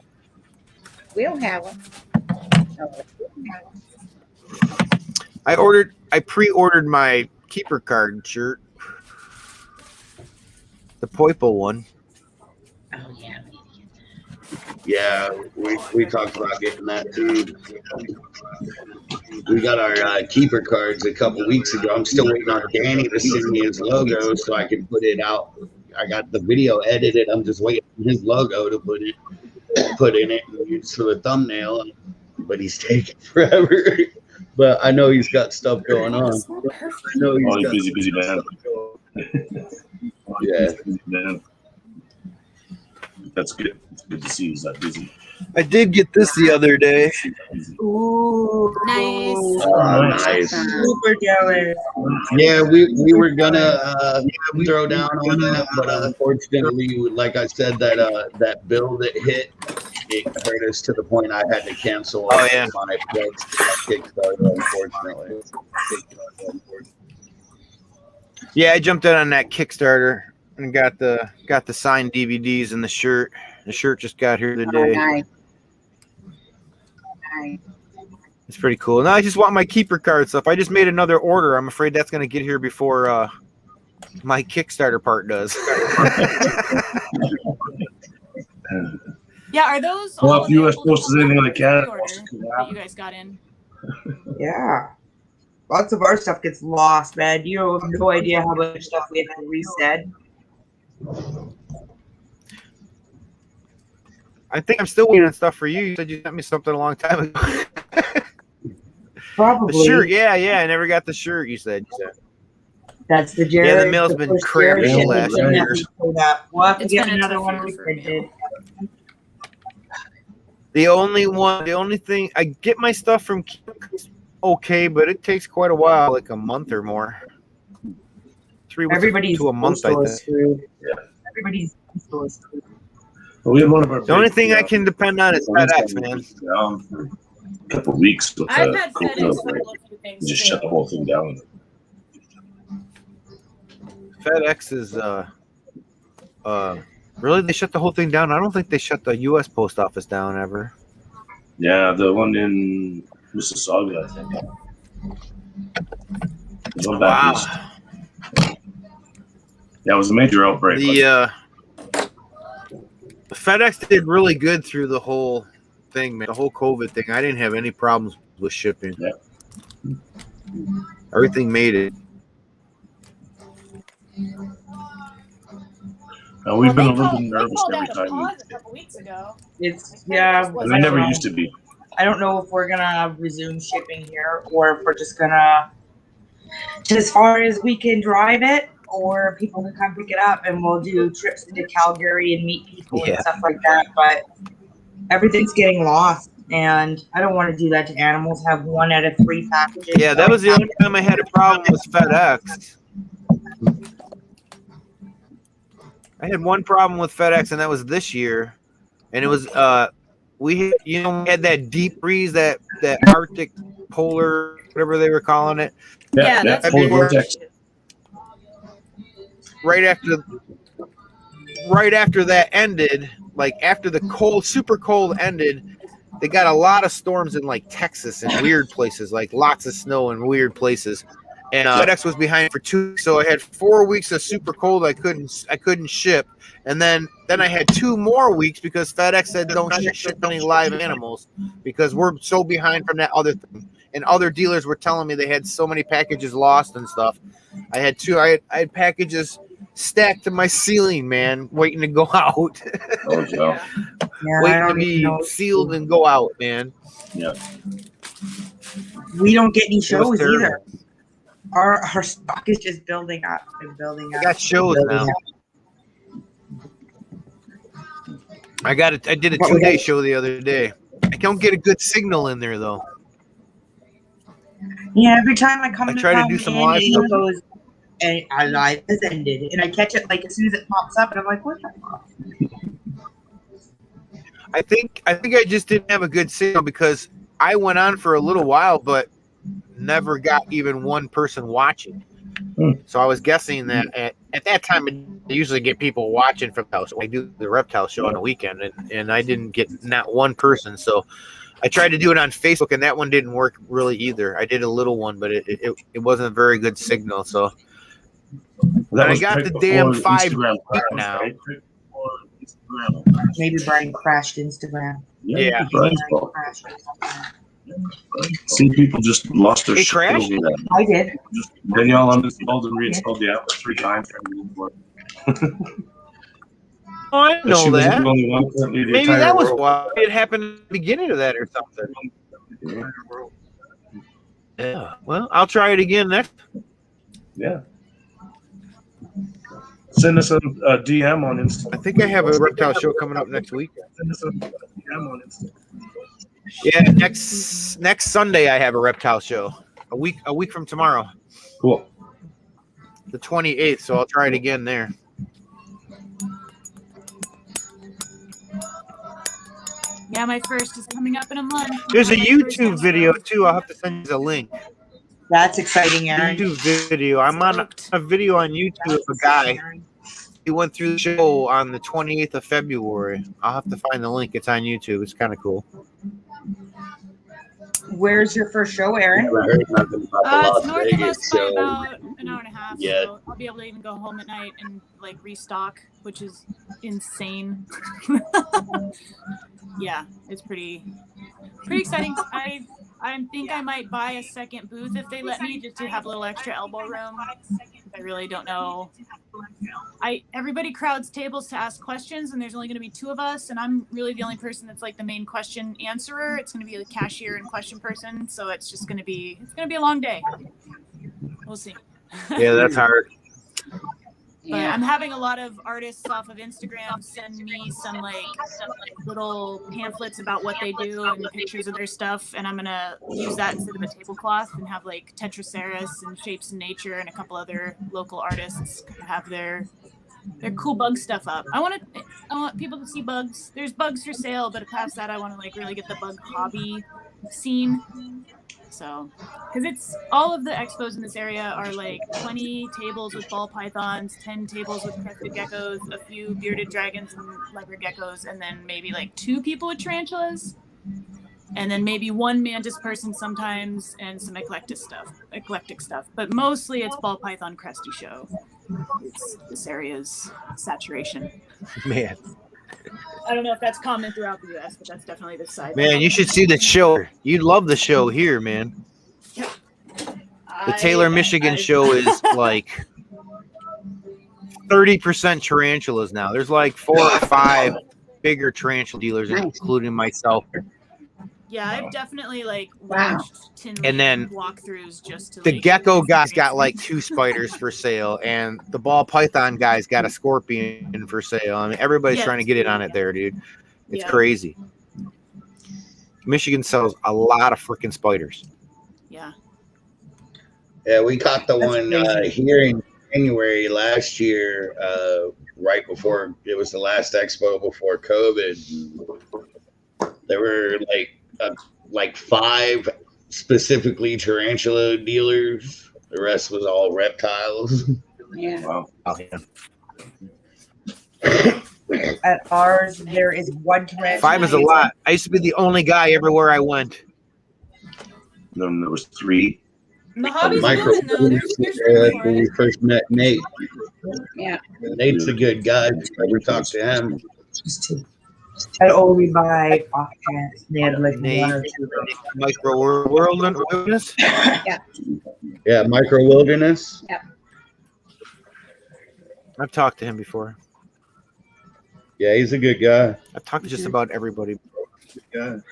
Speaker 4: We don't have one.
Speaker 5: I pre-ordered my keeper card shirt, the Poipo one.
Speaker 4: Oh yeah.
Speaker 3: Yeah, we talked about getting that too. We got our keeper cards a couple weeks ago. I'm still waiting on Danny to send me his logo so I can put it out. I got the video edited. I'm just waiting for his logo to put in it and use for the thumbnail. But he's taking forever. But I know he's got stuff going on. I know he's
Speaker 1: busy man.
Speaker 3: Yeah.
Speaker 1: Busy man. That's good. It's good to see he's that busy.
Speaker 5: I did get this the other day.
Speaker 2: Ooh,
Speaker 6: Nice.
Speaker 3: Oh, nice.
Speaker 2: super jealous.
Speaker 3: Yeah, we were gonna throw down on that, but unfortunately, like I said, that bill that hit, it hurt us to the point I had to cancel
Speaker 5: Oh, yeah.
Speaker 3: my Kickstarter, unfortunately.
Speaker 5: Yeah, I jumped in on that Kickstarter and got the signed DVDs and the shirt. The shirt just got here today.
Speaker 4: Nice.
Speaker 5: It's pretty cool. Now I just want my keeper card stuff. I just made another order. I'm afraid that's going to get here before my Kickstarter part does.
Speaker 6: Yeah, are those
Speaker 1: Well,
Speaker 6: all
Speaker 1: if US
Speaker 6: available
Speaker 1: Post is anything like that,
Speaker 6: that you guys got in?
Speaker 2: Yeah. Lots of our stuff gets lost, man. You have no idea how much stuff we have to reset.
Speaker 5: I think I'm still waiting on stuff for you. You said you sent me something a long time ago.
Speaker 2: Probably.
Speaker 5: The shirt, yeah. I never got the shirt. You said.
Speaker 2: That's the Jared.
Speaker 5: Yeah, the mail's been
Speaker 2: first
Speaker 5: cramped
Speaker 2: Jared
Speaker 5: last
Speaker 2: shipping
Speaker 5: year.
Speaker 2: that we pulled up. We'll have to
Speaker 6: It's
Speaker 2: get
Speaker 6: been a
Speaker 2: another
Speaker 6: tough
Speaker 2: one
Speaker 6: year for
Speaker 2: reprinted.
Speaker 5: The only thing I get my stuff from okay, but it takes quite a while, like a month or more. 3 weeks
Speaker 2: Everybody's
Speaker 5: to a month, I
Speaker 2: postal is
Speaker 5: think.
Speaker 2: screwed.
Speaker 1: Yeah.
Speaker 2: Everybody's postal is screwed.
Speaker 1: Well, we have one of our
Speaker 5: The only thing I can depend on is FedEx, man.
Speaker 1: Down for a couple of weeks with
Speaker 6: I've had FedEx
Speaker 1: COVID
Speaker 6: for
Speaker 1: outbreak.
Speaker 6: a few things.
Speaker 1: Just
Speaker 6: too.
Speaker 1: shut the whole thing down.
Speaker 5: FedEx is really, they shut the whole thing down. I don't think they shut the U.S. post office down ever.
Speaker 1: Yeah, the one in Mississauga, I think. There's one back east. Yeah, it was a major outbreak.
Speaker 5: The FedEx did really good through the whole thing, man. The whole COVID thing. I didn't have any problems with shipping.
Speaker 1: Yeah.
Speaker 5: Everything made it.
Speaker 1: We've been a little
Speaker 6: They
Speaker 1: bit nervous
Speaker 6: called
Speaker 1: every
Speaker 6: out a
Speaker 1: time.
Speaker 6: pause a couple weeks ago.
Speaker 2: It's yeah.
Speaker 1: And they never used to be.
Speaker 2: I don't know if we're gonna resume shipping here or if we're just gonna, as far as we can drive it, or people can come pick it up and we'll do trips into Calgary and meet people
Speaker 5: Yeah.
Speaker 2: and stuff like that. But everything's getting lost, and I don't want to do that to animals. Have 1 out of 3 packages.
Speaker 5: Yeah, that was the only time I had a problem with FedEx. I had one problem with FedEx, and that was this year. And it was we had that deep freeze, that Arctic polar, whatever they were calling it.
Speaker 6: Yeah, that's
Speaker 1: Polar
Speaker 6: weird.
Speaker 1: vortex.
Speaker 5: Right after that ended, like after the super cold ended, they got a lot of storms in like Texas and weird places, like lots of snow in weird places. And FedEx was behind for 2 weeks, so I had 4 weeks of super cold. I couldn't ship, and then I had 2 more weeks because FedEx said don't ship any live animals because we're so behind from that other thing. And other dealers were telling me they had so many packages lost and stuff. I had packages stacked to my ceiling, man, waiting to go out.
Speaker 1: Oh, Joe.
Speaker 2: Yeah,
Speaker 5: Waiting to be sealed and go out, man.
Speaker 1: Yeah.
Speaker 2: We don't get any
Speaker 5: It was
Speaker 2: shows
Speaker 5: terrible.
Speaker 2: either. Our stock is just building up and building
Speaker 5: I
Speaker 2: up.
Speaker 5: got shows now. I did a 2-day show the other day. I don't get a good signal in there though.
Speaker 2: Yeah, every time I come
Speaker 5: I
Speaker 2: to
Speaker 5: try to
Speaker 2: town,
Speaker 5: do some
Speaker 2: man,
Speaker 5: live
Speaker 2: it
Speaker 5: stuff.
Speaker 2: goes, and our live has ended. And I catch it like as soon as it pops up, and I'm like, what the fuck?
Speaker 5: I think I just didn't have a good signal because I went on for a little while, but never got even one person watching. So I was guessing that at that time, I usually get people watching from the house. I do the reptile show on the weekend, and I didn't get not one person. So I tried to do it on Facebook, and that one didn't work really either. I did a little one, but it wasn't a very good signal. So
Speaker 1: That
Speaker 5: I
Speaker 1: was
Speaker 5: got
Speaker 1: right
Speaker 5: the
Speaker 1: before
Speaker 5: damn 5
Speaker 1: Instagram crashed,
Speaker 5: now.
Speaker 1: right? Right before Instagram.
Speaker 2: Maybe Brian crashed Instagram.
Speaker 5: Yeah.
Speaker 1: Brian's
Speaker 2: Brian
Speaker 1: fault.
Speaker 2: crashed Instagram.
Speaker 1: See, people just lost their
Speaker 5: It
Speaker 1: shit
Speaker 5: crashed?
Speaker 1: over that.
Speaker 2: I did.
Speaker 1: Just Danielle uninstalled and reinstalled the app 3 times. Trying to get it to work.
Speaker 5: Oh, I
Speaker 1: But she
Speaker 5: know
Speaker 1: wasn't
Speaker 5: that.
Speaker 1: the only one. Currently, the
Speaker 5: Maybe
Speaker 1: entire
Speaker 5: that was
Speaker 1: world-
Speaker 5: why it happened at the beginning of that or something. Yeah. Well, I'll try it again next.
Speaker 1: Yeah. Send us a DM on Instagram.
Speaker 5: I think I have a reptile show coming up next week.
Speaker 1: Send us a DM on Instagram.
Speaker 5: Yeah, next Sunday I have a reptile show. A week from tomorrow,
Speaker 1: Cool.
Speaker 5: the 28th. So I'll try it again there.
Speaker 6: Yeah, my first is coming up in a month.
Speaker 5: There's a
Speaker 6: My first
Speaker 5: YouTube
Speaker 6: expo.
Speaker 5: video too. I'll have to send you the link.
Speaker 2: That's exciting, Aaron.
Speaker 5: YouTube video. I'm on a video on YouTube of a guy. He went through the show on the 28th of February. I'll have to find the link. It's on YouTube. It's kind of cool.
Speaker 2: Where's your first show,
Speaker 3: I
Speaker 2: Aaron?
Speaker 3: haven't heard nothing about the
Speaker 6: It's
Speaker 3: Las
Speaker 6: north of
Speaker 3: Vegas
Speaker 6: us by
Speaker 3: show.
Speaker 6: about an hour and a half,
Speaker 3: Yeah.
Speaker 6: so I'll be able to even go home at night and like restock, which is insane. Yeah, it's pretty exciting. I think I might buy a second booth if they let me, just to have a little extra elbow room. I really don't know. Everybody crowds tables to ask questions, and there's only going to be 2 of us, and I'm really the only person that's like the main question answerer. It's going to be the cashier and question person, so it's going to be a long day. We'll see.
Speaker 5: Yeah, that's hard.
Speaker 6: But I'm having a lot of artists off of Instagram send me some like little pamphlets about what they do and pictures of their stuff, and I'm gonna use that instead of a tablecloth and have like Tetraceras and Shapes in Nature and a couple other local artists have their cool bug stuff up. I want people to see bugs. There's bugs for sale, but past that, I want to like really get the bug hobby scene. So, because it's all of the expos in this area are like 20 tables with ball pythons, 10 tables with crested geckos, a few bearded dragons and leopard geckos, and then maybe like 2 people with tarantulas, and then maybe 1 mantis person sometimes, and some eclectic stuff. But mostly it's ball python cresty show. It's this area's saturation.
Speaker 5: Man,
Speaker 6: I don't know if that's common throughout the U.S., but that's definitely the side.
Speaker 5: you should see the show. You'd love the show here, man. The Taylor, Michigan show is like 30% tarantulas now. There's like 4 or 5 bigger tarantula dealers, including myself.
Speaker 6: Yeah, I've definitely like watched Tinley
Speaker 5: And then
Speaker 6: walkthroughs just to
Speaker 5: The
Speaker 6: like,
Speaker 5: gecko guy's got like 2 spiders for sale, and the ball python guy's got a scorpion for sale. I mean, everybody's trying to get in on it there, dude. It's crazy. Michigan sells a lot of freaking spiders.
Speaker 6: Yeah.
Speaker 3: Yeah, we caught the one here in January last year, right before it was the last expo before COVID. There were like 5 specifically tarantula dealers. The rest was all reptiles.
Speaker 4: Yeah.
Speaker 1: Wow.
Speaker 5: Oh, yeah.
Speaker 2: At ours, there is one tarantula.
Speaker 5: 5 is a lot. I used to be the only guy everywhere I went.
Speaker 1: Then there was 3.
Speaker 6: The hobby's
Speaker 3: Micro
Speaker 6: booming though. There's room for
Speaker 3: when we
Speaker 6: it.
Speaker 3: first met Nate.
Speaker 4: Yeah.
Speaker 3: Nate's a good guy. We talked to him.
Speaker 2: Just 2. I'd only buy off chance. They had like
Speaker 5: Nate.
Speaker 2: 1 or 2.
Speaker 5: Micro Wilderness.
Speaker 3: Yeah, Micro Wilderness.
Speaker 5: I've talked to him before.
Speaker 3: Yeah, he's a good guy.
Speaker 5: I've talked to just about everybody.
Speaker 3: Good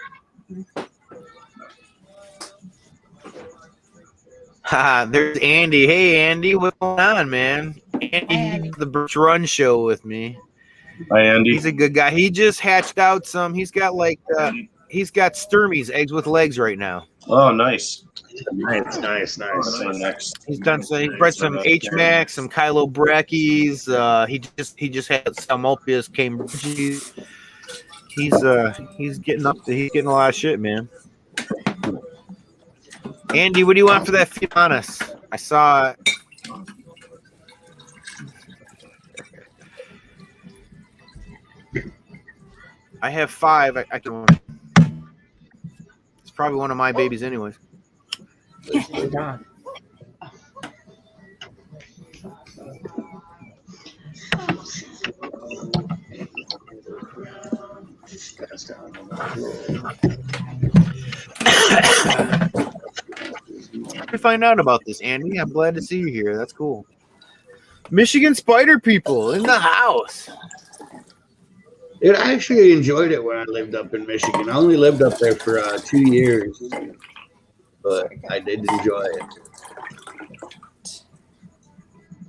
Speaker 5: Haha, there's Andy. Hey, Andy, what's going on, man? Andy did the Birch Run show with me.
Speaker 1: Hi, Andy.
Speaker 5: He's a good guy. He just hatched out some. He's got he's got Sturmies, eggs with legs right now.
Speaker 1: Oh, nice.
Speaker 3: Nice.
Speaker 1: That's my next.
Speaker 5: He's done some. He bred some H-Max, some Kylo Brackies. He just had some Ulpius Cambridges. He's getting a lot of shit, man. Andy, what do you want for that feed on us? I saw it. I have 5. I can. It's probably one of my babies, anyways. I find out about this, Andy. I'm glad to see you here. That's cool. Michigan spider people in the house.
Speaker 3: Dude, I actually enjoyed it when I lived up in Michigan. I only lived up there for 2 years, but I did enjoy it.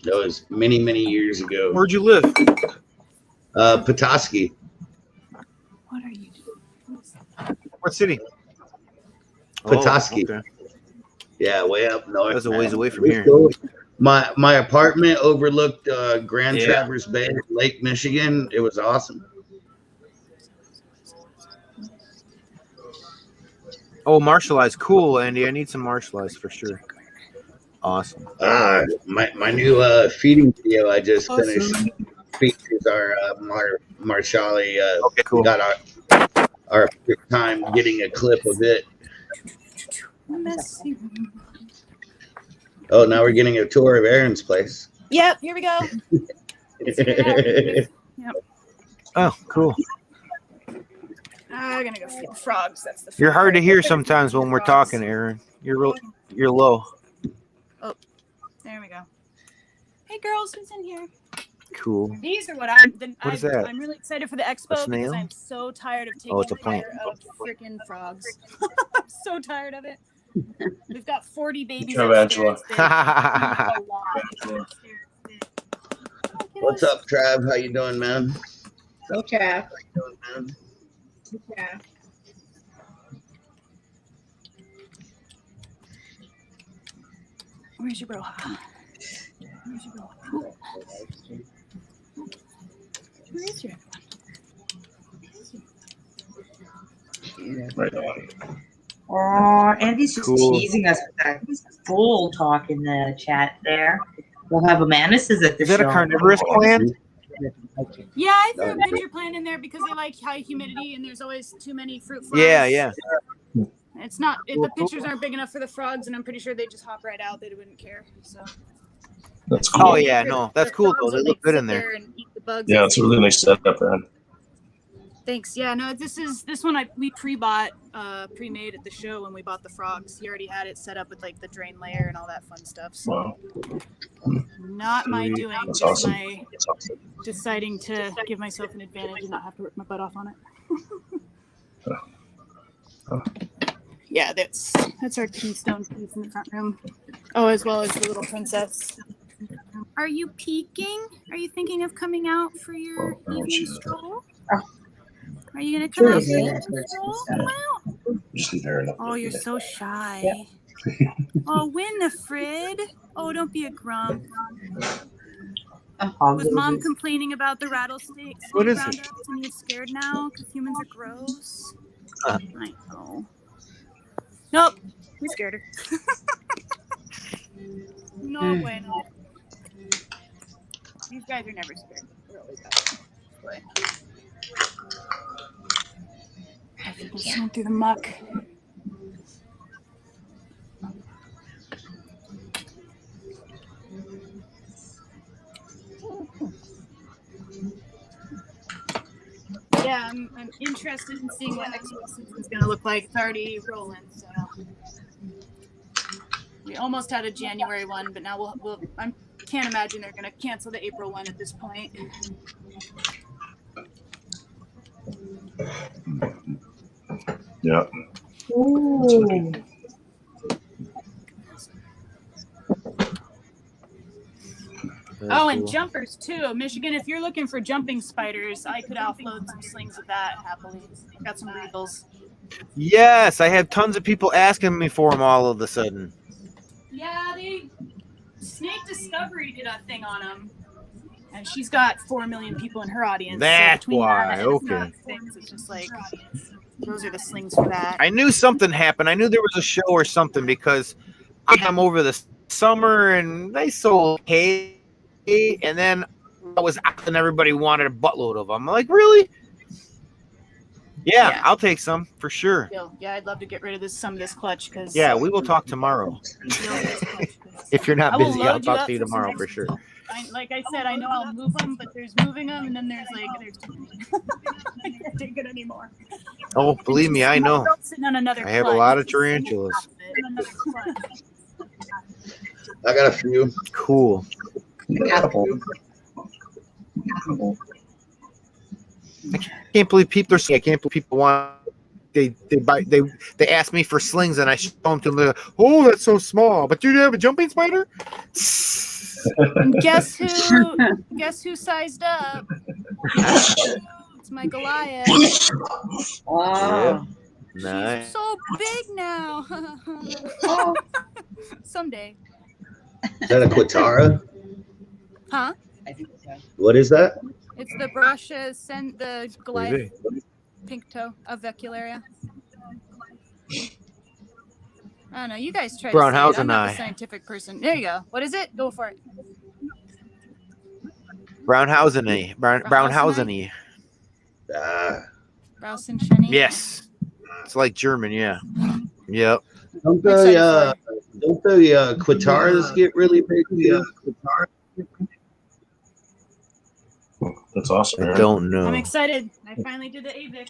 Speaker 3: That was many, many years ago.
Speaker 5: Where'd you live?
Speaker 3: Petoskey.
Speaker 6: What are you doing?
Speaker 5: What city?
Speaker 3: Petoskey.
Speaker 5: Oh, okay.
Speaker 3: Yeah, way up north.
Speaker 5: That's a ways away from
Speaker 3: It was
Speaker 5: here.
Speaker 3: cool. My apartment overlooked Grand
Speaker 5: Yeah.
Speaker 3: Traverse Bay, Lake Michigan. It was awesome.
Speaker 5: Oh, martial eyes. Cool, Andy. I need some martial eyes for sure. Awesome.
Speaker 3: My new feeding video I just finished features our Marshali.
Speaker 5: Okay, cool.
Speaker 3: Got our time getting a clip of it.
Speaker 6: Messy.
Speaker 3: Oh, now we're getting a tour of Aaron's place.
Speaker 6: Yep, here we go. Yep.
Speaker 5: Oh, cool.
Speaker 6: I'm gonna go feed the frogs. That's the.
Speaker 5: You're hard to hear sometimes when we're talking, Aaron. You're low.
Speaker 6: There we go. Hey girls, who's in here?
Speaker 5: Cool.
Speaker 6: These are what
Speaker 5: What is that?
Speaker 6: I'm really excited for the
Speaker 5: A
Speaker 6: expo
Speaker 5: snail?
Speaker 6: because I'm so tired of taking
Speaker 5: Oh, it's a plant.
Speaker 6: care of freaking frogs. I'm so tired of it. We've got 40 babies
Speaker 1: Good job, Angela.
Speaker 6: upstairs. A lot.
Speaker 3: What's up, Trav? How you doing, man?
Speaker 4: Go, Trav.
Speaker 3: How you doing, man?
Speaker 4: Yeah.
Speaker 6: Where's your bro? Where's your bro? Where is your?
Speaker 1: Right on.
Speaker 2: Oh, Andy's just
Speaker 5: Cool.
Speaker 2: teasing us with that bull talk in the chat there. We'll have Amanuses at the
Speaker 5: Is that a
Speaker 2: show.
Speaker 5: carnivorous plant?
Speaker 6: Yeah, I threw a pitcher plant in there because they like high humidity and there's always too many fruit flies.
Speaker 5: Yeah.
Speaker 6: It's not. The pitchers aren't big enough for the frogs, and I'm pretty sure they just hop right out. They wouldn't care. So.
Speaker 1: That's cool.
Speaker 5: Oh yeah, no, that's
Speaker 6: The
Speaker 5: cool
Speaker 6: frogs
Speaker 5: though. They
Speaker 6: will,
Speaker 5: look
Speaker 6: like,
Speaker 5: good
Speaker 6: sit
Speaker 5: in there.
Speaker 6: and eat the bugs
Speaker 1: Yeah,
Speaker 6: as
Speaker 1: it's a
Speaker 6: they-
Speaker 1: really nice setup, man.
Speaker 6: Thanks. Yeah, no, this one we pre-bought, pre-made at the show when we bought the frogs. He already had it set up with like the drain layer and all that fun stuff. So
Speaker 1: Wow.
Speaker 6: not my
Speaker 5: Sweet.
Speaker 6: doing,
Speaker 1: That's
Speaker 6: just
Speaker 1: awesome.
Speaker 6: my deciding to give myself an advantage and not have to work my butt off on it. Yeah, that's our keystone piece in the front room. Oh, as well as the little princess. Are you peeking? Are you thinking of coming out for your
Speaker 1: Oh, I want
Speaker 6: evening
Speaker 1: you to-
Speaker 6: stroll? Are you gonna come
Speaker 2: Sure,
Speaker 6: out for
Speaker 2: yeah,
Speaker 6: your
Speaker 2: that's
Speaker 6: evening stroll? Come out.
Speaker 1: Just leave Aaron up
Speaker 6: Oh,
Speaker 1: there.
Speaker 6: you're so shy. Oh, Winifred. Oh, don't be a grump. Was Mom complaining about the rattlesnake
Speaker 5: What is it?
Speaker 6: roundups and you're scared now because humans are gross?
Speaker 5: Uh.
Speaker 6: I know. Nope. We scared her. No way, no. These guys are never scared. They're always happy. boy. Swim through the muck. Yeah, I'm interested in seeing what Expo season's going to look like. It's already rolling, so we almost had a January one, but now I can't imagine they're going to cancel the April one at this point.
Speaker 1: Yeah.
Speaker 2: Ooh.
Speaker 6: Oh, and jumpers too. Michigan, if you're looking for jumping spiders, I could offload some slings of that happily. Got some regals.
Speaker 5: Yes, I have tons of people asking me for them all of a sudden.
Speaker 6: Yeah, Snake Discovery did a thing on them. And she's got 4 million people in her audience.
Speaker 5: That's
Speaker 6: so
Speaker 5: why,
Speaker 6: that
Speaker 5: okay.
Speaker 6: Things, it's just like, those are the slings for that.
Speaker 5: I knew something happened. I knew there was a show or something because I had them over the summer and they sold hay. And then I was out and everybody wanted a buttload of them. I'm like, really? Yeah, I'll take some for sure.
Speaker 6: Yeah, I'd love to get rid of some of this clutch because.
Speaker 5: Yeah, we will talk tomorrow. If you're not busy, I'll talk to you tomorrow for sure.
Speaker 6: Like I said, I know I'll move them, but there's moving them, and then there's too many. I can't take it anymore.
Speaker 5: Oh, believe me, I know. I have a lot of tarantulas.
Speaker 3: I got a few.
Speaker 5: Cool. I can't believe people are saying. I can't believe people want. They ask me for slings and I show them to them. Like, oh, that's so small. But do you have a jumping spider?
Speaker 6: Guess who sized up? It's my Goliath.
Speaker 2: Wow.
Speaker 5: Nice.
Speaker 6: She's so big now. Someday.
Speaker 3: Is that a Quatara?
Speaker 6: Huh?
Speaker 3: What is that?
Speaker 6: It's the brush the Goliath pink toe avecularia. I don't know. You guys try to say it. I'm not the scientific person. There you go. What is it? Go for it.
Speaker 5: Brownhausen-y.
Speaker 6: Brownhausen-y? Brausenschenny?
Speaker 5: Yes. It's like German, yeah. Yep.
Speaker 3: Don't the Quataras get really big?
Speaker 1: That's awesome.
Speaker 5: I don't know.
Speaker 6: I'm excited. I finally did the AVIC.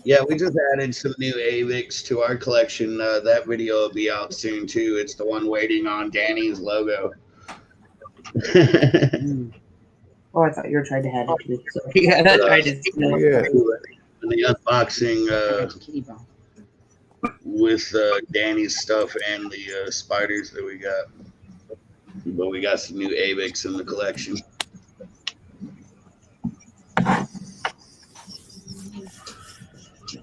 Speaker 3: Yeah, we just added some new AVICs to our collection. That video will be out soon too. It's the one waiting on Danny's logo.
Speaker 2: Oh, I thought you were trying to head it. Yeah, that's right.
Speaker 3: The unboxing with Danny's stuff and the spiders that we got. But we got some new AVICs in the collection.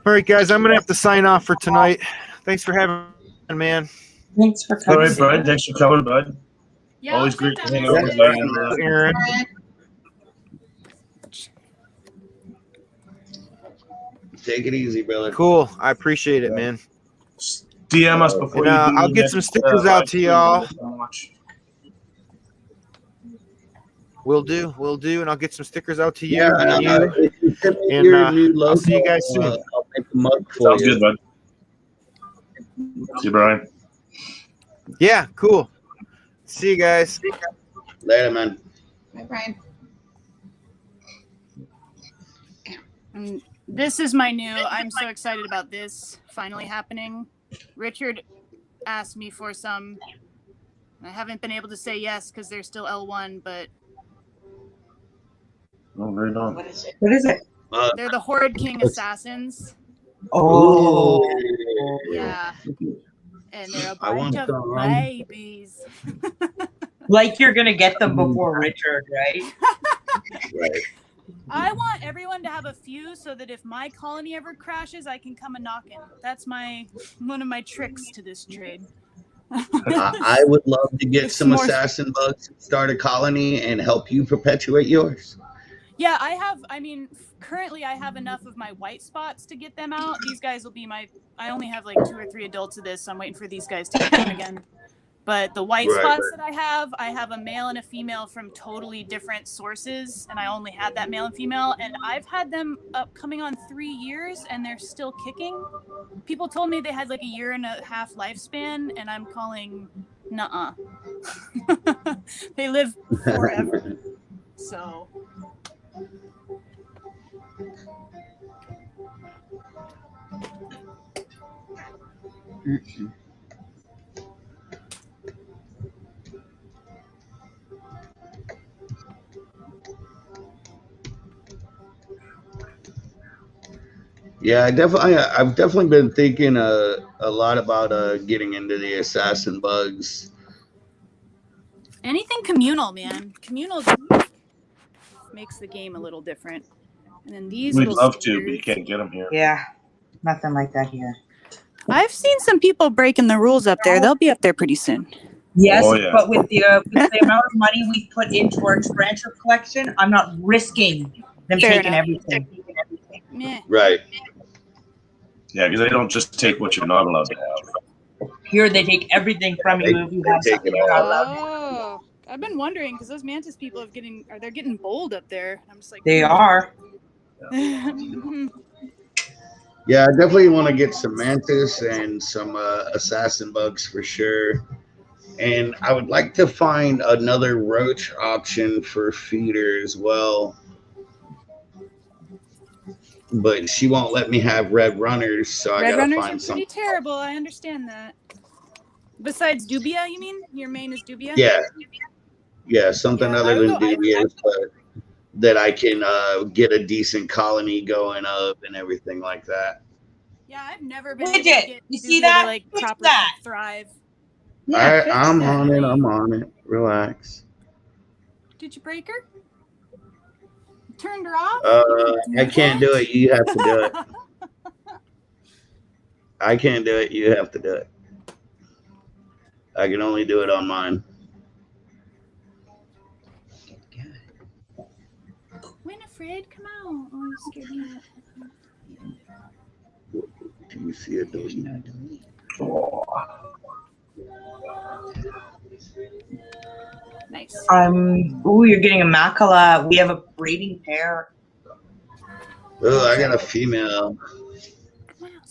Speaker 5: All right, guys, I'm going to have to sign off for tonight. Thanks for having me, man.
Speaker 2: Thanks for coming.
Speaker 1: All right, bud. Thanks for coming, bud.
Speaker 6: Yeah,
Speaker 1: always great to hang out with you.
Speaker 5: Aaron.
Speaker 3: Take it easy, brother.
Speaker 5: Cool. I appreciate it, man.
Speaker 1: DM us before
Speaker 5: And,
Speaker 1: you do
Speaker 5: I'll
Speaker 1: the
Speaker 5: get
Speaker 1: next,
Speaker 5: some stickers out to y'all. We'll do, and I'll get some stickers out to you.
Speaker 3: Yeah,
Speaker 5: and I'll see you guys soon.
Speaker 3: I'll make a mug for
Speaker 1: Sounds
Speaker 3: you.
Speaker 1: good, bud. See you, Brian.
Speaker 5: Yeah, cool. See you guys.
Speaker 3: Later, man.
Speaker 4: Bye, Brian.
Speaker 6: This is my new. I'm so excited about this finally happening. Richard asked me for some. I haven't been able to say yes because they're still L1, but.
Speaker 1: Oh, very nice.
Speaker 4: What is it?
Speaker 2: What is it?
Speaker 6: They're the Horde King Assassins.
Speaker 2: Oh.
Speaker 6: Yeah. And they're a
Speaker 3: I want
Speaker 6: bunch of
Speaker 3: some.
Speaker 6: babies.
Speaker 2: Like you're going to get them before Richard, right?
Speaker 3: Right.
Speaker 6: I want everyone to have a few so that if my colony ever crashes, I can come a knocking. That's one of my tricks to this trade.
Speaker 3: I would love to get
Speaker 6: It's
Speaker 3: some
Speaker 6: more-
Speaker 3: assassin bugs, start a colony, and help you perpetuate yours.
Speaker 6: Yeah, currently I have enough of my white spots to get them out. These guys will be I only have like 2 or 3 adults of this, so I'm waiting for these guys to come again. But the white
Speaker 3: Right,
Speaker 6: spots that I have a male and a female from totally different sources, and I only had that male and female, and I've had them up coming on 3 years, and they're still kicking. People told me they had like a 1.5 year lifespan, and I'm calling nuh-uh. They live forever. So
Speaker 3: Yeah, I've definitely been thinking a lot about getting into the assassin bugs.
Speaker 6: anything communal, man. Communal makes the game a little different. And then these
Speaker 1: We'd
Speaker 6: little
Speaker 1: love to, but you
Speaker 6: stickers.
Speaker 1: can't get them here.
Speaker 2: Yeah, nothing like that here.
Speaker 6: I've seen some people breaking the rules up there. They'll be up there pretty soon.
Speaker 2: Yes,
Speaker 1: Oh, yeah.
Speaker 2: but with the amount of money we put into our expansion collection, I'm not risking them
Speaker 6: Fair
Speaker 2: taking
Speaker 6: enough.
Speaker 2: everything.
Speaker 6: Meh.
Speaker 3: Right.
Speaker 1: Yeah, because they don't just take what you're not allowed to have.
Speaker 2: Here, they take everything from you if you have
Speaker 3: Take
Speaker 2: something
Speaker 3: it
Speaker 2: you're not
Speaker 3: all.
Speaker 2: allowed to.
Speaker 6: Oh, I've been wondering because those mantis people they're getting bold up there. I'm just like
Speaker 2: They are.
Speaker 3: Yeah, I definitely want to get some mantis and some assassin bugs for sure. And I would like to find another roach option for feeder as well. But she won't let me have red runners, so I
Speaker 6: Red
Speaker 3: gotta
Speaker 6: runners are
Speaker 3: find
Speaker 6: pretty
Speaker 3: something.
Speaker 6: terrible. I understand that. Besides dubia, you mean? Your main is dubia?
Speaker 3: Yeah, something
Speaker 6: Yeah,
Speaker 3: other
Speaker 6: I would
Speaker 3: than
Speaker 6: go- I-
Speaker 3: dubious, but that I can get a decent colony going up and everything like that.
Speaker 6: Yeah, I've never been
Speaker 2: Widget,
Speaker 6: able to get
Speaker 2: you see
Speaker 6: dubia
Speaker 2: that?
Speaker 6: to like
Speaker 2: Fix
Speaker 6: properly
Speaker 2: that.
Speaker 6: thrive.
Speaker 3: I'm
Speaker 6: fix
Speaker 3: on
Speaker 6: that.
Speaker 3: it. I'm on it. Relax.
Speaker 6: Did you break her? You turned her off?
Speaker 3: I can't do it. You have to do it. I can't do it. You have to do it. I can only do it on mine.
Speaker 6: Winifred, come out. Oh, you scared me.
Speaker 3: Do you see it?
Speaker 1: Oh.
Speaker 6: Nice.
Speaker 2: Ooh, you're getting a macula. We have a breeding pair.
Speaker 3: Oh, I got a female.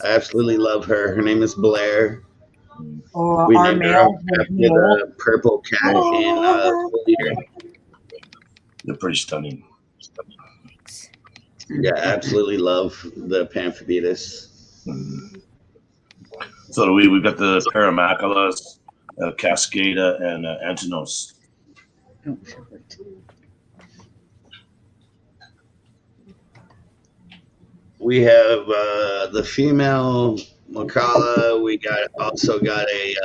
Speaker 3: I absolutely love her. Her name is Blair.
Speaker 2: Or
Speaker 3: We
Speaker 2: our
Speaker 3: named her
Speaker 2: male.
Speaker 3: after the purple cat in Leader.
Speaker 1: They're pretty stunning.
Speaker 3: Yeah, absolutely love the Pamphibetus.
Speaker 1: So do we. We've got the Paramaculus, Cascada, and Antinos.
Speaker 3: We have the female Macala. We also got a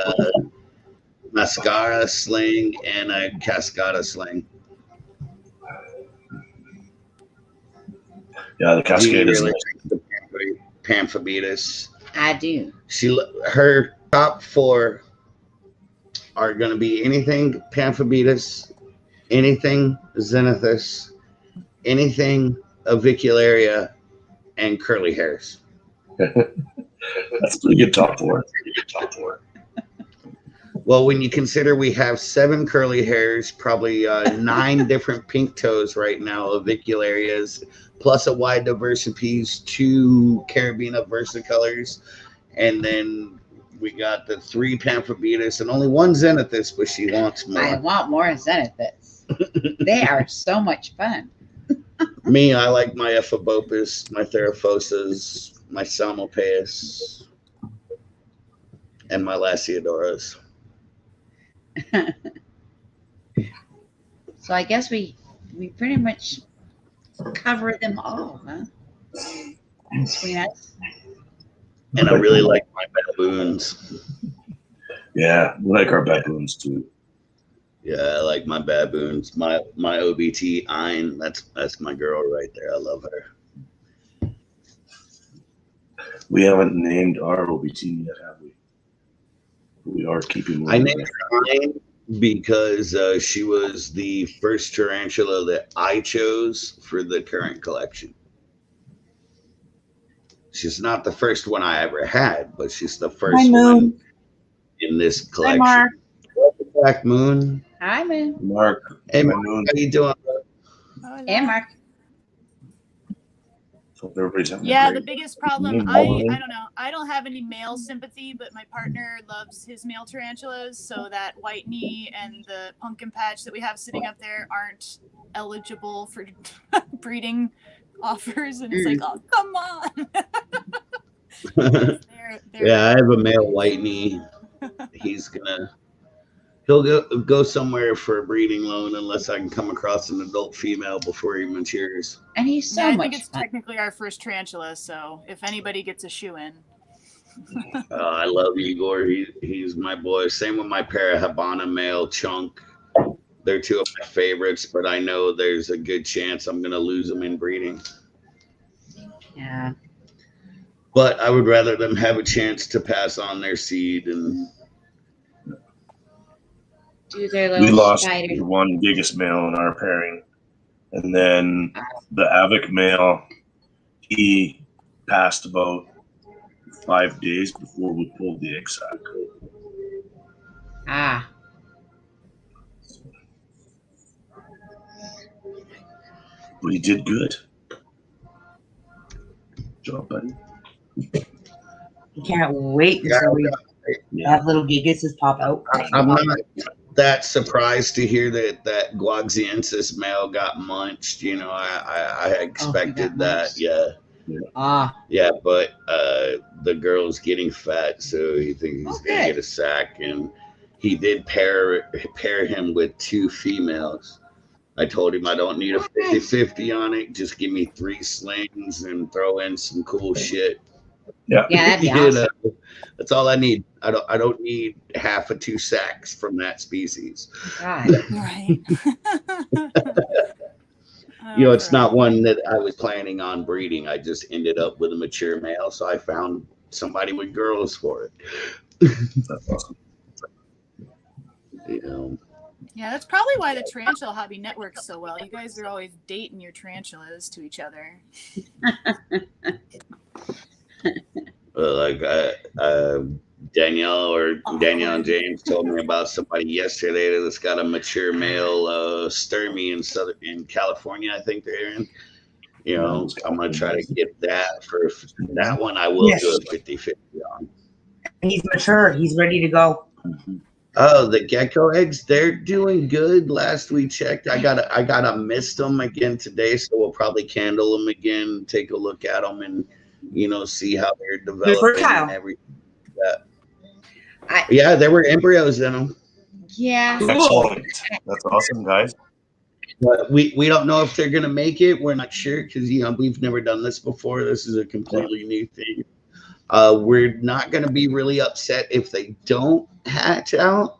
Speaker 3: Mascara sling and a Cascada sling.
Speaker 1: Yeah, the
Speaker 3: He
Speaker 1: Cascada is
Speaker 3: really
Speaker 1: nice.
Speaker 3: likes the Pamphibetus.
Speaker 4: I do.
Speaker 3: Her top 4 are going to be anything Pamphibetus, anything Zenithus, anything Avicularia, and curly hairs.
Speaker 1: That's a pretty good top 4.
Speaker 3: Well, when you consider we have 7 curly hairs, probably 9 different pink toes right now, avicularias, plus a wide diversities, 2 Carabina versicolors, and then we got the 3 Pamphibetus and only 1 Zenithus, but she wants more.
Speaker 4: I want more Zenithus. They are so much fun.
Speaker 3: Me, I like my Ephebopus, my Theraphosas, my Salmopaeus, and my Lasiodoras.
Speaker 4: So I guess we pretty much cover them all, huh? Between us.
Speaker 3: And I really like my baboons.
Speaker 1: Yeah, we like our baboons too.
Speaker 3: Yeah, I like my baboons. My OBT Ein, that's my girl right there. I love her.
Speaker 1: We haven't named our OBT yet, have we? We are keeping one.
Speaker 3: I named her Ein because she was the first tarantula that I chose for the current collection. She's not the first one I ever had, but she's the first one in this collection.
Speaker 2: Mark.
Speaker 3: Black Moon.
Speaker 4: Hi, Moon.
Speaker 1: Mark.
Speaker 3: Hey,
Speaker 1: my
Speaker 3: Mark,
Speaker 1: moon.
Speaker 3: how you doing?
Speaker 4: And Mark.
Speaker 1: Hope everybody's having a
Speaker 6: Yeah,
Speaker 1: great
Speaker 6: the biggest problem,
Speaker 1: Moon
Speaker 6: I
Speaker 1: morning.
Speaker 6: don't know. I don't have any male sympathy, but my partner loves his male tarantulas, so that white knee and the pumpkin patch that we have sitting up there aren't eligible for breeding offers, and it's like, oh, come on. They're
Speaker 3: Yeah, I have a male white knee. He'll go somewhere for a breeding loan unless I can come across an adult female before he matures.
Speaker 4: And he's so
Speaker 6: I
Speaker 4: much
Speaker 6: think it's
Speaker 4: fun.
Speaker 6: technically our first tarantula, so if anybody gets a shoe in.
Speaker 3: I love Igor. He's my boy. Same with my Parahabana male Chunk. They're two of my favorites, but I know there's a good chance I'm going to lose them in breeding.
Speaker 4: Yeah.
Speaker 3: But I would rather them have a chance to pass on their seed. And
Speaker 4: Do their
Speaker 1: We
Speaker 4: little
Speaker 1: lost
Speaker 4: spiders.
Speaker 1: one Gigas male in our pairing. And then the Avic male, he passed about 5 days before we pulled the egg sac.
Speaker 4: Ah.
Speaker 1: But he did good. Good job, buddy.
Speaker 2: You can't wait until we have little gigas pop out.
Speaker 3: I'm not that surprised to hear that Guaxiensis male got munched. You know, I expected that.
Speaker 4: munched.
Speaker 3: Yeah.
Speaker 4: Ah.
Speaker 3: Yeah, but the girl's getting fat, so he thinks he's
Speaker 4: Okay.
Speaker 3: gonna get a sack, and he did pair him with 2 females. I told him I don't need a 50-50 on it. Just give me 3 slings and throw in some cool shit.
Speaker 1: Yeah.
Speaker 4: Yeah, that'd be
Speaker 3: You
Speaker 4: awesome.
Speaker 3: know, that's all I need. I don't need half of 2 sacks from that species.
Speaker 4: God.
Speaker 6: Right.
Speaker 3: You know, it's not one that I was planning on breeding. I just ended up with a mature male, so I found somebody with girls for it.
Speaker 1: That's awesome.
Speaker 3: You know,
Speaker 6: Yeah, that's probably why the tarantula hobby networks so well. You guys are always dating your tarantulas to each other.
Speaker 3: like Danielle and James told me about somebody yesterday that's got a mature male Sturmy in California. I think they're in. You know, I'm gonna try to get that for that one. I will do a 50-50 on.
Speaker 2: He's mature. He's ready to go.
Speaker 3: Oh, the gecko eggs, they're doing good. Last we checked, I gotta mist them again today, so we'll probably candle them again, take a look at them, and see how they're developing
Speaker 2: fertile.
Speaker 3: and everything. Yeah, there were embryos in them.
Speaker 4: Yeah.
Speaker 1: Excellent. That's awesome, guys.
Speaker 3: But we don't know if they're gonna make it. We're not sure because we've never done this before. This is a completely new thing. We're not gonna be really upset if they don't hatch out,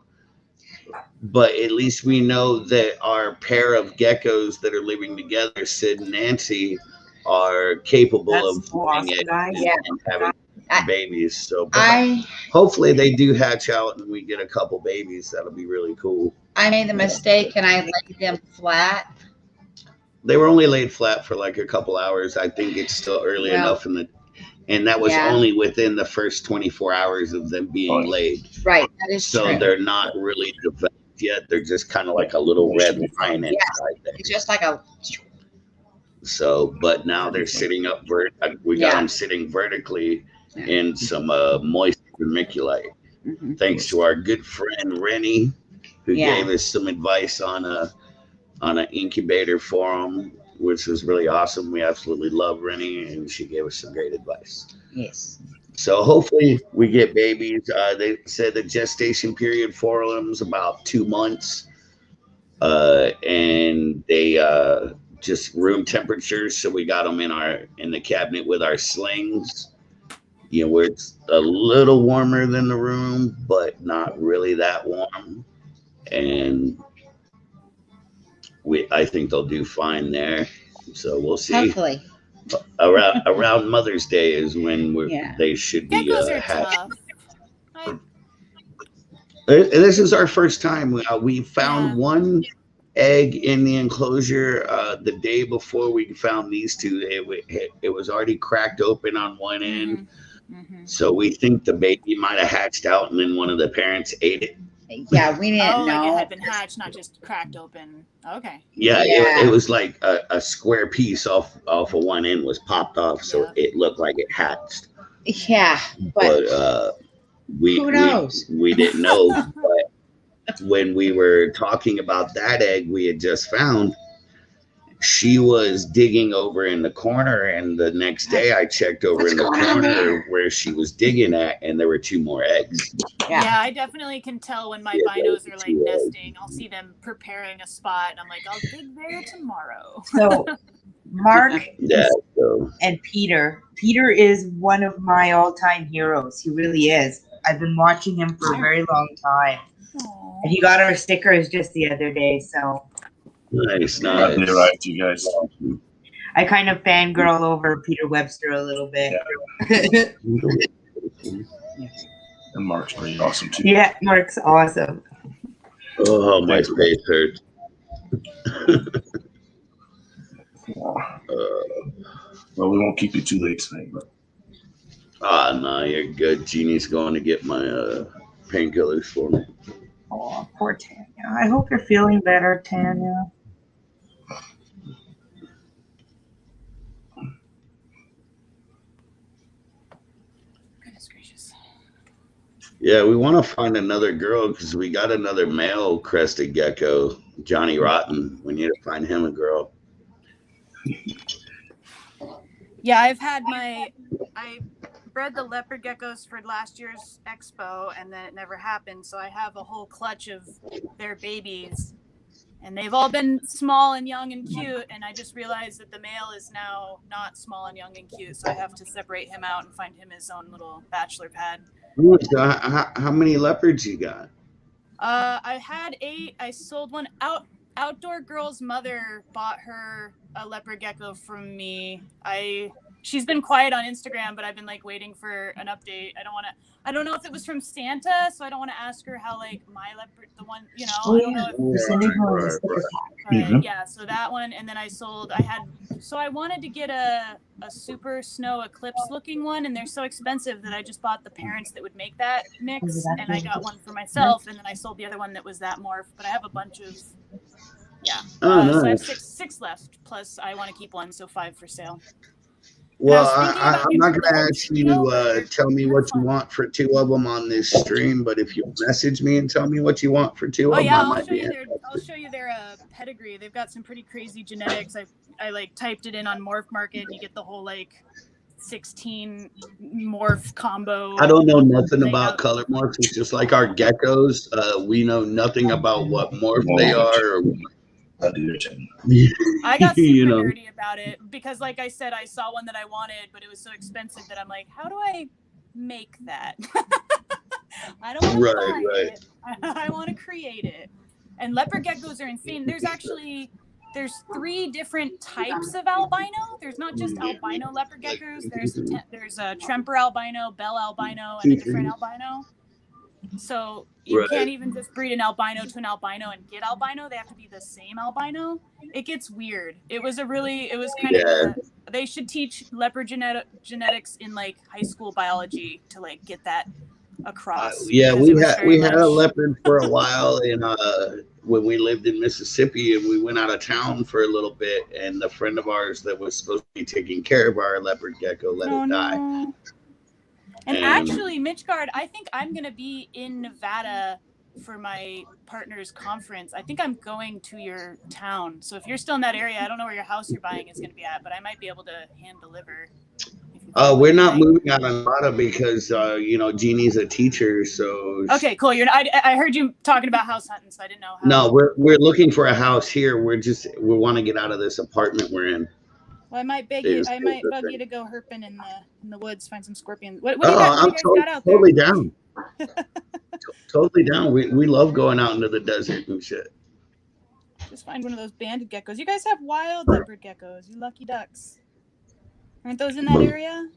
Speaker 3: but at least we know that our pair of geckos that are living together, Sid and Nancy, are capable
Speaker 2: That's
Speaker 3: of
Speaker 2: so
Speaker 3: doing
Speaker 2: awesome,
Speaker 3: it
Speaker 2: guys.
Speaker 3: and having babies. So
Speaker 4: I
Speaker 3: hopefully they do hatch out and we get a couple babies. That'll be really cool.
Speaker 4: made the mistake and I laid them flat.
Speaker 3: They were only laid flat for like a couple hours. I think it's still early
Speaker 4: Well,
Speaker 3: enough and that was
Speaker 4: yeah.
Speaker 3: only within the first 24 hours of them being laid.
Speaker 4: Right. That is
Speaker 3: So
Speaker 4: true.
Speaker 3: they're not really developed yet. They're just kind of like a little red line inside there.
Speaker 4: It's just like a.
Speaker 3: So, but now they're sitting up. We got them sitting vertically in some moist vermiculite.
Speaker 4: Mm-hmm.
Speaker 3: Thanks to our good friend Rennie, who gave us some advice on an incubator for them, which was really awesome. We absolutely love Rennie, and she gave us some great advice.
Speaker 4: Yes.
Speaker 3: So hopefully we get babies. They said the gestation period for them is about 2 months, and they just room temperature. So we got them in the cabinet with our slings. Where it's a little warmer than the room, but not really that warm. And I think they'll do fine there. So we'll see.
Speaker 4: Hopefully.
Speaker 3: Around Mother's Day is when they should be hatched. This is our first time. We found one egg in the enclosure the day before we found these two. It was already cracked open on one end. Mm-hmm. So we think the baby might have hatched out and then one of the parents ate it.
Speaker 4: Yeah, we didn't
Speaker 6: Oh, like it
Speaker 4: know.
Speaker 6: had been hatched, not just cracked open. Okay.
Speaker 3: Yeah,
Speaker 4: Yeah.
Speaker 3: It was like a square piece off of one end was popped off, so
Speaker 6: Yeah.
Speaker 3: it looked like it hatched.
Speaker 4: Yeah,
Speaker 3: But
Speaker 4: who knows?
Speaker 3: we didn't know. But when we were talking about that egg we had just found, she was digging over in the corner, and the next day I checked over
Speaker 4: What's
Speaker 3: in the
Speaker 4: going on
Speaker 3: corner
Speaker 4: there?
Speaker 3: where she was digging at, and there were 2 more eggs.
Speaker 6: Yeah.
Speaker 4: Yeah.
Speaker 6: I definitely can tell when my
Speaker 3: Yeah,
Speaker 6: binos are like
Speaker 3: two eggs.
Speaker 6: nesting. I'll see them preparing a spot, and I'm like, I'll dig there tomorrow.
Speaker 2: So Mark
Speaker 3: Yeah, so
Speaker 2: and Peter. Peter is one of my all-time heroes. He really is. I've been watching him for a very long time.
Speaker 6: Aw.
Speaker 2: And he got our stickers just the other day, so
Speaker 3: nice,
Speaker 1: Glad they
Speaker 3: nice.
Speaker 1: arrived, you guys.
Speaker 2: I kind of fangirl over Peter Webster a little bit.
Speaker 1: And Mark's pretty awesome too.
Speaker 2: Yeah, Mark's awesome.
Speaker 3: Oh, my face hurts.
Speaker 1: Well, we won't keep you too late tonight, but
Speaker 3: No, you're good. Jeannie's going to get my painkillers for me.
Speaker 2: Oh, poor Tanya. I hope you're feeling better, Tanya.
Speaker 6: Goodness gracious.
Speaker 3: Yeah, we want to find another girl because we got another male crested gecko, Johnny Rotten. We need to find him a girl.
Speaker 6: Yeah, I bred the leopard geckos for last year's expo, and then it never happened. So I have a whole clutch of their babies, and they've all been small and young and cute. And I just realized that the male is now not small and young and cute, so I have to separate him out and find him his own little bachelor pad.
Speaker 3: How many leopards you got?
Speaker 6: I had 8. I sold one out. Outdoor Girl's mother bought her a leopard gecko from me. She's been quiet on Instagram, but I've been like waiting for an update. I don't know if it was from Santa, so I don't want to ask her how like my leopard, the one, I don't know if
Speaker 3: Mhm.
Speaker 6: yeah, so that one, and then I wanted to get a super snow eclipse looking one, and they're so expensive that I just bought the parents that would make that mix, and I got one for myself, and then I sold the other one that was that morph, but I have a bunch of, so I have
Speaker 3: Nice.
Speaker 6: six left, plus I want to keep one, so 5 for sale.
Speaker 3: Well,
Speaker 6: I was thinking about
Speaker 3: I'm
Speaker 6: getting
Speaker 3: not
Speaker 6: rid of
Speaker 3: going to
Speaker 6: the
Speaker 3: ask you
Speaker 6: whole
Speaker 3: to tell me what you want for 2 of them on this stream, but if you message me and tell me what you want for 2 of
Speaker 6: Oh
Speaker 3: them,
Speaker 6: yeah,
Speaker 3: I
Speaker 6: I'll
Speaker 3: might
Speaker 6: show
Speaker 3: be
Speaker 6: you
Speaker 3: interested.
Speaker 6: I'll show you their pedigree. They've got some pretty crazy genetics. I like typed it in on Morph Market, and you get the whole like 16 morph combo.
Speaker 3: I don't know nothing
Speaker 6: They
Speaker 3: about
Speaker 6: have-
Speaker 3: color morphs. It's just like our geckos. We know nothing about what morph they are. Or,
Speaker 1: I'll do your thing.
Speaker 6: I got super
Speaker 3: you know.
Speaker 6: nerdy about it because, like I said, I saw one that I wanted, but it was so expensive that I'm like, how do I make that? I don't want to buy
Speaker 3: Right.
Speaker 6: it. I want to create it. And leopard geckos are insane. There's 3 different types of albino. There's not just albino leopard geckos. There's a Tremper albino, Bell albino, and a different albino. So you
Speaker 3: Right.
Speaker 6: can't even just breed an albino to an albino and get albino. They have to be the same albino. It gets weird. It was kind of they should teach leopard genetics in like high school biology to like get that across.
Speaker 3: Yeah,
Speaker 6: because it was very
Speaker 3: we had a
Speaker 6: much-
Speaker 3: leopard for a while in when we lived in Mississippi, and we went out of town for a little bit, and a friend of ours that was supposed to be taking care of our leopard gecko let it die.
Speaker 6: No. And actually, Midgard, I think I'm going to be in Nevada for my partner's conference. I think I'm going to your town. So if you're still in that area, I don't know where your house you're buying is going to be at, but I might be able to hand deliver.
Speaker 3: We're not moving out of Nevada because Jeannie's a teacher, so
Speaker 6: Okay, cool. I heard you talking about house hunting, so I didn't know how.
Speaker 3: no, we're looking for a house here. We want to get out of this apartment we're in.
Speaker 6: Well, I might bug
Speaker 3: Is
Speaker 6: you to go herping in the woods, find some scorpions. What do you
Speaker 3: I'm
Speaker 6: guys got out there?
Speaker 3: totally down. Totally down. We love going out into the desert and shit.
Speaker 6: Just find one of those banded geckos. You guys have wild leopard geckos. You lucky ducks. Aren't those in that area?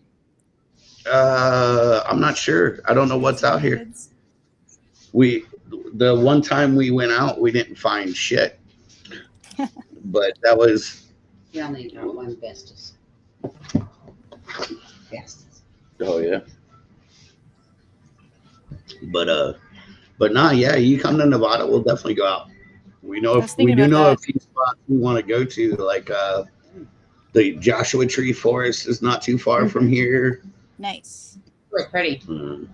Speaker 3: I'm not sure. I don't know what's out here. The one time we went out, we didn't find shit. But that was.
Speaker 4: You only got one Vestas. Vestas.
Speaker 3: Oh yeah. But But nah, yeah, you come to Nevada, we'll definitely go out. We
Speaker 6: I was
Speaker 3: we
Speaker 6: thinking
Speaker 3: do
Speaker 6: about
Speaker 3: know a
Speaker 6: that.
Speaker 3: few spots we want to go to, like the Joshua Tree Forest is not too far from here.
Speaker 6: Nice.
Speaker 4: Really pretty.
Speaker 3: Mm.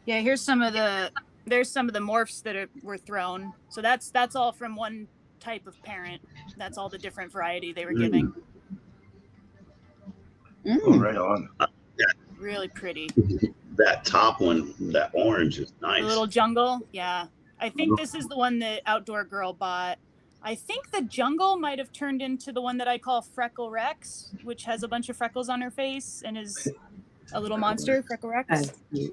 Speaker 6: Yeah, here's some of the there's some of the morphs that were thrown. So that's all from one type of parent. That's all the different variety they were giving.
Speaker 1: Oh, right on.
Speaker 6: Really pretty.
Speaker 3: That top one, that orange is nice.
Speaker 6: The little jungle, yeah. I think this is the one that Outdoor Girl bought. I think the jungle might have turned into the one that I call Freckle Rex, which has a bunch of freckles on her face and is a little monster, Freckle Rex. But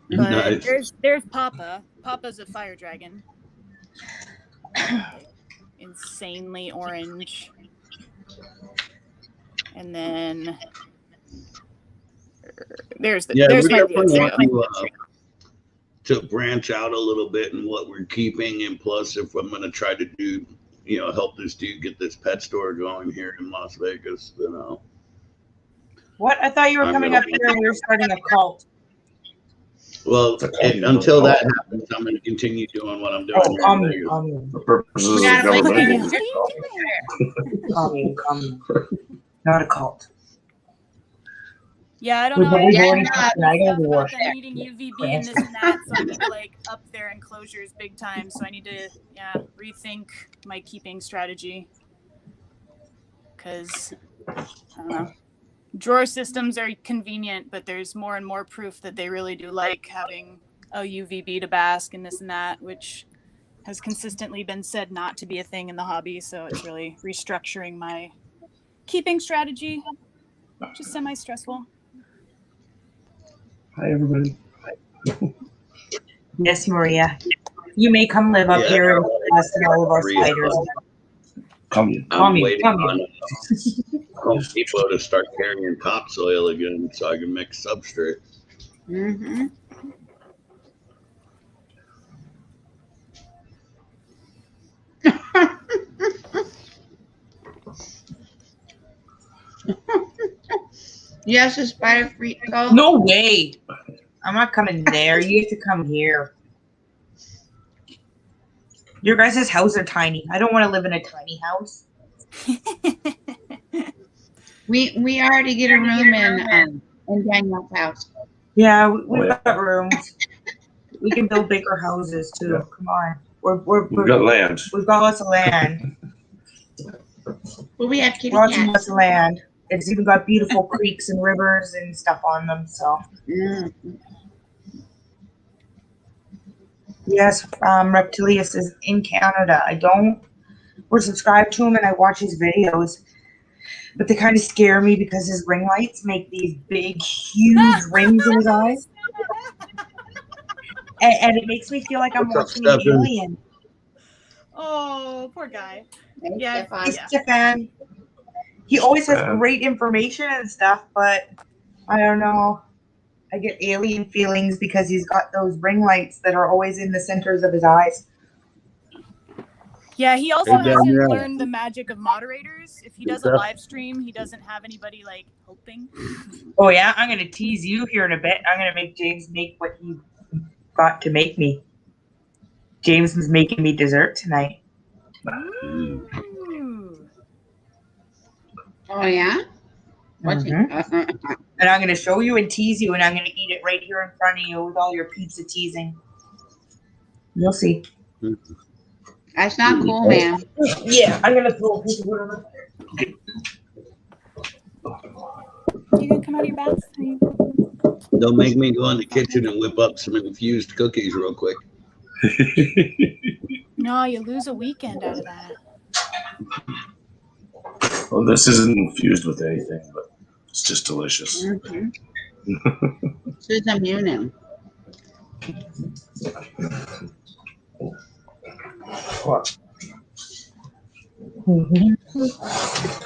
Speaker 3: Nice.
Speaker 6: there's Papa. Papa's a fire dragon. Insanely orange. And then there's
Speaker 3: Yeah,
Speaker 6: there's
Speaker 3: we
Speaker 6: my
Speaker 3: definitely
Speaker 6: Leo.
Speaker 3: want to branch out a little bit in what we're keeping, and plus, if I'm going to try to do, help this dude get this pet store going here in Las Vegas,
Speaker 2: What? I thought you were
Speaker 3: I'm
Speaker 2: coming
Speaker 3: gonna-
Speaker 2: up here and we were starting a cult.
Speaker 3: Well, until that happens, I'm going to continue doing what I'm doing
Speaker 2: Oh,
Speaker 3: here in
Speaker 2: commune,
Speaker 3: Vegas.
Speaker 2: commune,
Speaker 1: For purposes of
Speaker 4: Yeah, like,
Speaker 1: government.
Speaker 2: commune. Not a cult.
Speaker 6: Yeah, I don't
Speaker 2: We've
Speaker 6: know.
Speaker 2: already
Speaker 4: Yeah,
Speaker 2: already
Speaker 4: no,
Speaker 2: talked about
Speaker 6: Stuff
Speaker 2: war.
Speaker 6: about them needing UVB and this and that, so I need to like up their enclosures big time. So I need to rethink my keeping strategy because I don't know. Drawer systems are convenient, but there's more and more proof that they really do like having a UVB to bask and this and that, which has consistently been said not to be a thing in the hobby. So it's really restructuring my keeping strategy, which is semi-stressful.
Speaker 1: Hi, everybody.
Speaker 2: Yes, Maria. You may come live up
Speaker 3: Yeah.
Speaker 2: here and us and all of our spiders.
Speaker 1: Commune.
Speaker 3: I'm
Speaker 2: Commune,
Speaker 3: waiting
Speaker 2: commune.
Speaker 3: on Home Depot to start carrying topsoil again so I can mix substrate.
Speaker 4: Mm-hmm. Yes, a spider freak cult.
Speaker 2: No way. I'm not coming there. You have to come here. Your guys' house are tiny. I don't want to live in a tiny house.
Speaker 4: We already get a room in Daniel's house.
Speaker 2: Yeah, we've got rooms. We can build bigger houses too.
Speaker 1: Yeah.
Speaker 2: Come on.
Speaker 1: We've got land.
Speaker 2: We've got lots of land.
Speaker 4: Well, we have kitty
Speaker 2: Lots and
Speaker 4: cats.
Speaker 2: lots of land. It's even got beautiful creeks and rivers and stuff on them. So
Speaker 4: Mm.
Speaker 2: yes, Reptilius is in Canada. We're subscribed to him and I watch his videos, but they kind of scare me because his ring lights make these big, huge rings in his eyes. And it makes me feel like I'm
Speaker 3: What's up,
Speaker 2: watching an
Speaker 3: Stefan?
Speaker 2: alien.
Speaker 6: Oh, poor guy.
Speaker 4: Hey,
Speaker 6: Yeah.
Speaker 4: Stefan.
Speaker 2: It's Stefan. He always has
Speaker 1: Stefan.
Speaker 2: great information and stuff, but I don't know. I get alien feelings because he's got those ring lights that are always in the centers of his eyes.
Speaker 6: Yeah, he also
Speaker 3: Hey,
Speaker 6: hasn't
Speaker 3: Danielle.
Speaker 6: learned the magic of moderators. If he does a
Speaker 3: What's up?
Speaker 6: live stream, he doesn't have anybody like helping.
Speaker 2: Oh yeah, I'm gonna tease you here in a bit. I'm gonna make James make what he got to make me. James is making me dessert tonight.
Speaker 6: Ooh.
Speaker 4: Oh yeah. What's
Speaker 2: Mhm.
Speaker 4: it?
Speaker 2: And I'm gonna show you and tease you, and I'm gonna eat it right here in front of you with all your pizza teasing. You'll see.
Speaker 4: That's not cool, man.
Speaker 2: Yeah, I'm gonna throw a piece of wood on it.
Speaker 6: You gonna come out of your bath? Are you-
Speaker 3: Don't make me go in the kitchen and whip up some infused cookies real quick.
Speaker 6: No, you lose a weekend out of that.
Speaker 1: Well, this isn't infused with anything, but it's just delicious.
Speaker 4: Mm-hmm. Susan Munin.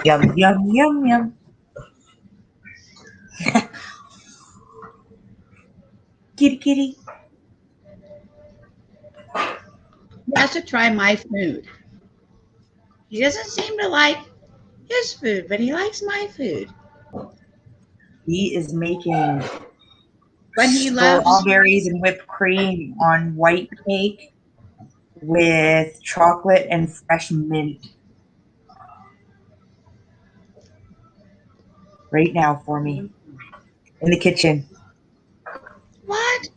Speaker 2: Yum, yum, yum, yum. Kitty, kitty.
Speaker 4: He has to try my food. He doesn't seem to like his food, but he likes my food.
Speaker 2: He is making
Speaker 4: But he loves
Speaker 2: strawberries and whipped cream on white cake with chocolate and fresh mint. Right now for me. In the kitchen.
Speaker 4: what?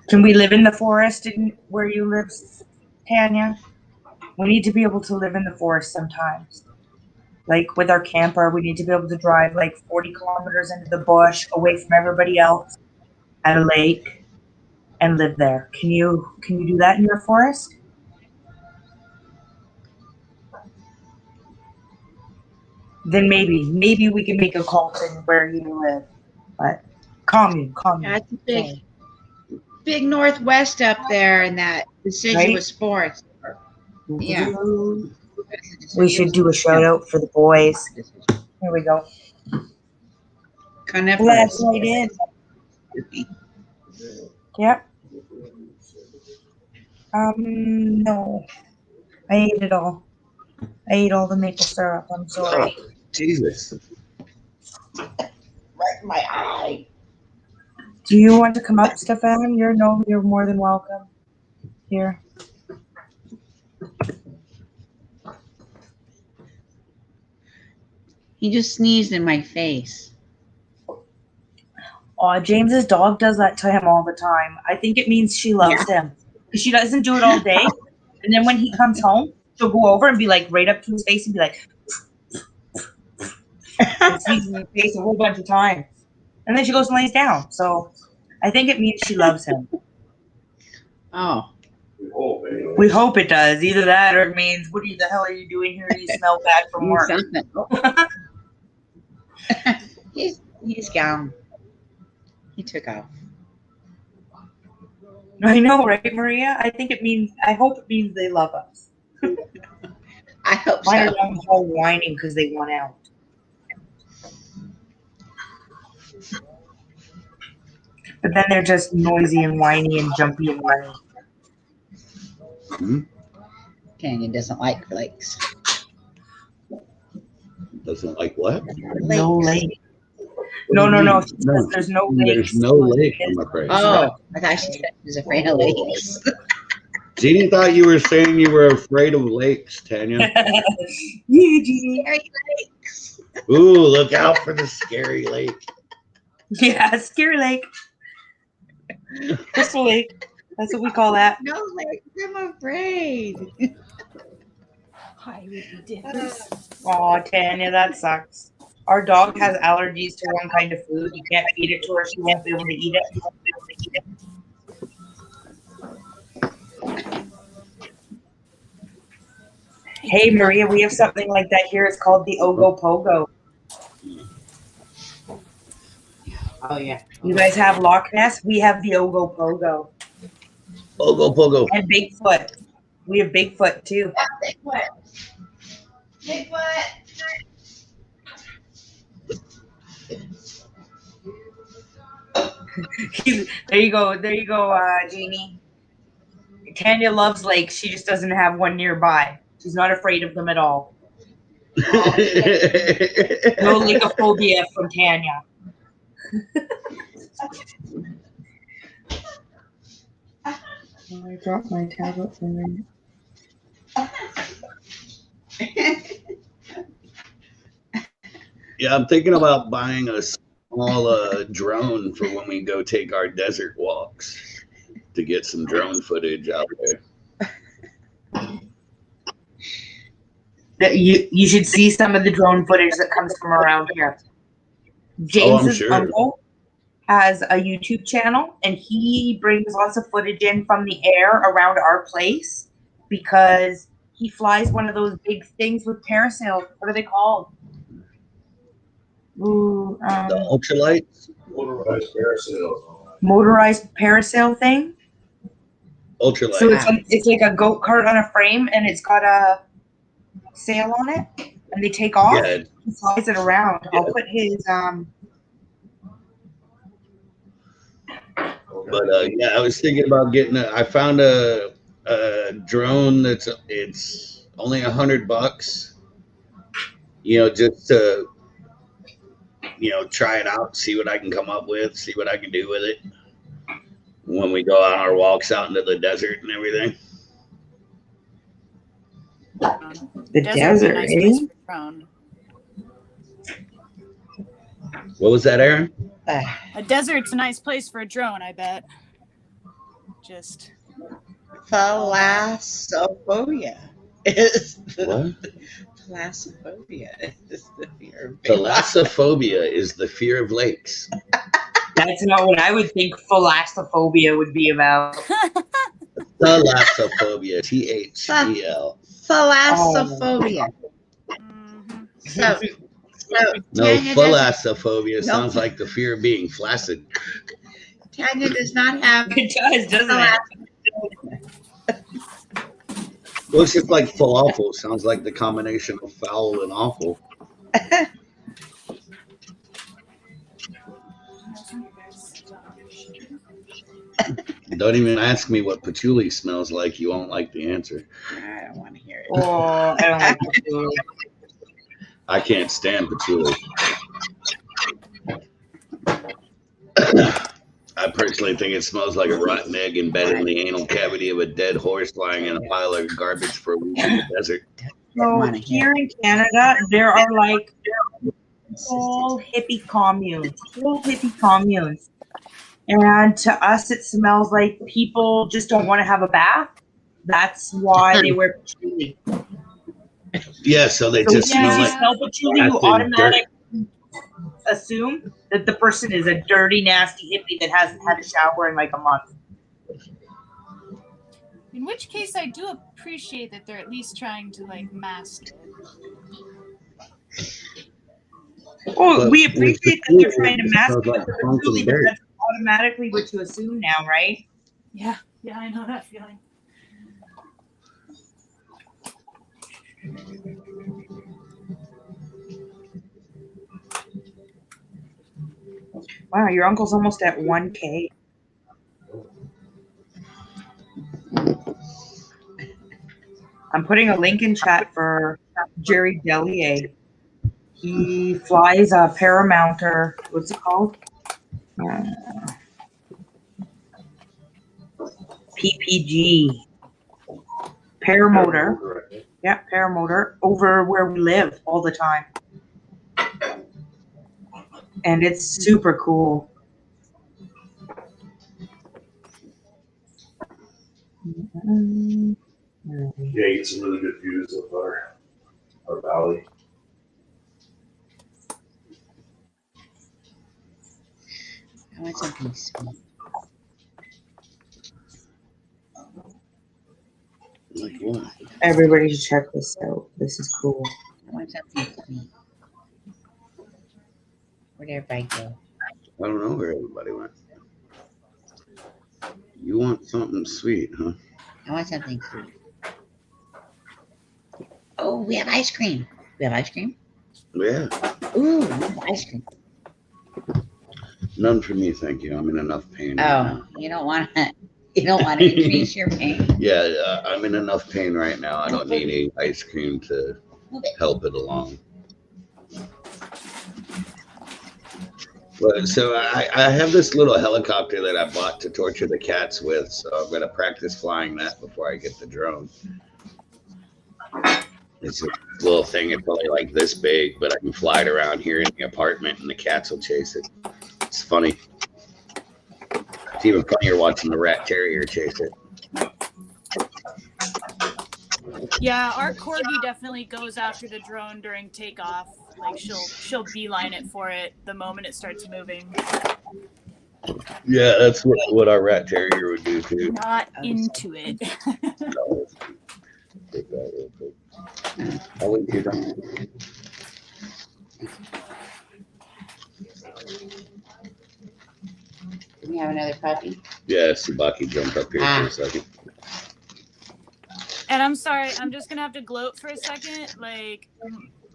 Speaker 2: Can we live in the forest where you live, Tanya? We need to be able to live in the forest sometimes. Like with our camper, we need to be able to drive like 40 kilometers into the bush, away from everybody else, at a lake, and live there. Can you do that in your forest? Then maybe we can make a call to where you live. But commune.
Speaker 4: That's a big northwest up there in that deciduous forest. Yeah.
Speaker 2: We should do a shout out for the boys. Here we go.
Speaker 4: Coniferous.
Speaker 2: Let's right in. Yep. No. I ate it all. I ate all the maple syrup. I'm sorry.
Speaker 3: Oh, Jesus.
Speaker 4: Right in my eye.
Speaker 2: Do you want to come up, Stefan? You're more than welcome. Here.
Speaker 4: He just sneezed in my face.
Speaker 2: Oh, James's dog does that to him all the time. I think it means she loves him. Because she doesn't do it all day. And then when he comes home, she'll go over and be like right up to his face and be like and sneeze in his face a whole bunch of times. And then she goes and lays down. So I think it means she loves him.
Speaker 4: Oh.
Speaker 2: We hope it does. Either that or it means, what the hell are you doing here? You smell bad from work.
Speaker 4: He's gone. He took off.
Speaker 2: I know, right, Maria? I hope it means they love us.
Speaker 4: I hope
Speaker 2: Mine are
Speaker 4: so.
Speaker 2: down the hall whining because they want out. But then they're just noisy and whiny and jumpy and running.
Speaker 3: Hmm?
Speaker 4: Tanya doesn't like lakes.
Speaker 3: Doesn't like what?
Speaker 2: No lake. No. There's no lake.
Speaker 3: There's no lake, I'm afraid.
Speaker 4: Oh, I thought she was afraid of lakes.
Speaker 3: Jeannie thought you were saying you were afraid of lakes, Tanya.
Speaker 2: Yeah, Jeannie.
Speaker 4: Lakes.
Speaker 3: Ooh, look out for the scary lake.
Speaker 2: Yeah, scary lake. Crystal Lake. That's what we call that.
Speaker 4: No lakes. I'm afraid.
Speaker 6: Hi, would be different.
Speaker 2: Oh, Tanya, that sucks. Our dog has allergies to one kind of food. You can't feed it to her. She won't be able to eat it. Hey, Maria, we have something like that here. It's called the Ogopogo.
Speaker 4: Oh, yeah.
Speaker 2: You guys have Loch Ness. We have the Ogopogo.
Speaker 3: Pogo, pogo.
Speaker 2: And Bigfoot. We have Bigfoot, too.
Speaker 4: Bigfoot. Bigfoot.
Speaker 2: There you go, Jeannie. Tanya loves lakes. She just doesn't have one nearby. She's not afraid of them at all. No lycophobia from Tanya. I dropped my tablet for a minute.
Speaker 3: Yeah, I'm thinking about buying a small drone for when we go take our desert walks to get some drone footage out there.
Speaker 2: You should see some of the drone footage that comes from around here. James's uncle has a YouTube channel, and he brings lots of footage in from the air around our place because he flies one of those big things with parasails. What are they called? Ooh,
Speaker 3: The ultralights?
Speaker 1: Motorized parasails.
Speaker 2: Motorized parasail thing.
Speaker 3: Ultralight.
Speaker 2: So it's like a goat cart on a frame, and it's got a sail on it, and they take off.
Speaker 3: Yeah.
Speaker 2: He flies it around.
Speaker 3: Yeah.
Speaker 2: I'll put his
Speaker 3: But yeah, I was thinking about getting I found a a drone it's only $100. Just to try it out, see what I can come up with, see what I can do with it when we go on our walks out into the desert and everything.
Speaker 2: The
Speaker 6: Desert's a
Speaker 2: desert,
Speaker 6: nice
Speaker 2: eh?
Speaker 6: place for a drone.
Speaker 3: What was that, Aaron?
Speaker 6: A desert's a nice place for a drone, I bet. Just
Speaker 4: Thalassophobia is
Speaker 3: What?
Speaker 4: Thalassophobia is the fear of
Speaker 3: Thalassophobia is the fear of lakes.
Speaker 2: That's not what I would think thalassophobia would be about.
Speaker 3: Thalassophobia, THEL.
Speaker 4: Thalassophobia.
Speaker 6: mhm.
Speaker 4: So
Speaker 3: No,
Speaker 4: Tanya
Speaker 3: thalassophobia sounds like the fear of being flaccid.
Speaker 4: Tanya does not have
Speaker 2: It does, doesn't it?
Speaker 3: Well, it's just like falafel. Sounds like the combination of foul and awful. Don't even ask me what patchouli smells like. You won't like the answer.
Speaker 4: I don't want to hear it.
Speaker 2: Oh, I don't like patchouli.
Speaker 3: I can't stand patchouli. I personally think it smells like a rotten egg embedded in the anal cavity of a dead horse lying in a pile of garbage for a week in the desert.
Speaker 2: So here in Canada, there are like whole hippie communes. And to us, it smells like people just don't want to have a bath. That's why they wear patchouli.
Speaker 3: Yeah, so they
Speaker 2: So
Speaker 3: just
Speaker 2: when
Speaker 3: smell
Speaker 2: you
Speaker 3: like
Speaker 2: smell patchouli, you
Speaker 3: acid
Speaker 2: automatically assume that the person is a dirty, nasty hippie that hasn't had a shower in like a month.
Speaker 6: In which case, I do appreciate that they're at least trying to like mask it.
Speaker 2: Oh,
Speaker 3: But
Speaker 2: we
Speaker 3: with
Speaker 2: appreciate that
Speaker 3: patchouli,
Speaker 2: they're trying to
Speaker 3: it
Speaker 2: mask
Speaker 3: smells
Speaker 2: it
Speaker 3: like
Speaker 2: with the
Speaker 3: funky
Speaker 2: patchouli, but
Speaker 3: dirt.
Speaker 2: that's automatically what you assume now, right?
Speaker 6: Yeah, I know that feeling.
Speaker 2: Wow, your uncle's almost at 1K. I'm putting a link in chat for Jerry Delier. He flies a paramounter. What's it called? PPG. Paramotor. Yeah, paramotor over where we live all the time. And it's super cool.
Speaker 1: Yeah, you get some really good views of our valley.
Speaker 4: I want something sweet.
Speaker 3: Like what?
Speaker 2: Everybody should check this out. This is cool.
Speaker 4: I want something sweet. Where'd everybody go?
Speaker 3: I don't know where everybody went. You want something sweet, huh?
Speaker 4: I want something sweet. Oh, we have ice cream. We have ice cream?
Speaker 3: Yeah.
Speaker 4: Ooh, we have ice cream.
Speaker 3: None for me, thank you. I'm in enough pain. right
Speaker 4: Oh,
Speaker 3: now.
Speaker 4: you don't want to increase your pain.
Speaker 3: Yeah, I'm in enough pain right now. I don't need any ice cream to
Speaker 4: Move it.
Speaker 3: help it along. But so I have this little helicopter that I bought to torture the cats with, so I'm gonna practice flying that before I get the drone. It's a little thing. It's only like this big, but I can fly it around here in the apartment, and the cats will chase it. It's funny. It's even funnier watching the rat terrier chase it.
Speaker 6: Yeah, our corgi definitely goes after the drone during takeoff. Like she'll beeline it for it the moment it starts moving.
Speaker 3: Yeah, that's what our rat terrier would do too.
Speaker 6: Not into it.
Speaker 3: Take that real quick. I'll wait till you're done.
Speaker 4: Do we have another puppy?
Speaker 3: Yeah, Subaki jumped up here for a second.
Speaker 6: And I'm sorry, I'm just gonna have to gloat for a second. Like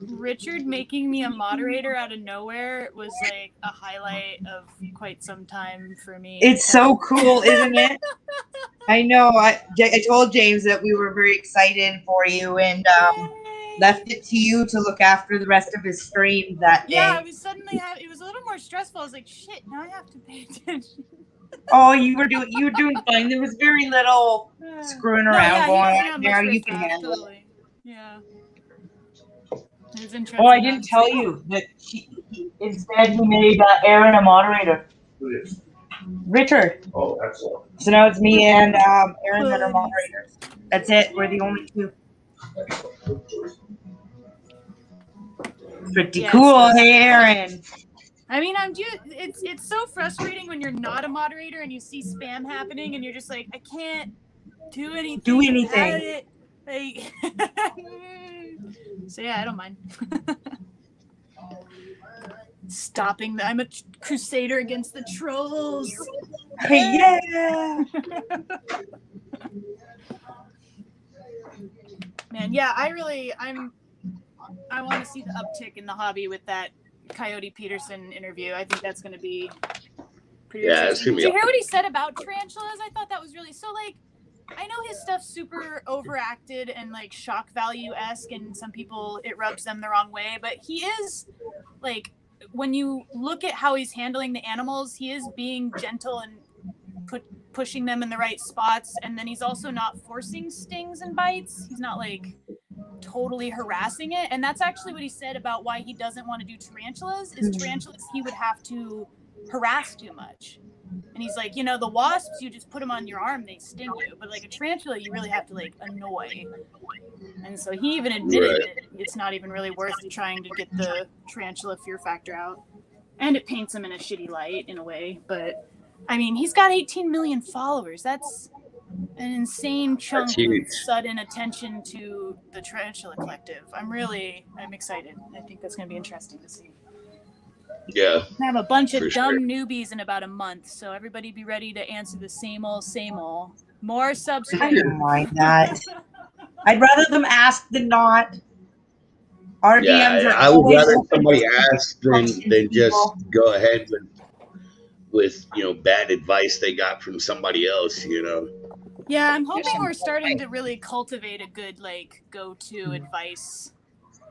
Speaker 6: Richard making me a moderator out of nowhere was like a highlight of quite some time for me.
Speaker 2: It's so cool, isn't it? I know. I told James that we were very excited for you and left it to you to look after the rest of his stream that day.
Speaker 6: Yeah, I was suddenly it was a little more stressful. I was like, shit, now I have to pay attention.
Speaker 2: Oh, you were doing fine. There was very little screwing around going on there. You can handle it.
Speaker 6: Totally. Yeah. It was interesting.
Speaker 2: Oh, I didn't tell you that instead he made Aaron a moderator.
Speaker 1: Who is?
Speaker 2: Richard.
Speaker 1: Oh, excellent.
Speaker 2: So now it's me and Aaron that are moderators. That's it. We're the only two. Pretty cool, hey Aaron.
Speaker 6: I mean, it's so frustrating when you're not a moderator and you see spam happening and you're just like, I can't do anything. About it. Like, so yeah, I don't mind. Stopping I'm a crusader against the trolls.
Speaker 2: Yeah.
Speaker 6: Man, yeah, I want to see the uptick in the hobby with that Coyote Peterson interview. I think that's going to be pretty interesting. Did you hear what he said about tarantulas? I thought that was really so. Like, I know his stuff's super overacted and like shock value-esque, and some people it rubs them the wrong way. But he is like, when you look at how he's handling the animals, he is being gentle and pushing them in the right spots, and then he's also not forcing stings and bites. He's not like totally harassing it, and that's actually what he said about why he doesn't want to do tarantulas. Is tarantulas he would have to harass too much, and he's like, the wasps, you just put them on your arm, they sting you, but like a tarantula you really have to like annoy. And so he even admitted that it's not even really worth trying to get the tarantula fear factor out, and it paints him in a shitty light in a way. But I mean, he's got 18 million followers. That's an insane chunk of sudden attention to the Tarantula Collective. I'm excited. I think that's going to be interesting to see.
Speaker 3: Yeah.
Speaker 6: I have a bunch of dumb newbies in about a month, so everybody be ready to answer the same old. More subscribers.
Speaker 2: I don't mind that. I'd rather them ask than not. Our DMs are
Speaker 3: I would rather somebody ask than just go ahead with bad advice they got from somebody else.
Speaker 6: Yeah, I'm hoping we're starting to really cultivate a good go-to advice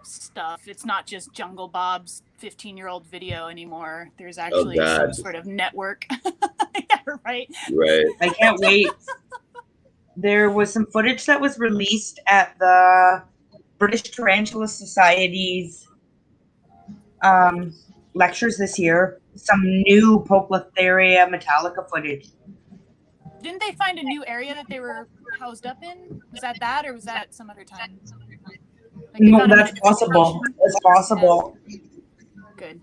Speaker 6: stuff. It's not just Jungle Bob's 15-year-old video anymore. There's actually some sort of network. Yeah, right.
Speaker 2: I can't wait. There was some footage that was released at the British Tarantula Society's lectures this year. Some new Popliteria metallica footage.
Speaker 6: Didn't they find a new area that they were housed up in? Was that or was that some other time?
Speaker 2: No, that's possible. It's possible.
Speaker 6: Yeah. Good.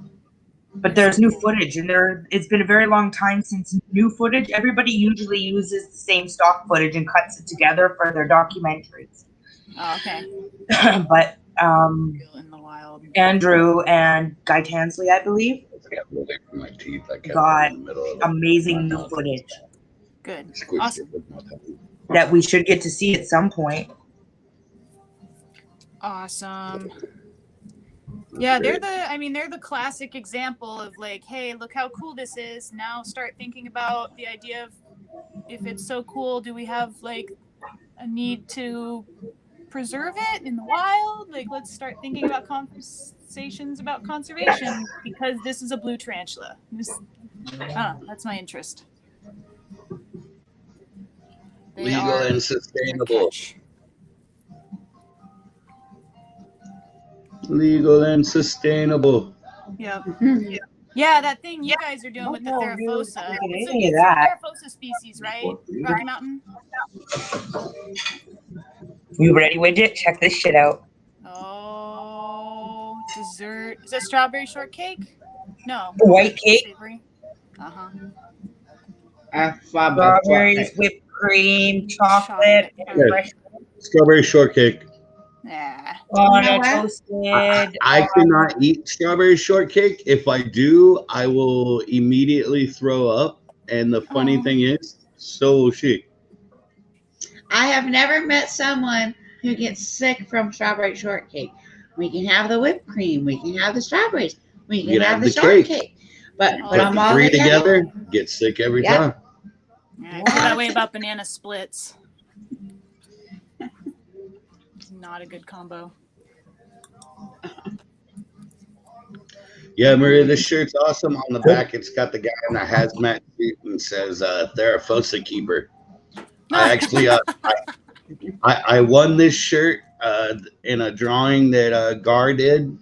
Speaker 2: But there's new footage, and it's been a very long time since new footage. Everybody usually uses the same stock footage and cuts it together for their documentaries.
Speaker 6: Oh, okay.
Speaker 2: But
Speaker 6: in the wild.
Speaker 2: Andrew and Guy Tansley, I believe, got amazing new footage.
Speaker 6: Good. Awesome.
Speaker 2: That we should get to see at some point.
Speaker 6: Awesome. Yeah, they're the classic example of like, hey, look how cool this is. Now start thinking about the idea of, if it's so cool, do we have like a need to preserve it in the wild? Like, let's start thinking about conversations about conservation, because this is a blue tarantula. That's my interest.
Speaker 3: Legal and sustainable. Legal and sustainable.
Speaker 6: Yep. Yeah, that thing you guys are doing with the Theraphosa. It's a Theraphosa species, right? Rocky Mountain?
Speaker 2: You ready, Widget? Check this shit out.
Speaker 6: Oh, dessert. Is that strawberry shortcake? No.
Speaker 2: White cake?
Speaker 6: Uh-huh.
Speaker 2: Strawberries, whipped cream, chocolate,
Speaker 3: strawberry shortcake.
Speaker 6: Yeah.
Speaker 2: Toasted.
Speaker 3: I cannot eat strawberry shortcake. If I do, I will immediately throw up. And the funny thing is, so will she.
Speaker 4: I have never met someone who gets sick from strawberry shortcake. We can have the whipped cream. We can have the strawberries. We can have the shortcake. But I'm all
Speaker 3: three together, get sick every time.
Speaker 6: I feel that way about banana splits. It's not a good combo.
Speaker 3: Yeah, Maria, this shirt's awesome. On the back, it's got the guy in the hazmat suit and says Therafosa Keeper. I actually I won this shirt in a drawing that Gar did,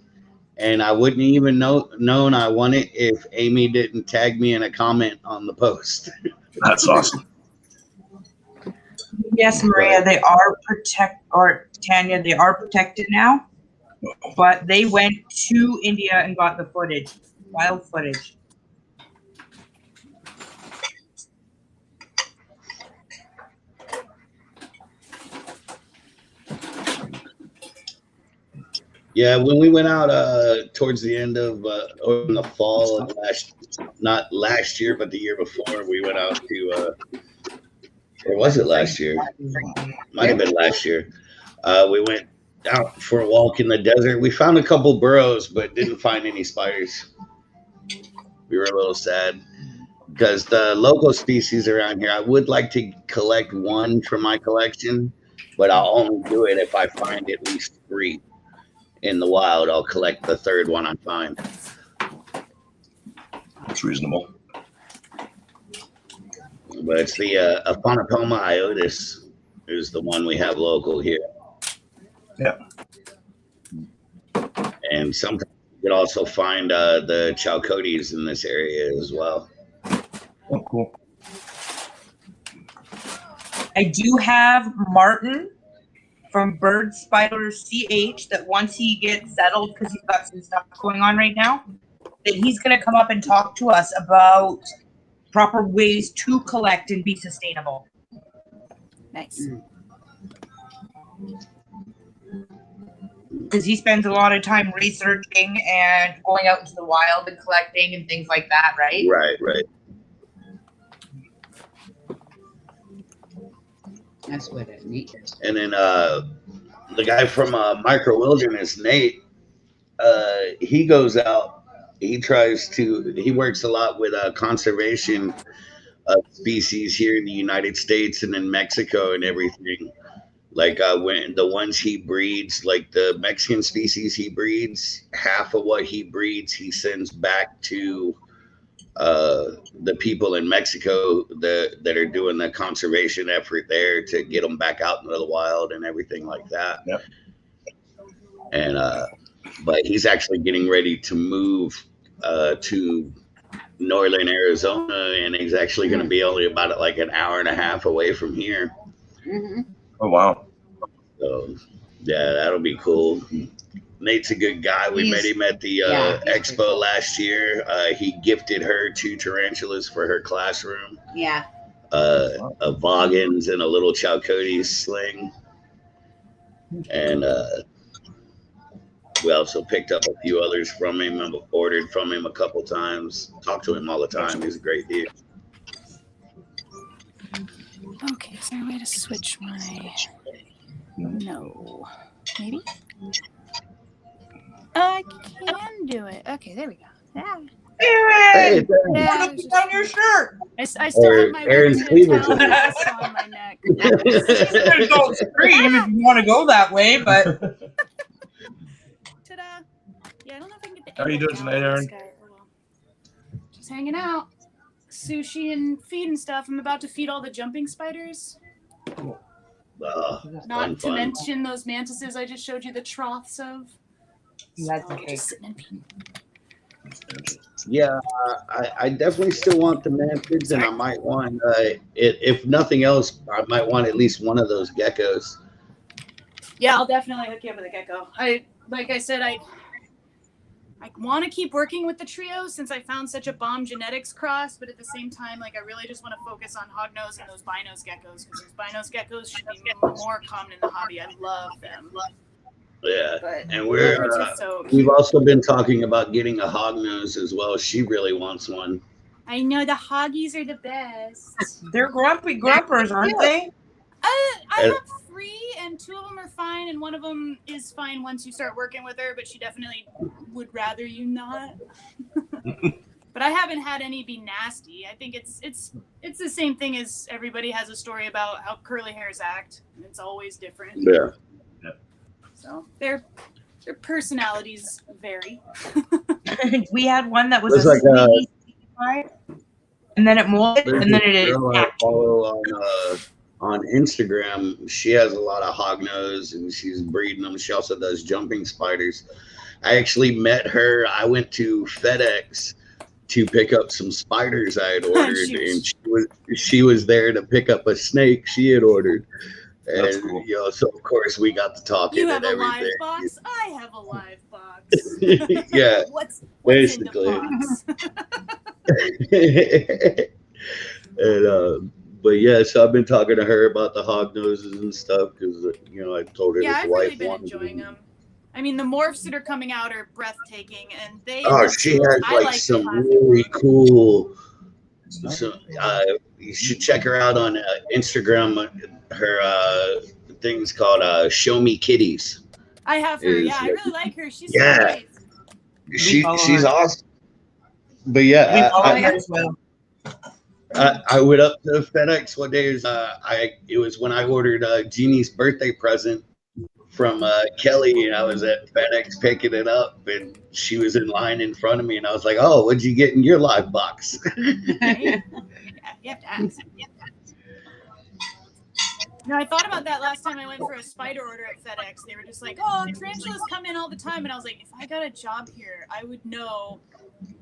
Speaker 3: and I wouldn't even known I won it if Amy didn't tag me in a comment on the post.
Speaker 1: That's awesome.
Speaker 2: Yes, Maria, they are Tanya, they are protected now, but they went to India and got the footage, wild footage.
Speaker 3: Yeah, when we went out towards the end of or in the fall of not last year, but the year before, we went out to or was it last year? Might have been last year. We went out for a walk in the desert. We found a couple burrows, but didn't find any spiders. We were a little sad because the local species around here, I would like to collect one for my collection, but I'll only do it if I find at least 3 in the wild. I'll collect the 3rd one I find.
Speaker 1: That's reasonable.
Speaker 3: But it's the Aphanopoma iotis is the one we have local here.
Speaker 1: Yeah.
Speaker 3: And sometimes you can also find the chalcodes in this area as well.
Speaker 1: Oh, cool.
Speaker 2: I do have Martin from Bird Spider CH that once he gets settled, because he's got some stuff going on right now, that he's going to come up and talk to us about proper ways to collect and be sustainable.
Speaker 6: Nice.
Speaker 2: Because he spends a lot of time researching and going out into the wild and collecting and things like that, right?
Speaker 3: Right.
Speaker 4: That's what it needs.
Speaker 3: And then the guy from Micro Wilderness, Nate, he goes out. He works a lot with conservation of species here in the United States and in Mexico and everything. Like when the ones he breeds, like the Mexican species he breeds, half of what he breeds, he sends back to the people in Mexico that are doing the conservation effort there to get them back out into the wild and everything like that.
Speaker 1: Yep.
Speaker 3: And but he's actually getting ready to move to northern Arizona, and he's actually going to be only about like an hour and a half away from here.
Speaker 4: Mm-hmm.
Speaker 1: Oh, wow.
Speaker 3: So yeah, that'll be cool. Nate's a good guy. We met him at the expo last year. He gifted her 2 tarantulas for her classroom.
Speaker 4: Yeah.
Speaker 3: A Boggins and a little Chalcodes sling. And we also picked up a few others from him and ordered from him a couple times. Talk to him all the time. He's a great dude.
Speaker 6: Okay, is there a way to switch my... No. Maybe? I can do it. Okay, there we go. Yeah.
Speaker 3: Hey,
Speaker 6: Yeah,
Speaker 2: Look down your shirt.
Speaker 6: I still have my
Speaker 3: Aaron's
Speaker 6: winter
Speaker 3: cleavage.
Speaker 6: towel on my neck.
Speaker 2: There's no scream if you want to go that way, but
Speaker 6: Ta-da! Yeah, I don't know if I can get the.
Speaker 1: How are you doing tonight, Aaron?
Speaker 6: Oh, well. Just hanging out, sushi and feed and stuff. I'm about to feed all the jumping spiders. Not to mention those mantises I just showed you the troughs of.
Speaker 2: that's
Speaker 6: So,
Speaker 2: okay.
Speaker 6: just sitting and feeding.
Speaker 3: Yeah, I definitely still want the mantids, and I might want, if nothing else, I might want at least one of those geckos.
Speaker 6: Yeah, I'll definitely hook you up with a gecko. I want to keep working with the trio since I found such a bomb genetics cross, but at the same time, like I really just want to focus on hognose and those binos geckos because those binos geckos should be more common in the hobby. I love them.
Speaker 3: Yeah,
Speaker 6: But
Speaker 3: and
Speaker 6: they're just so
Speaker 3: we've
Speaker 6: cute.
Speaker 3: also been talking about getting a hognose as well. She really wants one.
Speaker 6: I know the hoggies are the best.
Speaker 2: They're grumpy grumpers, aren't they?
Speaker 6: I have 3, and 2 of them are fine, and one of them is fine once you start working with her, but she definitely would rather you not. But I haven't had any be nasty. I think it's it's the same thing as everybody has a story about how curly hairs act. And it's always different.
Speaker 3: Yeah.
Speaker 6: So their personalities vary.
Speaker 2: We had one that was
Speaker 3: It's
Speaker 2: a
Speaker 3: like,
Speaker 2: sweetie pie, and then it molded,
Speaker 3: There's
Speaker 2: and then
Speaker 3: this
Speaker 2: it
Speaker 3: girl I
Speaker 2: attacked.
Speaker 3: follow on Instagram. She has a lot of hognose and she's breeding them. She also does jumping spiders. I actually met her. I went to FedEx to pick up some spiders I had ordered, and she was there to pick up a snake she had ordered. And
Speaker 1: That's cool.
Speaker 3: so of course we got to talking
Speaker 6: You have
Speaker 3: and
Speaker 6: a live
Speaker 3: everything.
Speaker 6: box. I have a live box.
Speaker 3: Yeah,
Speaker 6: What's
Speaker 3: basically.
Speaker 6: in the box?
Speaker 3: And but yeah, so I've been talking to her about the hog noses and stuff because I told her
Speaker 6: Yeah,
Speaker 3: this
Speaker 6: I've
Speaker 3: wife
Speaker 6: really been
Speaker 3: wanted
Speaker 6: enjoying
Speaker 3: them.
Speaker 6: them. I mean, the morphs that are coming out are breathtaking, and they.
Speaker 3: Oh, she has
Speaker 6: I
Speaker 3: like
Speaker 6: the
Speaker 3: some
Speaker 6: plastic
Speaker 3: really
Speaker 6: ones.
Speaker 3: cool. So you should check her out on Instagram. Her thing's called "Show Me Kitties."
Speaker 6: I have her. Yeah, I really like her. She's so
Speaker 3: Yeah.
Speaker 6: nice.
Speaker 3: She's
Speaker 2: her.
Speaker 3: awesome. But
Speaker 2: We
Speaker 3: yeah,
Speaker 2: follow her as well.
Speaker 3: I went up to FedEx one day. It was when I ordered Jeannie's birthday present from Kelly, and I was at FedEx picking it up, and she was in line in front of me, and I was like, "Oh, what'd you get in your live box?"
Speaker 6: Right? You have to ask. No, I thought about that last time I went for a spider order at FedEx. They were just like, "Oh, tarantulas come in all the time," and I was like, "If I got a job here, I would know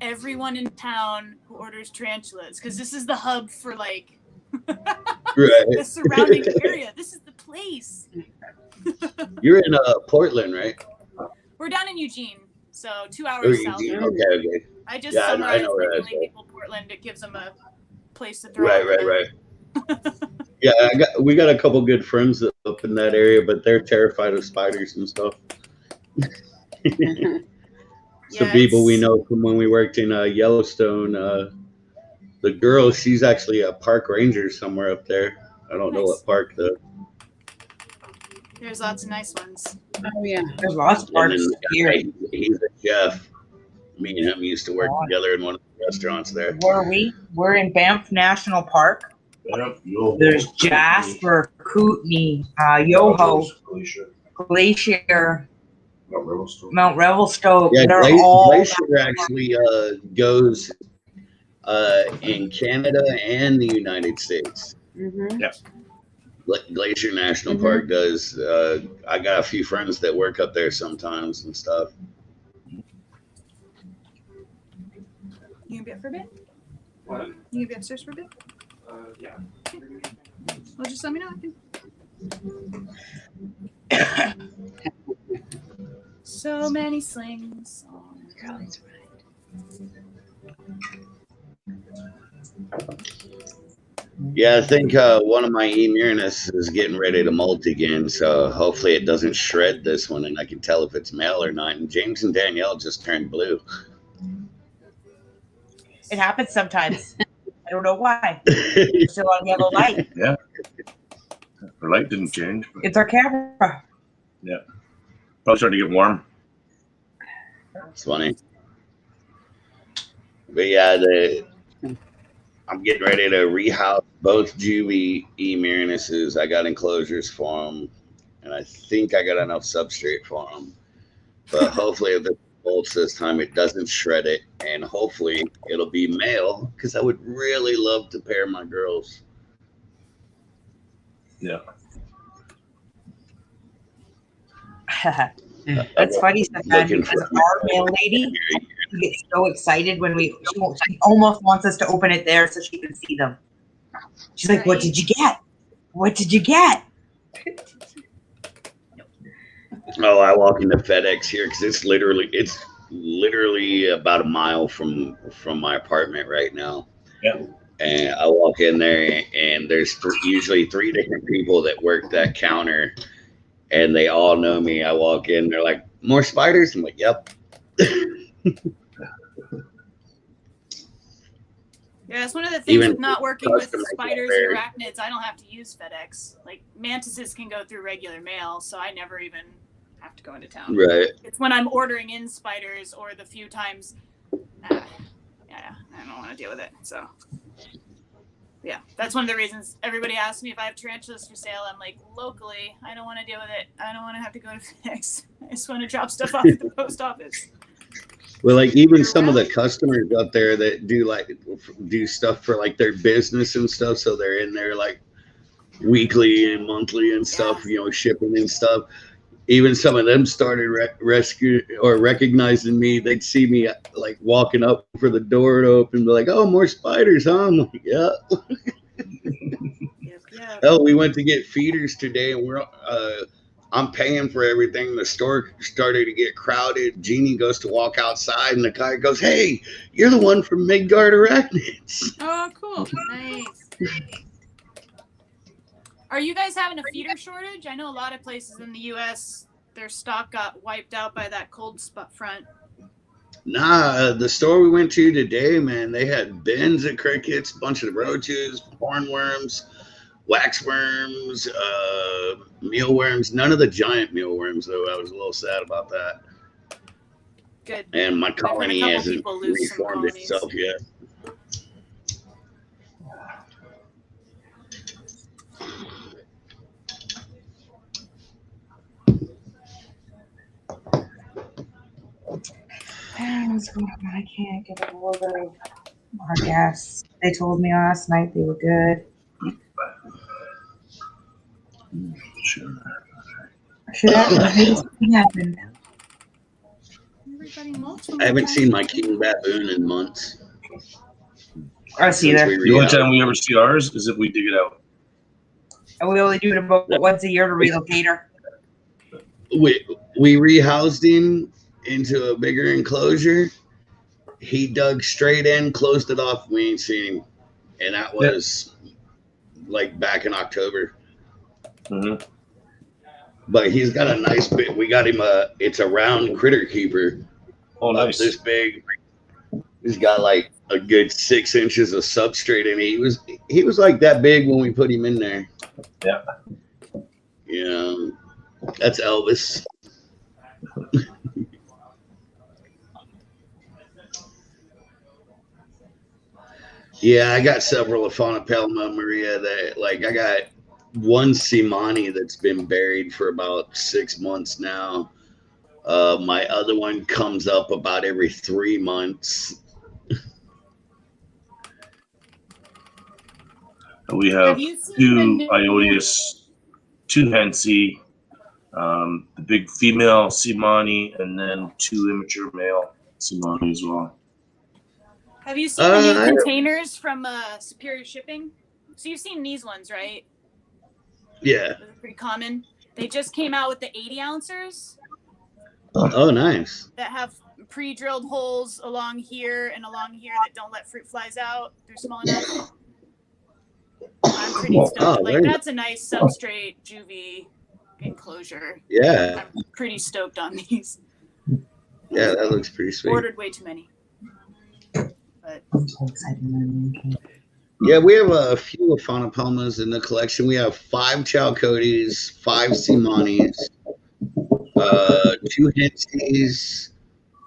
Speaker 6: everyone in town who orders tarantulas because this is the hub for like the surrounding area. This is the place."
Speaker 3: You're in Portland, right?
Speaker 6: We're down in Eugene, so 2 hours south.
Speaker 3: Okay.
Speaker 6: I just
Speaker 3: Yeah, I
Speaker 6: summarized
Speaker 3: know where
Speaker 6: like
Speaker 3: that's
Speaker 6: only
Speaker 3: at.
Speaker 6: people Portland. It gives them a place to throw.
Speaker 3: Right. Yeah, we got a couple good friends up in that area, but they're terrified of spiders and stuff. Some people we know from when we worked in Yellowstone. The girl, she's actually a park ranger somewhere up there. I don't know what park though.
Speaker 6: There's lots of nice ones.
Speaker 4: Oh yeah.
Speaker 2: There's lots of
Speaker 3: And
Speaker 2: parts
Speaker 3: then
Speaker 2: here.
Speaker 3: he's a chef. Me and him used to work together in one of the restaurants there.
Speaker 2: Where are we? We're in Banff National Park. There's Jasper, Kootenai, Yoho, Glacier, Mount Revelstoke.
Speaker 3: Yeah,
Speaker 2: They're all
Speaker 3: Glacier actually goes in Canada and the United States.
Speaker 4: Mm-hmm.
Speaker 1: Yeah.
Speaker 3: Glacier National Park does. I got a few friends that work up there sometimes and stuff.
Speaker 6: You gonna be up for a bit?
Speaker 7: What?
Speaker 6: You gonna be upstairs for a bit?
Speaker 7: Yeah.
Speaker 6: Well, just let me know. I can. So many slings. Oh,
Speaker 4: Charlie's right.
Speaker 3: Yeah, I think one of my E-Murinus is getting ready to molt again, so hopefully it doesn't shred this one, and I can tell if it's male or not. And James and Danielle just turned blue.
Speaker 2: It happens sometimes. I don't know why. We're still on yellow light.
Speaker 1: Yeah. Her light didn't change. But
Speaker 2: It's our camera.
Speaker 1: yeah. Probably starting to get warm.
Speaker 3: It's funny. But yeah, I'm getting ready to rehouse both Juvie E-Murinuses. I got enclosures for them, and I think I got enough substrate for them. But hopefully if it bolts this time, it doesn't shred it, and hopefully it'll be male, because I would really love to pair my girls.
Speaker 1: Yeah.
Speaker 2: That's funny, Stefan, because our mail lady gets so excited when she almost wants us to open it there so she can see them. She's like, "What did you get? What did you get?"
Speaker 3: Oh, I walk into FedEx here because it's literally about a mile from my apartment right now.
Speaker 1: Yeah.
Speaker 3: And I walk in there, and there's usually 3 different people that work that counter, and they all know me. I walk in, they're like, "More spiders?" I'm like, "Yep."
Speaker 6: Yeah, it's one of the things with not working with spiders and arachnids. I don't have to use FedEx. Like mantises can go through regular mail, so I never even have to go into town.
Speaker 3: Right.
Speaker 6: It's when I'm ordering in spiders or the few times, I don't want to deal with it. So Yeah, that's one of the reasons everybody asks me if I have tarantulas for sale. I'm like, locally, I don't want to deal with it. I don't want to have to go to FedEx. I just want to drop stuff off at the post office.
Speaker 3: Well, like even some of the customers up there that do stuff for like their business and stuff, so they're in there like weekly and monthly and stuff, you know, shipping and stuff. Even some of them started recognizing me. They'd see me like walking up for the door to open, be like, "Oh, more spiders, huh?" I'm like, "Yeah."
Speaker 6: Yep.
Speaker 3: Hell, we went to get feeders today, and I'm paying for everything. The store started to get crowded. Jeannie goes to walk outside, and the guy goes, "Hey, you're the one from Midgard Arachnids."
Speaker 6: Oh, cool. Nice. Are you guys having a feeder shortage? I know a lot of places in the U.S., their stock got wiped out by that cold spot front.
Speaker 3: Nah, the store we went to today, man, they had bins of crickets, a bunch of roaches, hornworms, waxworms, mealworms. None of the giant mealworms, though. I was a little sad about that.
Speaker 6: Good.
Speaker 3: And my colony hasn't
Speaker 6: people lose some
Speaker 3: reformed itself yet.
Speaker 2: I can't get a hold of our guests. They told me last night they were good. Should something happened?
Speaker 3: I haven't seen my king baboon in months.
Speaker 2: Us either.
Speaker 1: The only time we ever see ours is if we dig it out.
Speaker 2: And we only do it about once a year to relocate her.
Speaker 3: We rehoused him into a bigger enclosure. He dug straight in, closed it off. We ain't seen him, and that was like back in October.
Speaker 1: Mm-hmm.
Speaker 3: But he's got a nice bit. We got him it's a round critter keeper.
Speaker 1: Oh, nice.
Speaker 3: This big. He's got like a good 6 inches of substrate in it. He was like that big when we put him in there.
Speaker 1: Yeah.
Speaker 3: Yeah. That's Elvis. Yeah, I got several Aphonopelma Maria that like I got one Simani that's been buried for about 6 months now. My other one comes up about every 3 months.
Speaker 1: We have two Iotius, two Hensi, the big female Simani, and then 2 immature male Simani as well.
Speaker 6: Have you seen the new containers from Superior Shipping? So you've seen these ones, right?
Speaker 3: Yeah.
Speaker 6: Those are pretty common. They just came out with the 80 ounces.
Speaker 3: Oh, nice.
Speaker 6: That have pre-drilled holes along here and along here that don't let fruit flies out. They're small enough. I'm pretty stoked. Like that's a nice substrate juvie enclosure.
Speaker 3: Yeah.
Speaker 6: I'm pretty stoked on these.
Speaker 3: Yeah, that looks pretty sweet.
Speaker 6: Ordered way too many. But
Speaker 3: yeah, we have a few Aphonopelmas in the collection. We have 5 Chalcotes, 5 Simanis, 2 Hensies,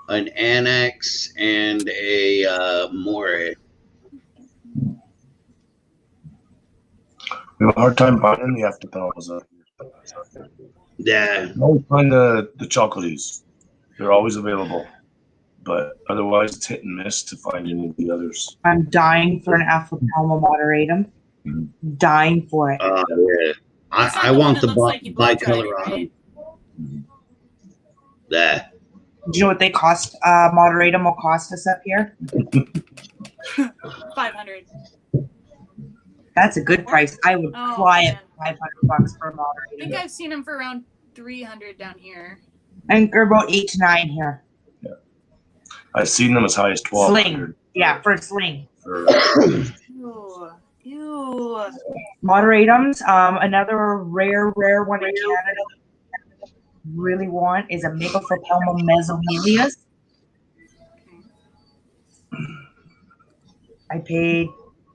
Speaker 3: an Annex, and a Moray.
Speaker 1: We have a hard time finding the Aphonopelmas up here.
Speaker 3: Yeah.
Speaker 1: We always find the chocolates. They're always available. But otherwise, it's hit and miss to find any of the others.
Speaker 2: I'm dying for an Aphonopelma moderatum. Dying for it.
Speaker 3: Yeah. I want the bicolor on them. Yeah.
Speaker 2: Do you know what they cost? Moderatum will cost us up here.
Speaker 6: 500.
Speaker 2: That's a good price. I would fly at $500 for a moderatum.
Speaker 6: I think I've seen them for around 300 down here.
Speaker 2: I think they're about 8 to 9 here.
Speaker 1: Yeah, I've seen them as high as 1,200.
Speaker 2: Sling, yeah, for a sling.
Speaker 6: Ew.
Speaker 2: Moderatums. Another rare one in Canada. Really want is a Megaphalpelma mesomelius. I paid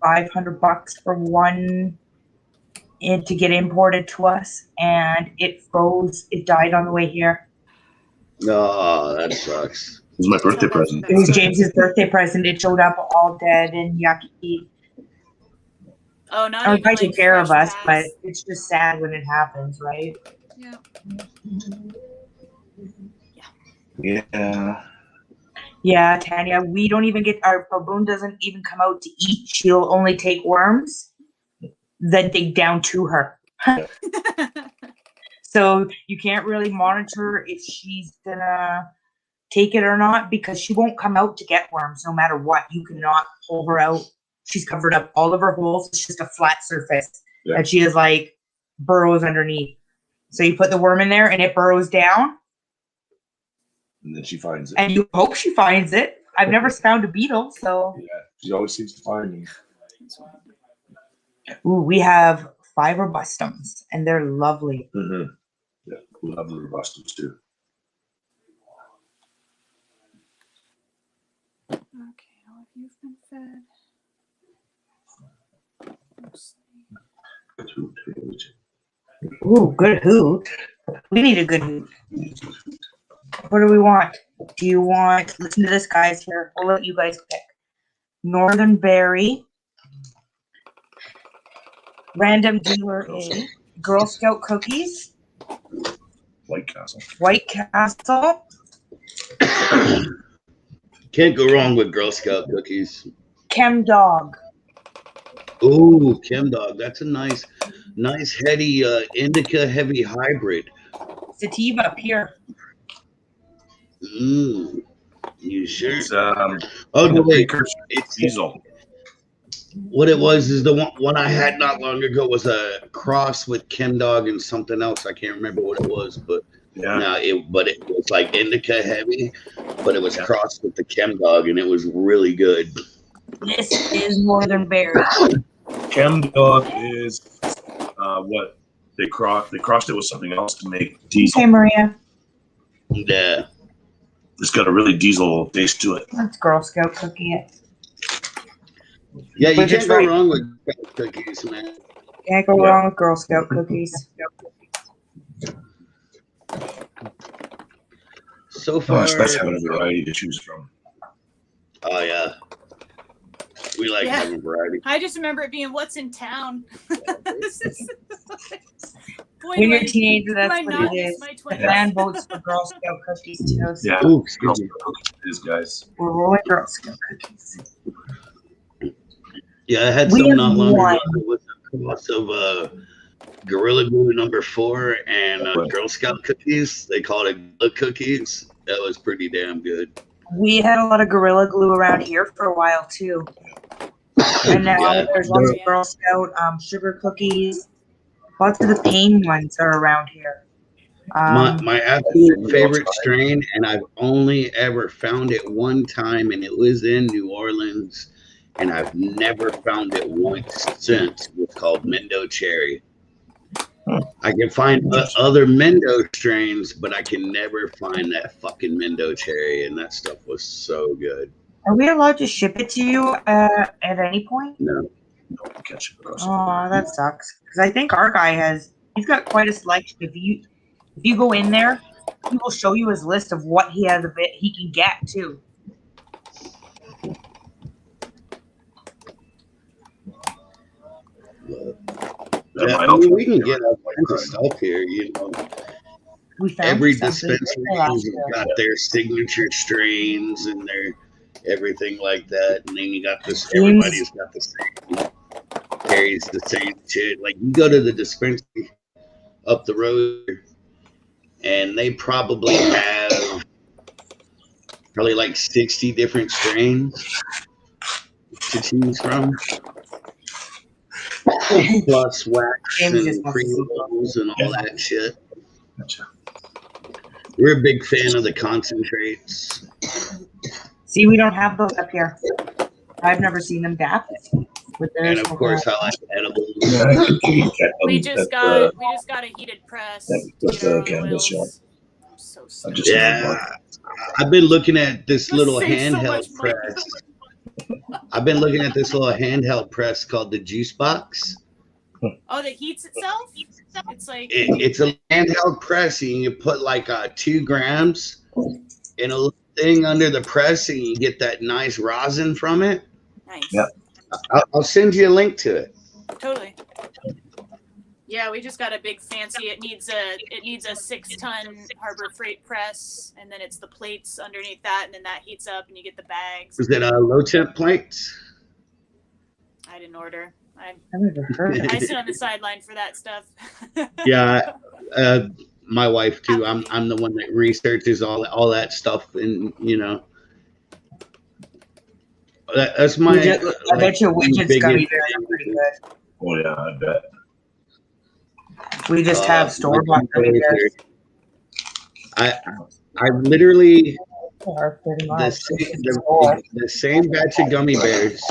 Speaker 2: $500 for one to get imported to us, and it froze. It died on the way here.
Speaker 3: Oh, that sucks.
Speaker 1: It was my birthday present.
Speaker 2: It was James's birthday present. It showed up all dead and yucky.
Speaker 6: Oh, not
Speaker 2: Our
Speaker 6: even
Speaker 2: guy
Speaker 6: like
Speaker 2: take care of
Speaker 6: fresh
Speaker 2: us, but
Speaker 6: pass.
Speaker 2: it's just sad when it happens, right?
Speaker 6: Yeah.
Speaker 1: Yeah.
Speaker 2: Yeah, Tanya, we don't even get our baboon doesn't even come out to eat. She'll only take worms that dig down to her. So you can't really monitor if she's gonna take it or not because she won't come out to get worms no matter what. You cannot pull her out. She's covered up all of her holes. It's just a flat surface that she is like burrows underneath. So you put the worm in there and it burrows down.
Speaker 1: And then she finds it.
Speaker 2: And you hope she finds it. I've never found a beetle, so.
Speaker 1: Yeah, she always seems to find me.
Speaker 2: Ooh, we have 5 robustums, and they're lovely.
Speaker 1: Mm-hmm. Yeah, we love the robustums too.
Speaker 6: Okay, all of you've been fed.
Speaker 2: Ooh, good hoot. We need a good hoot. What do we want? Do you want, listen to this, guys, here. We'll let you guys pick. Northern Berry, Random Dealer A, Girl Scout Cookies,
Speaker 1: White Castle.
Speaker 2: White Castle,
Speaker 3: Can't go wrong with Girl Scout cookies.
Speaker 2: Chem Dog.
Speaker 3: Ooh, Chem Dog. That's a nice heady indica heavy hybrid.
Speaker 2: Sativa, pure.
Speaker 3: You sure?
Speaker 1: It's,
Speaker 3: oh no, wait.
Speaker 1: It's diesel.
Speaker 3: What it was is the one I had not long ago was a cross with Chem Dog and something else. I can't remember what it was, but it was like indica heavy, but it was crossed with the Chem Dog and it was really good.
Speaker 2: This is Northern Berry.
Speaker 1: Chem Dog is what they crossed it with something else to make diesel.
Speaker 2: Hey, Maria.
Speaker 3: Yeah.
Speaker 1: It's got a really diesel taste to it.
Speaker 2: That's Girl Scout cookie.
Speaker 3: Yeah, you
Speaker 2: Which
Speaker 3: can't
Speaker 2: is
Speaker 3: go
Speaker 2: right.
Speaker 3: wrong with cookies, man.
Speaker 2: Can't go wrong with Girl Scout cookies.
Speaker 3: So far,
Speaker 1: it's nice having a variety to choose from.
Speaker 3: Oh yeah, we like having variety.
Speaker 6: I just remember it being what's in town. Boy,
Speaker 2: When you're a teenager, that's
Speaker 6: I
Speaker 2: what
Speaker 6: not
Speaker 2: it
Speaker 6: miss
Speaker 2: is.
Speaker 6: my
Speaker 2: The
Speaker 6: 20s?
Speaker 2: band votes for Girl Scout cookies too. So
Speaker 1: Yeah,
Speaker 3: Ooh,
Speaker 1: Girl Scout cookies, guys.
Speaker 2: we're rolling Girl Scout cookies.
Speaker 3: Yeah, I had
Speaker 2: We
Speaker 3: some
Speaker 2: have
Speaker 3: not long
Speaker 2: one.
Speaker 3: ago with a cross of Gorilla Glue number 4 and Girl Scout cookies. They called it Gorilla cookies. That was pretty damn good.
Speaker 2: We had a lot of Gorilla Glue around here for a while too. And now there's lots of Girl Scout sugar cookies. Lots of the pain ones are around here.
Speaker 3: My absolute favorite strain, and I've only ever found it one time, and it was in New Orleans, and I've never found it once since. It's called Mendo Cherry. I can find other Mendo strains, but I can never find that fucking Mendo Cherry, and that stuff was so good.
Speaker 2: Are we allowed to ship it to you at any point?
Speaker 3: No.
Speaker 2: Oh, that sucks. Because I think our guy he's got quite a selection. If you go in there, he will show you his list of what he has he can get too.
Speaker 3: Yeah, I mean, we can get all kinds of stuff here, you know. Every dispensary has got their signature strains and their everything like that, and then you got this. Everybody's got the same, carries the same shit. Like you go to the dispensary up the road, and they probably have like 60 different strains to choose from. Plus wax and pre-rolls and all that shit. We're a big fan of the concentrates.
Speaker 2: See, we don't have those up here. I've never seen them dapped.
Speaker 3: And of course, I like edibles.
Speaker 6: We just got a heated press.
Speaker 3: I've been looking at this little handheld press. I've been looking at this little handheld press called the Juice Box.
Speaker 6: Oh, that heats itself? It's like
Speaker 3: it's a handheld press, and you put like 2 grams in a little thing under the press, and you get that nice rosin from it.
Speaker 6: Nice.
Speaker 1: Yeah.
Speaker 3: I'll send you a link to it.
Speaker 6: Totally. Yeah, we just got a big fancy. It needs a 6-ton Harbor Freight press, and then it's the plates underneath that, and then that heats up, and you get the bags.
Speaker 3: Is it low temp plates?
Speaker 6: I didn't order.
Speaker 2: I've never heard of
Speaker 6: I
Speaker 2: it.
Speaker 6: sit on the sideline for that stuff.
Speaker 3: Yeah, my wife too. I'm the one that researches all that stuff, and you know, that's my.
Speaker 2: I bet your widgets gummy bears are pretty good.
Speaker 1: Oh yeah, I bet.
Speaker 2: We just have store-bought gummy bears.
Speaker 3: I literally
Speaker 2: Are pretty much.
Speaker 3: the same batch of gummy bears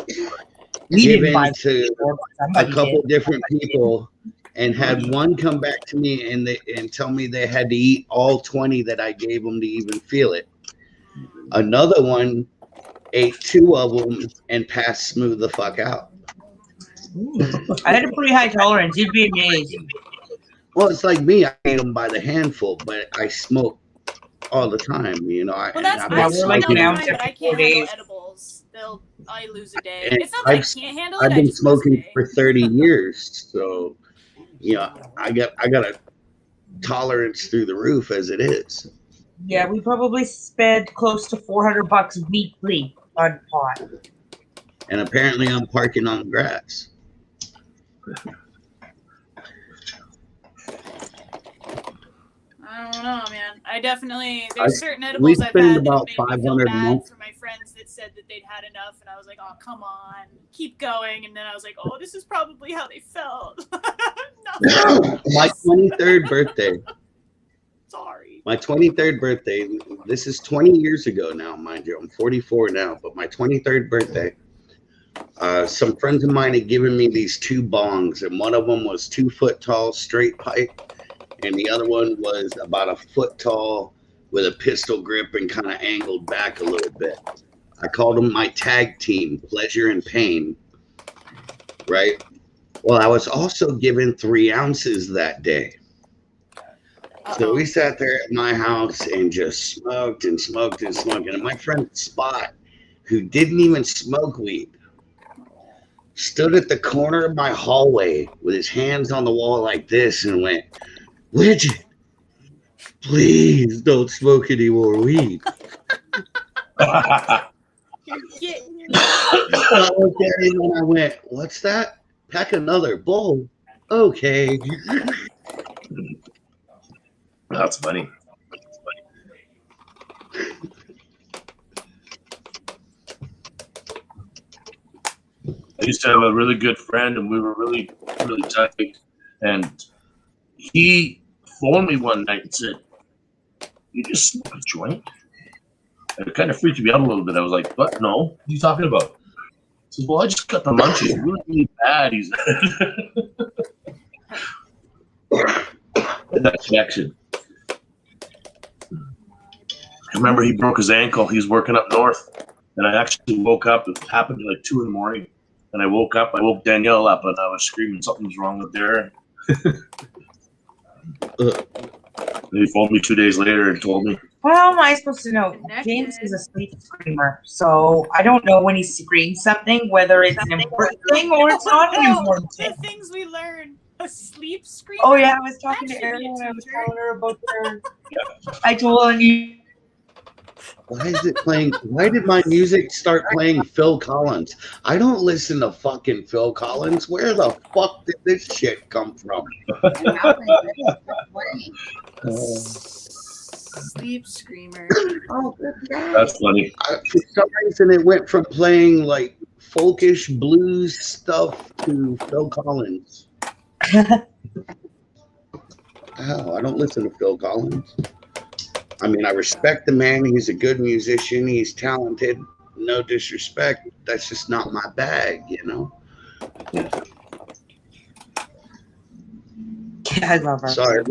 Speaker 2: We didn't buy
Speaker 3: given to
Speaker 2: store, but
Speaker 3: a
Speaker 2: somebody
Speaker 3: couple
Speaker 2: did.
Speaker 3: different people, and had one come back to me and tell me they had to eat all 20 that I gave them to even feel it. Another one ate 2 of them and passed smooth the fuck out.
Speaker 2: I had a pretty high tolerance. You'd be amazed.
Speaker 3: Well, it's like me. I ate them by the handful, but I smoke all the time. You know,
Speaker 6: Well, that's
Speaker 3: I've
Speaker 2: Yeah,
Speaker 6: I
Speaker 3: been
Speaker 2: we're
Speaker 6: smoke
Speaker 2: like
Speaker 6: all the
Speaker 3: smoking,
Speaker 2: now
Speaker 6: time, but I
Speaker 2: every 4
Speaker 6: can't handle
Speaker 2: days.
Speaker 6: edibles. I lose a day.
Speaker 3: and
Speaker 6: It's not that I
Speaker 3: I've
Speaker 6: can't handle it.
Speaker 3: I've
Speaker 6: I
Speaker 3: been
Speaker 6: just lose a
Speaker 3: smoking
Speaker 6: day.
Speaker 3: for 30 years, so you know, I got a tolerance through the roof as it is.
Speaker 2: Yeah, we probably spent close to $400 weekly on pot.
Speaker 3: And apparently, I'm parking on the grass.
Speaker 6: I don't know, man. I definitely
Speaker 3: I-
Speaker 6: there's certain
Speaker 3: we
Speaker 6: edibles I've
Speaker 3: spend
Speaker 6: had that
Speaker 3: about
Speaker 6: made me feel
Speaker 3: 500 a
Speaker 6: bad
Speaker 3: month.
Speaker 6: for my friends that said that they'd had enough, and I was like, oh come on, keep going. And then I was like, oh, this is probably how they felt. Nothing.
Speaker 3: My 23rd birthday.
Speaker 6: Sorry.
Speaker 3: My 23rd birthday. This is 20 years ago now, mind you. I'm 44 now, but my 23rd birthday. Some friends of mine had given me these 2 bongs, and one of them was 2 foot tall straight pipe, and the other one was about a foot tall with a pistol grip and kind of angled back a little bit. I called them my tag team, Pleasure and Pain. Right? Well, I was also given 3 ounces that day. So we sat there at my house and just smoked and smoked and smoked. And my friend Spot, who didn't even smoke weed, stood at the corner of my hallway with his hands on the wall like this and went, Widget, please don't smoke any more weed.
Speaker 6: You're getting me.
Speaker 3: I looked at him and I went, what's that? Pack another bowl. Okay.
Speaker 1: That's funny. I used to have a really good friend, and we were really, really tight. And he phoned me one night and said, "You just smoke a joint?" And it kind of freaked me out a little bit. I was like, "What? No? What are you talking about?" He says, "Well, I just got the munchies really, really bad." He said, that connection. I remember he broke his ankle. He was working up north, and I actually woke up. It happened at like 2 a.m. And I woke up. I woke Danielle up, and I was screaming something's wrong with there. He phoned me 2 days later and told me.
Speaker 2: How am I supposed to know?
Speaker 6: Connected.
Speaker 2: James is a sleep screamer, so I don't know when he screams something, whether it's an important thing or it's not an important
Speaker 6: The
Speaker 2: thing.
Speaker 6: things we learn. A sleep screamer.
Speaker 2: Oh yeah, I was talking
Speaker 6: That
Speaker 2: to
Speaker 6: should be a
Speaker 2: Erin and I was
Speaker 6: teacher.
Speaker 2: telling her about her. I told her you.
Speaker 3: Why is it playing? Why did my music start playing Phil Collins? I don't listen to fucking Phil Collins. Where the fuck did this shit come from?
Speaker 6: Sleep screamer.
Speaker 4: Oh, good God.
Speaker 1: That's funny.
Speaker 3: For some reason, it went from playing like folkish blues stuff to Phil Collins. Oh, I don't listen to Phil Collins. I mean, I respect the man. He's a good musician. He's talented. No disrespect. That's just not my bag, you know?
Speaker 2: Yeah, I love her.
Speaker 3: Sorry,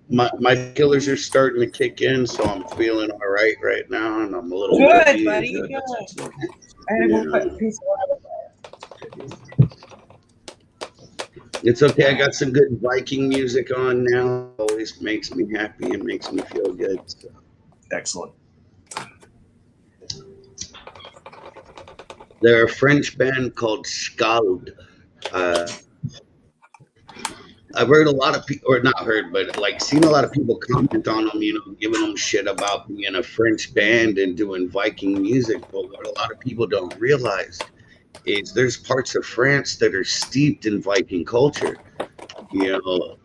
Speaker 3: my killers are starting to kick in, so I'm feeling all right now, and I'm a little
Speaker 2: Good,
Speaker 3: worried.
Speaker 2: buddy.
Speaker 1: Good.
Speaker 2: Good.
Speaker 1: That's excellent.
Speaker 2: I gotta go put a piece of
Speaker 3: It's okay. I got some good Viking music on now. Always makes me happy and makes me feel good. So.
Speaker 1: Excellent.
Speaker 3: They're a French band called Scald. I've heard a lot of people, or not heard, but like seen a lot of people comment on them, you know, giving them shit about being a French band and doing Viking music. But what a lot of people don't realize is there's parts of France that are steeped in Viking culture. You know,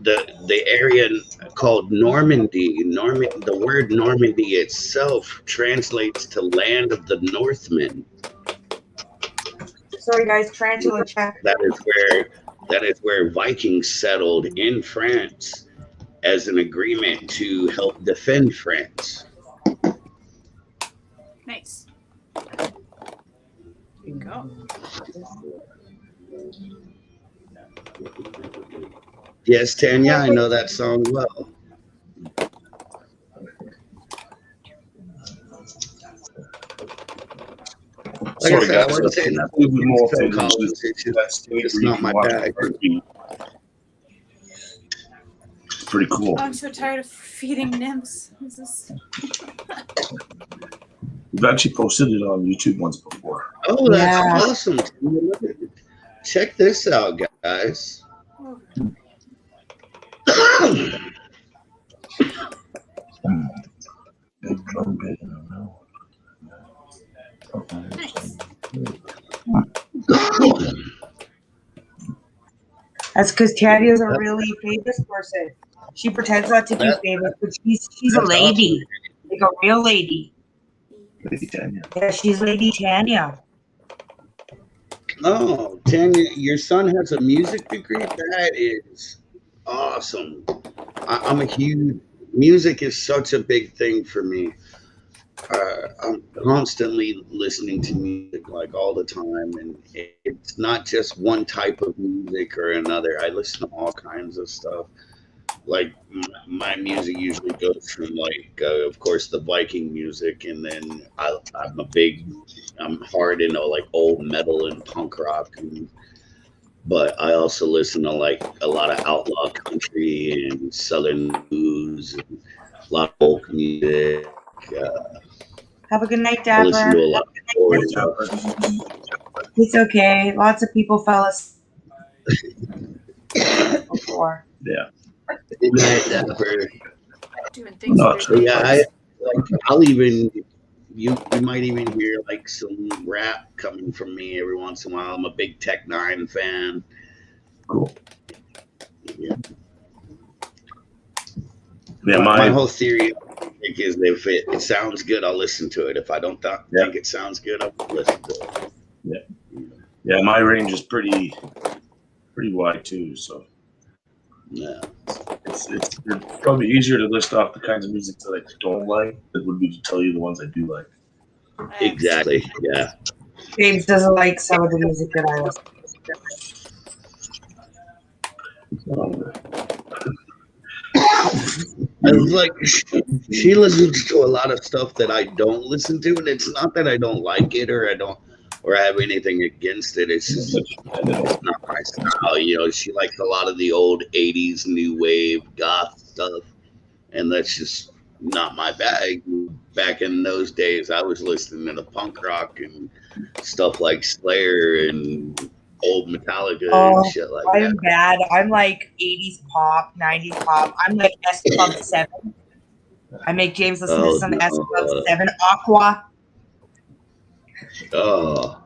Speaker 3: the area called Normandy. The word Normandy itself translates to land of the Northmen.
Speaker 2: Sorry, guys. Tarantula check.
Speaker 3: That is where Vikings settled in France as an agreement to help defend France.
Speaker 6: Nice. There you go.
Speaker 3: Yes, Tanya, I know that song well. Like I
Speaker 1: Sorry,
Speaker 3: said, I
Speaker 1: guys.
Speaker 3: wouldn't say
Speaker 1: A
Speaker 3: nothing
Speaker 1: little bit more
Speaker 3: against Phil
Speaker 1: fun.
Speaker 3: Collins. It's
Speaker 1: That's
Speaker 3: just not my bag.
Speaker 1: It's pretty cool.
Speaker 6: Oh, I'm so tired of feeding nymphs. This is...
Speaker 1: We've actually posted it on YouTube once before.
Speaker 3: Oh, that's
Speaker 2: Yeah.
Speaker 3: awesome. Check this out, guys.
Speaker 1: Big drum bit in the middle.
Speaker 6: Nice.
Speaker 2: That's because Tanya is a really famous person. She pretends not to be famous, but she's a lady, like a real lady.
Speaker 1: Lady Tanya.
Speaker 2: Yeah, she's Lady Tanya.
Speaker 3: Oh, Tanya, your son has a music degree? That is awesome. I'm a huge, music is such a big thing for me. I'm constantly listening to music like all the time, and it's not just one type of music or another. I listen to all kinds of stuff. Like my music usually goes from like, of course, the Viking music, and then I'm hard into like old metal and punk rock, but I also listen to like a lot of outlaw country and southern blues, and a lot of folk music.
Speaker 2: Have a good night,
Speaker 3: I listen to a
Speaker 2: Dapper.
Speaker 3: lot of forward stuff.
Speaker 2: It's okay. Lots of people fell asleep before.
Speaker 1: Yeah.
Speaker 3: Good night, Dapper.
Speaker 6: Doing things
Speaker 1: No,
Speaker 6: with
Speaker 1: so
Speaker 6: their
Speaker 3: Yeah,
Speaker 6: neighbors.
Speaker 3: I'll even you might even hear like some rap coming from me every once in a while. I'm a big Tech Nine fan.
Speaker 1: Cool.
Speaker 3: Yeah.
Speaker 1: Yeah,
Speaker 3: My whole theory is if it sounds good, I'll listen to it. If I don't think it sounds good, I won't listen to it.
Speaker 1: Yeah, my range is pretty wide too. So
Speaker 3: Yeah.
Speaker 1: it's probably easier to list off the kinds of music that I don't like than it would be to tell you the ones I do like.
Speaker 3: Exactly. Yeah.
Speaker 2: James doesn't like some of the music that I listen
Speaker 3: I was like, she listens to a lot of stuff that I don't listen to, and it's not that I don't like it or I have anything against it. It's just it's not my style. You know, she likes a lot of the old '80s new wave goth stuff, and that's just not my bag. Back in those days, I was listening to punk rock and stuff like Slayer and old Metallica and shit like that.
Speaker 2: I'm bad. I'm like 80s pop, 90s pop. I'm like S Club 7. I make James listen to some S Club 7. Aqua.
Speaker 3: Oh,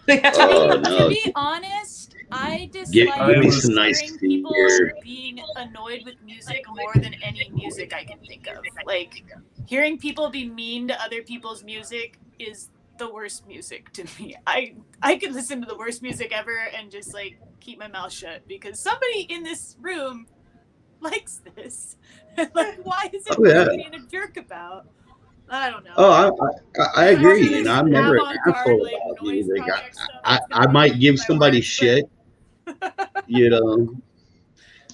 Speaker 6: To be honest, I
Speaker 3: give
Speaker 6: dislike
Speaker 3: me some nice
Speaker 6: hearing people
Speaker 3: beer.
Speaker 6: being annoyed with music more than any music I can think of. Like, hearing people be mean to other people's music is the worst music to me. I could listen to the worst music ever and just like keep my mouth shut because somebody in this room likes this. Like, why is it worth being a jerk about? I don't know.
Speaker 3: Oh, I agree. And I'm never an
Speaker 6: avant-garde,
Speaker 3: asshole
Speaker 6: like,
Speaker 3: about
Speaker 6: noise
Speaker 3: music.
Speaker 6: project stuff
Speaker 3: I
Speaker 6: that's gonna
Speaker 3: might
Speaker 6: be
Speaker 3: give
Speaker 6: my
Speaker 3: somebody
Speaker 6: work,
Speaker 3: shit, you know.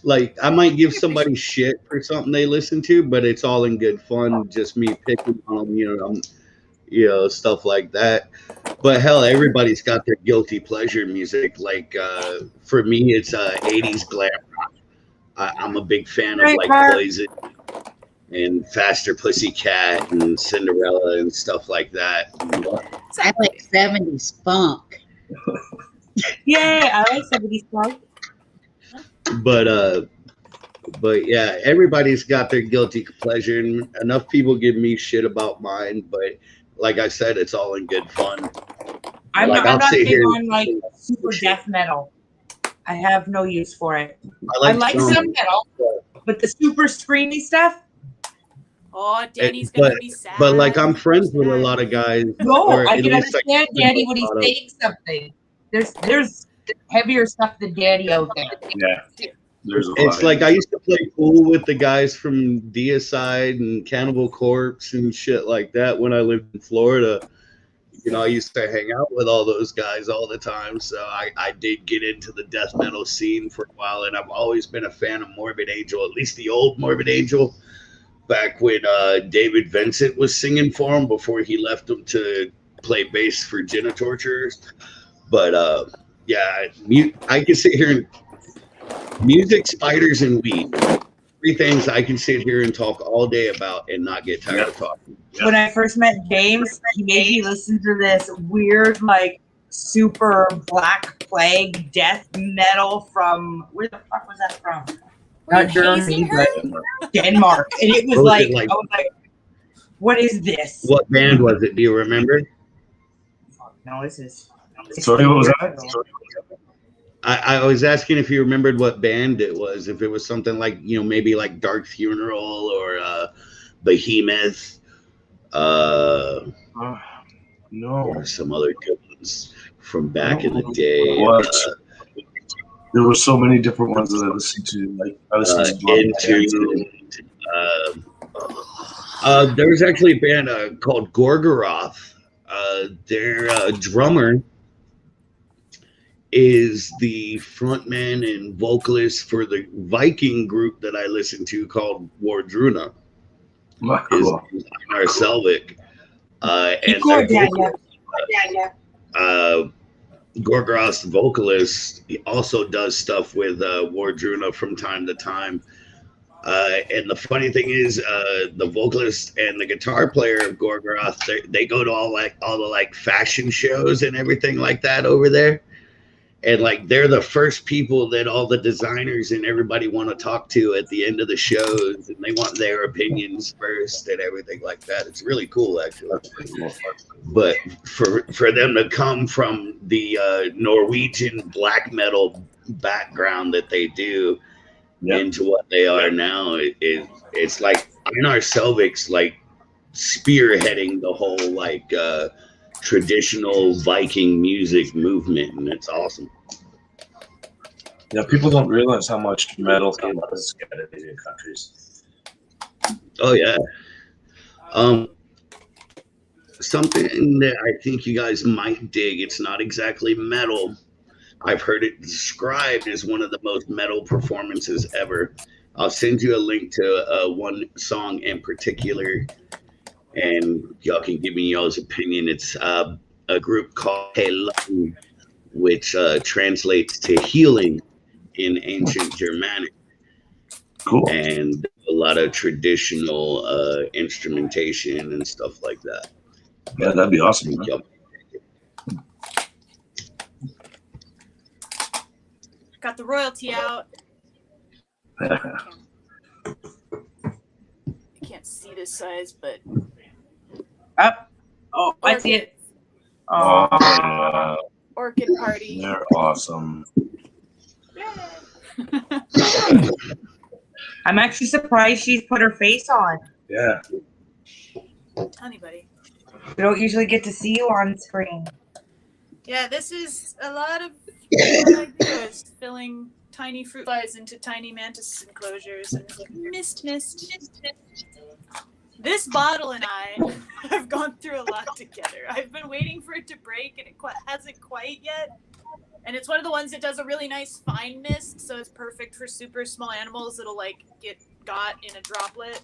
Speaker 3: Like I might give somebody shit for something they listen to, but it's all in good fun. Just me picking on them, you know, stuff like that. But hell, everybody's got their guilty pleasure music. Like for me, it's 80s glam rock. I'm a big fan of like Poison and Faster Pussycat and Cinderella and stuff like that.
Speaker 4: I like 70s funk.
Speaker 2: Yay, I like 70s funk.
Speaker 3: But yeah, everybody's got their guilty pleasure, and enough people give me shit about mine. But like I said, it's all in good fun.
Speaker 2: I'm
Speaker 3: Like, I'll
Speaker 2: not
Speaker 3: sit
Speaker 2: big
Speaker 3: here
Speaker 2: on like super death metal. I have no use for it. I like
Speaker 3: some,
Speaker 2: some metal, but the super screamy stuff.
Speaker 6: Oh, Danny's gonna be sad.
Speaker 3: But like, I'm friends with a lot of guys.
Speaker 2: No,
Speaker 3: or
Speaker 2: I
Speaker 3: at
Speaker 2: can
Speaker 3: least
Speaker 2: understand Daddy when he's saying something. There's heavier stuff than Daddy out there.
Speaker 1: Yeah. There's a lot.
Speaker 3: It's like I used to play pool with the guys from Deicide and Cannibal Corpse and shit like that when I lived in Florida. You know, I used to hang out with all those guys all the time. So I did get into the death metal scene for a while, and I've always been a fan of Morbid Angel, at least the old Morbid Angel, back when David Vincent was singing for him before he left him to play bass for Genitorturers. But yeah, I can sit here and music, spiders, and weed. Three things I can sit here and talk all day about and not get tired of talking.
Speaker 2: When I first met James, he made me listen to this weird, like, super Black Plague death metal from, where the fuck was that from? Not Germany, but Denmark. And it was like, I was like, what is this?
Speaker 3: What band was it? Do you remember?
Speaker 2: No, this is.
Speaker 1: Sorry, what was that?
Speaker 3: I was asking if you remembered what band it was. If it was something like, you know, maybe like Dark Funeral or Behemoth.
Speaker 1: No.
Speaker 3: Or some other good ones from back in the day.
Speaker 1: There were so many different ones that I listened to. Like I listened
Speaker 3: to there was actually a band called Gorgoroth. Their drummer is the frontman and vocalist for the Viking group that I listen to called Wardruna.
Speaker 1: Cool.
Speaker 3: Is Einar Selvik. And Gorgoroth's vocalist, he also does stuff with Wardruna from time to time. And the funny thing is, the vocalist and the guitar player of Gorgoroth, they go to all the fashion shows and everything like that over there. And like they're the first people that all the designers and everybody want to talk to at the end of the shows, and they want their opinions first and everything like that. It's really cool, actually. But for them to come from the Norwegian black metal background that they do into what they are now, it's like Einar Selvik's like spearheading the whole like traditional Viking music movement, and it's awesome.
Speaker 1: Yeah, people don't realize how much metal came out of Scandinavian countries.
Speaker 3: Oh yeah. Something that I think you guys might dig. It's not exactly metal. I've heard it described as one of the most metal performances ever. I'll send you a link to one song in particular, and y'all can give me y'all's opinion. It's a group called Heilung, which translates to healing in ancient Germanic.
Speaker 1: Cool.
Speaker 3: And a lot of traditional instrumentation and stuff like that.
Speaker 1: Yeah, that'd be awesome.
Speaker 6: Got the royalty out. I can't see this size, but
Speaker 2: up. Oh, I see it.
Speaker 6: Oh, Orchid Party.
Speaker 1: They're awesome.
Speaker 2: I'm actually surprised she's put her face on.
Speaker 1: Yeah.
Speaker 6: Tell me, buddy.
Speaker 2: We don't usually get to see you on screen.
Speaker 6: Yeah, this is a lot of what I do is filling tiny fruit flies into tiny mantis enclosures and mist. This bottle and I have gone through a lot together. I've been waiting for it to break, and it hasn't quite yet. And it's one of the ones that does a really nice fine mist, so it's perfect for super small animals that'll like get got in a droplet.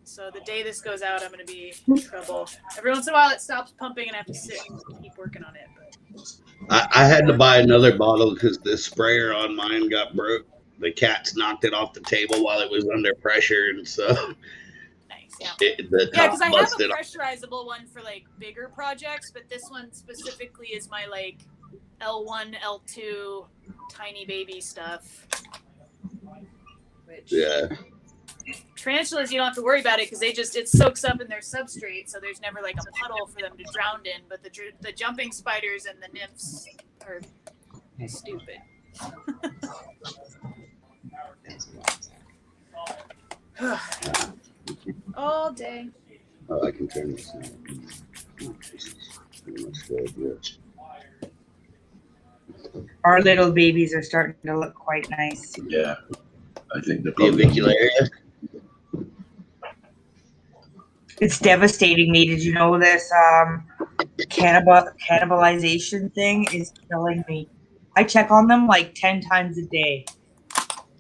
Speaker 6: So the day this goes out, I'm going to be in trouble. Every once in a while, it stops pumping, and I have to sit and keep working on it. But
Speaker 3: I had to buy another bottle because the sprayer on mine got broke. The cats knocked it off the table while it was under pressure, and so
Speaker 6: nice, yeah.
Speaker 3: Because
Speaker 6: I have a pressurizable one for like bigger projects, but this one specifically is my like L1, L2, tiny baby stuff. Which
Speaker 3: Yeah.
Speaker 6: tarantulas, you don't have to worry about it because it soaks up in their substrate, so there's never like a puddle for them to drown in. But the jumping spiders and the nymphs are stupid. All day.
Speaker 3: Oh, I can turn this on. Oh, Jesus. Pretty much good, yeah.
Speaker 2: Our little babies are starting to look quite nice.
Speaker 1: Yeah, I think they're
Speaker 3: The
Speaker 1: probably
Speaker 3: avicularia.
Speaker 2: It's devastating me. Did you know this cannibalization thing is killing me? I check on them like 10 times a day.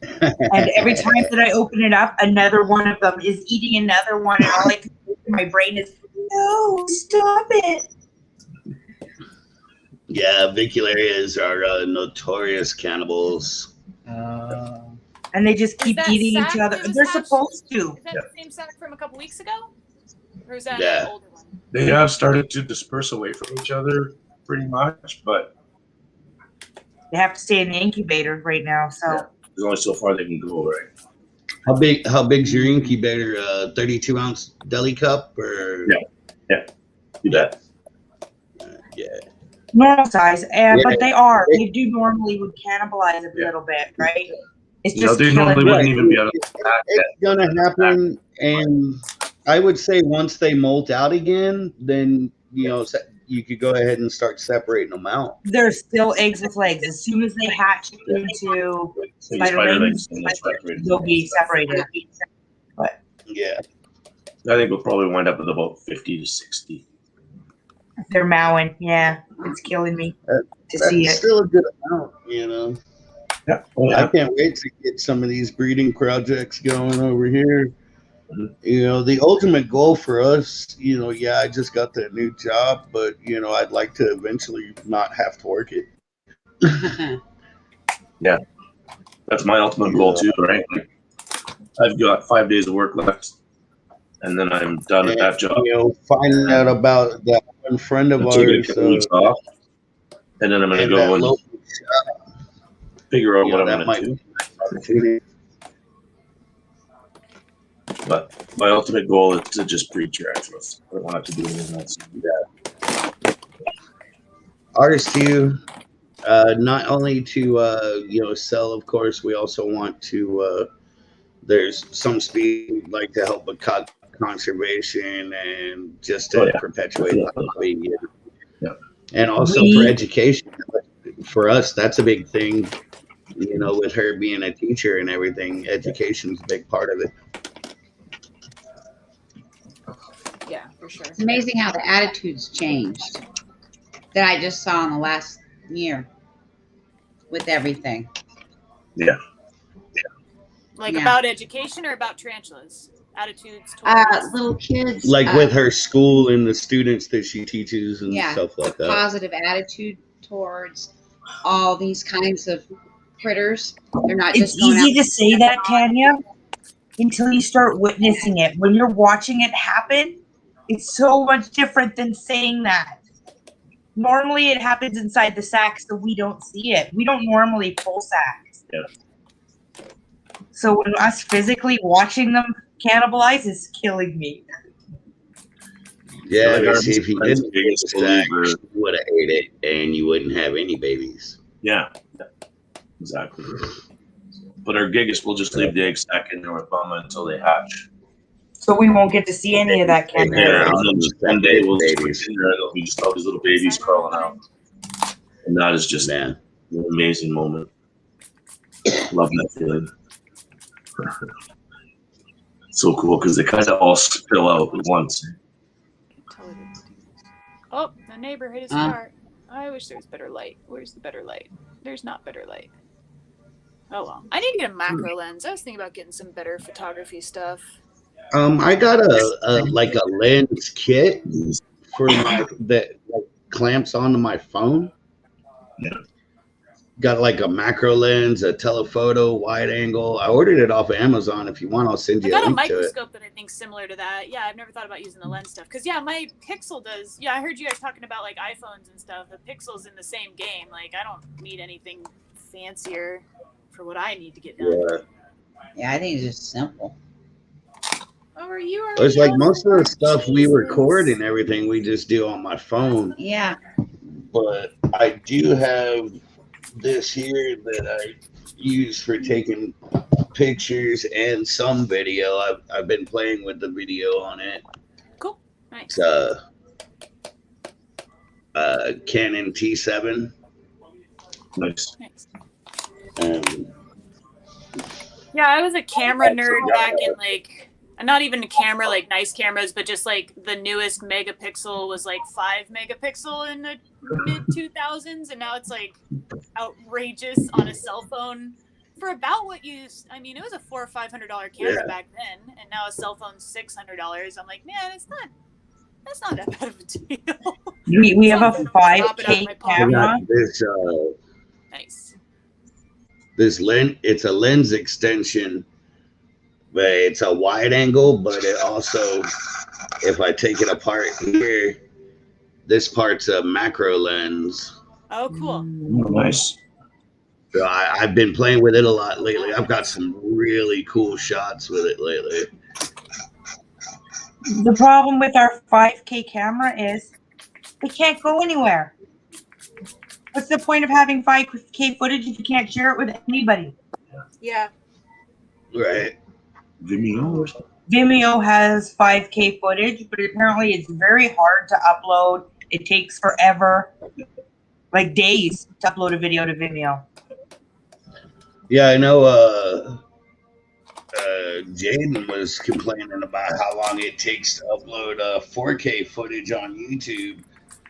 Speaker 2: And every time that I open it up, another one of them is eating another one. And all I can do in my brain is, no, stop it.
Speaker 3: Yeah, avicularias are notorious cannibals.
Speaker 2: And they just keep
Speaker 6: that
Speaker 2: eating
Speaker 6: sack
Speaker 2: each other.
Speaker 6: that was
Speaker 2: They're
Speaker 6: hatched?
Speaker 2: supposed to.
Speaker 6: Is that the same sack from a couple weeks ago? Or is that
Speaker 3: Yeah.
Speaker 6: an older one?
Speaker 1: They have started to disperse away from each other pretty much, but
Speaker 2: They have to stay in the incubator right now. So
Speaker 1: yeah, there's only so far they can go, right?
Speaker 3: How big's your incubator? 32-ounce deli cup or?
Speaker 1: Yeah. You bet.
Speaker 3: Yeah.
Speaker 2: normal size.
Speaker 3: Yeah.
Speaker 2: But they do normally would cannibalize a little bit, right? It's
Speaker 1: You know,
Speaker 2: just
Speaker 1: they
Speaker 2: killing
Speaker 1: normally
Speaker 2: me.
Speaker 1: wouldn't even be able to attack that.
Speaker 3: It's gonna happen, and I would say once they molt out again, then you could go ahead and start separating them out.
Speaker 2: They're still eggs with legs. As soon as they hatch into spiderlings, they'll be separated.
Speaker 3: Yeah.
Speaker 1: I think we'll probably wind up with about 50 to 60.
Speaker 2: They're mowing. Yeah, it's killing me to see
Speaker 3: That's
Speaker 2: it.
Speaker 3: still a good amount,
Speaker 1: Yeah.
Speaker 3: I can't wait to get some of these breeding projects going over here.
Speaker 1: Mhm.
Speaker 3: The ultimate goal for us, I just got that new job, but I'd like to eventually not have to work it.
Speaker 1: That's my ultimate goal too, right? Like, I've got 5 days of work left, and then I'm done at that job.
Speaker 3: Finding out about that one friend of
Speaker 1: I'll take a
Speaker 3: ours,
Speaker 1: couple weeks off, and then I'm going to
Speaker 3: and that
Speaker 1: go and
Speaker 3: local
Speaker 1: figure out what I'm
Speaker 3: that
Speaker 1: going
Speaker 3: might
Speaker 1: to do.
Speaker 3: be an opportunity.
Speaker 1: But my ultimate goal is to just breed tarantulas. I don't want to do anything else.
Speaker 3: Ours too. Not only to sell, of course, we also want to. There's some species like to help with conservation and just to perpetuate the hobby.
Speaker 1: Yeah.
Speaker 3: And also for education. For us, that's a big thing. With her being a teacher and everything, education's a big part of it.
Speaker 6: Yeah, for sure.
Speaker 4: It's amazing how the attitudes changed that I just saw in the last year with everything.
Speaker 1: Yeah.
Speaker 6: Like
Speaker 4: Yeah.
Speaker 6: about education or about tarantulas? Attitudes towards
Speaker 4: Little kids,
Speaker 3: Like with her school and the students that she teaches and stuff like
Speaker 4: the
Speaker 3: that.
Speaker 4: positive attitude towards all these kinds of critters. They're not
Speaker 2: It's
Speaker 4: just going
Speaker 2: easy
Speaker 4: out.
Speaker 2: to say that, Tanya, until you start witnessing it. When you're watching it happen, it's so much different than saying that. Normally, it happens inside the sack, so we don't see it. We don't normally pull sacks.
Speaker 1: Yeah.
Speaker 2: So when us physically watching them cannibalize is killing me.
Speaker 3: Yeah,
Speaker 1: Like
Speaker 3: see, if you
Speaker 1: Arachnids'
Speaker 3: didn't
Speaker 1: biggest
Speaker 3: get the sack,
Speaker 1: believer-
Speaker 3: you would have ate it, and you wouldn't have any babies.
Speaker 1: Yeah. Exactly. But our gigas will just leave the egg sack in there with mama until they hatch.
Speaker 2: So we won't get to see any of that
Speaker 1: Yeah,
Speaker 2: cannibalization.
Speaker 1: and then just one day we'll just
Speaker 3: Babies.
Speaker 1: put in there and there'll be just all these little babies crawling out. And that is just
Speaker 3: Man.
Speaker 1: an amazing moment. Love that feeling. So cool because they kind of all spill out at once.
Speaker 6: Oh, the neighbor hit his car. I wish there was better light. Where's the better light? There's not better light. Oh well. I need to get a macro lens. I was thinking about getting some better photography stuff.
Speaker 3: I got a lens kit for that clamps onto my phone.
Speaker 1: Yeah.
Speaker 3: got like a macro lens, a telephoto, wide angle. I ordered it off of Amazon. If you want, I'll send
Speaker 6: I
Speaker 3: you a
Speaker 6: got a
Speaker 3: link to it.
Speaker 6: microscope that I think similar to that. Yeah, I've never thought about using the lens stuff. Because, yeah, my Pixel does. Yeah, I heard you guys talking about, like, iPhones and stuff. The Pixel's in the same game. Like, I don't need anything fancier for what I need to get done.
Speaker 3: Yeah.
Speaker 4: Yeah, I think it's just simple.
Speaker 6: Oh, are you
Speaker 3: It's like
Speaker 6: already
Speaker 3: most of the stuff we
Speaker 6: Jesus.
Speaker 3: record and everything we just do on my phone.
Speaker 4: Yeah.
Speaker 3: But I do have this here that I use for taking pictures and some video. I've been playing with the video on it.
Speaker 6: Cool. Nice.
Speaker 3: It's Canon T7.
Speaker 1: Nice.
Speaker 6: Nice.
Speaker 3: Um,
Speaker 6: Yeah, I was a camera nerd back in, like, not even a camera, like nice cameras, but just like the newest megapixel was like 5 megapixel in the mid 2000s, and now it's like outrageous on a cell phone for about what you. I mean, it was a $400 or $500 camera back then, and now a cell phone's $600. I'm like, man, that's not that bad of a deal.
Speaker 2: We have a
Speaker 6: Drop it out of
Speaker 2: 5K
Speaker 6: my
Speaker 3: I
Speaker 6: pocket.
Speaker 2: camera.
Speaker 3: got this
Speaker 6: Nice.
Speaker 3: this lens. It's a lens extension, but it's a wide angle. But it also, if I take it apart here, this part's a macro lens.
Speaker 6: Oh, cool.
Speaker 1: Oh, nice.
Speaker 3: So I've been playing with it a lot lately. I've got some really cool shots with it lately.
Speaker 2: The problem with our 5K camera is it can't go anywhere. What's the point of having 5K footage if you can't share it with anybody?
Speaker 6: Yeah.
Speaker 3: Right.
Speaker 1: Vimeo or something?
Speaker 2: Vimeo has 5K footage, but apparently it's very hard to upload. It takes forever, like days, to upload a video to Vimeo.
Speaker 3: Yeah, I know. Jaden was complaining about how long it takes to upload 4K footage on YouTube.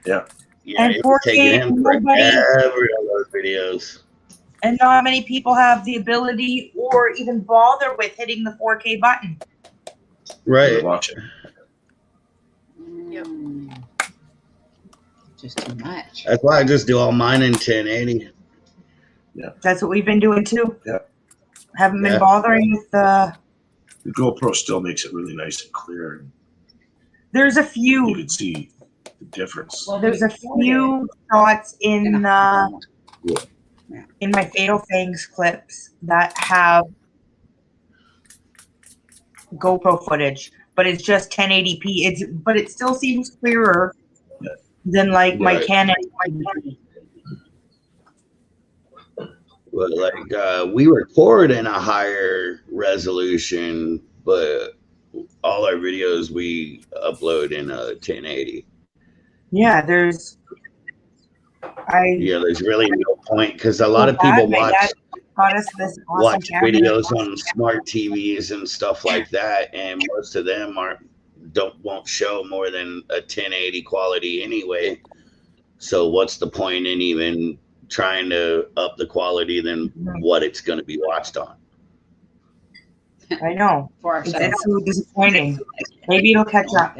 Speaker 1: Yeah.
Speaker 3: Yeah,
Speaker 2: And
Speaker 3: it was
Speaker 2: 4K,
Speaker 3: taking him
Speaker 2: nobody-
Speaker 3: forever to load videos.
Speaker 2: And not many people have the ability or even bother with hitting the 4K button.
Speaker 3: Right.
Speaker 1: Watch it.
Speaker 6: Yep.
Speaker 4: Just too much.
Speaker 3: That's why I just do all mine in 1080.
Speaker 2: That's what we've been doing too.
Speaker 1: Yeah.
Speaker 2: Haven't been
Speaker 3: Yeah.
Speaker 2: bothering with the.
Speaker 1: The GoPro still makes it really nice and clear.
Speaker 2: There's a
Speaker 1: You
Speaker 2: few.
Speaker 1: can see the difference.
Speaker 2: There's a few shots in my Fatal Fangs clips that have GoPro footage, but it's just 1080p. But it still seems clearer than like my
Speaker 3: Right.
Speaker 2: Canon.
Speaker 3: But like we record in a higher resolution, but all our videos we upload in a 1080.
Speaker 2: Yeah, there's.
Speaker 3: Yeah, there's really no point because a lot of
Speaker 2: Well,
Speaker 3: people
Speaker 2: my dad got us this awesome
Speaker 3: watch
Speaker 2: camera.
Speaker 3: videos on smart TVs and stuff like that, and most of them won't show more than a 1080 quality anyway. So what's the point in even trying to up the quality than what it's going to be watched on?
Speaker 2: I know.
Speaker 4: For
Speaker 2: It's
Speaker 4: ourselves.
Speaker 2: so disappointing. Maybe it'll catch up.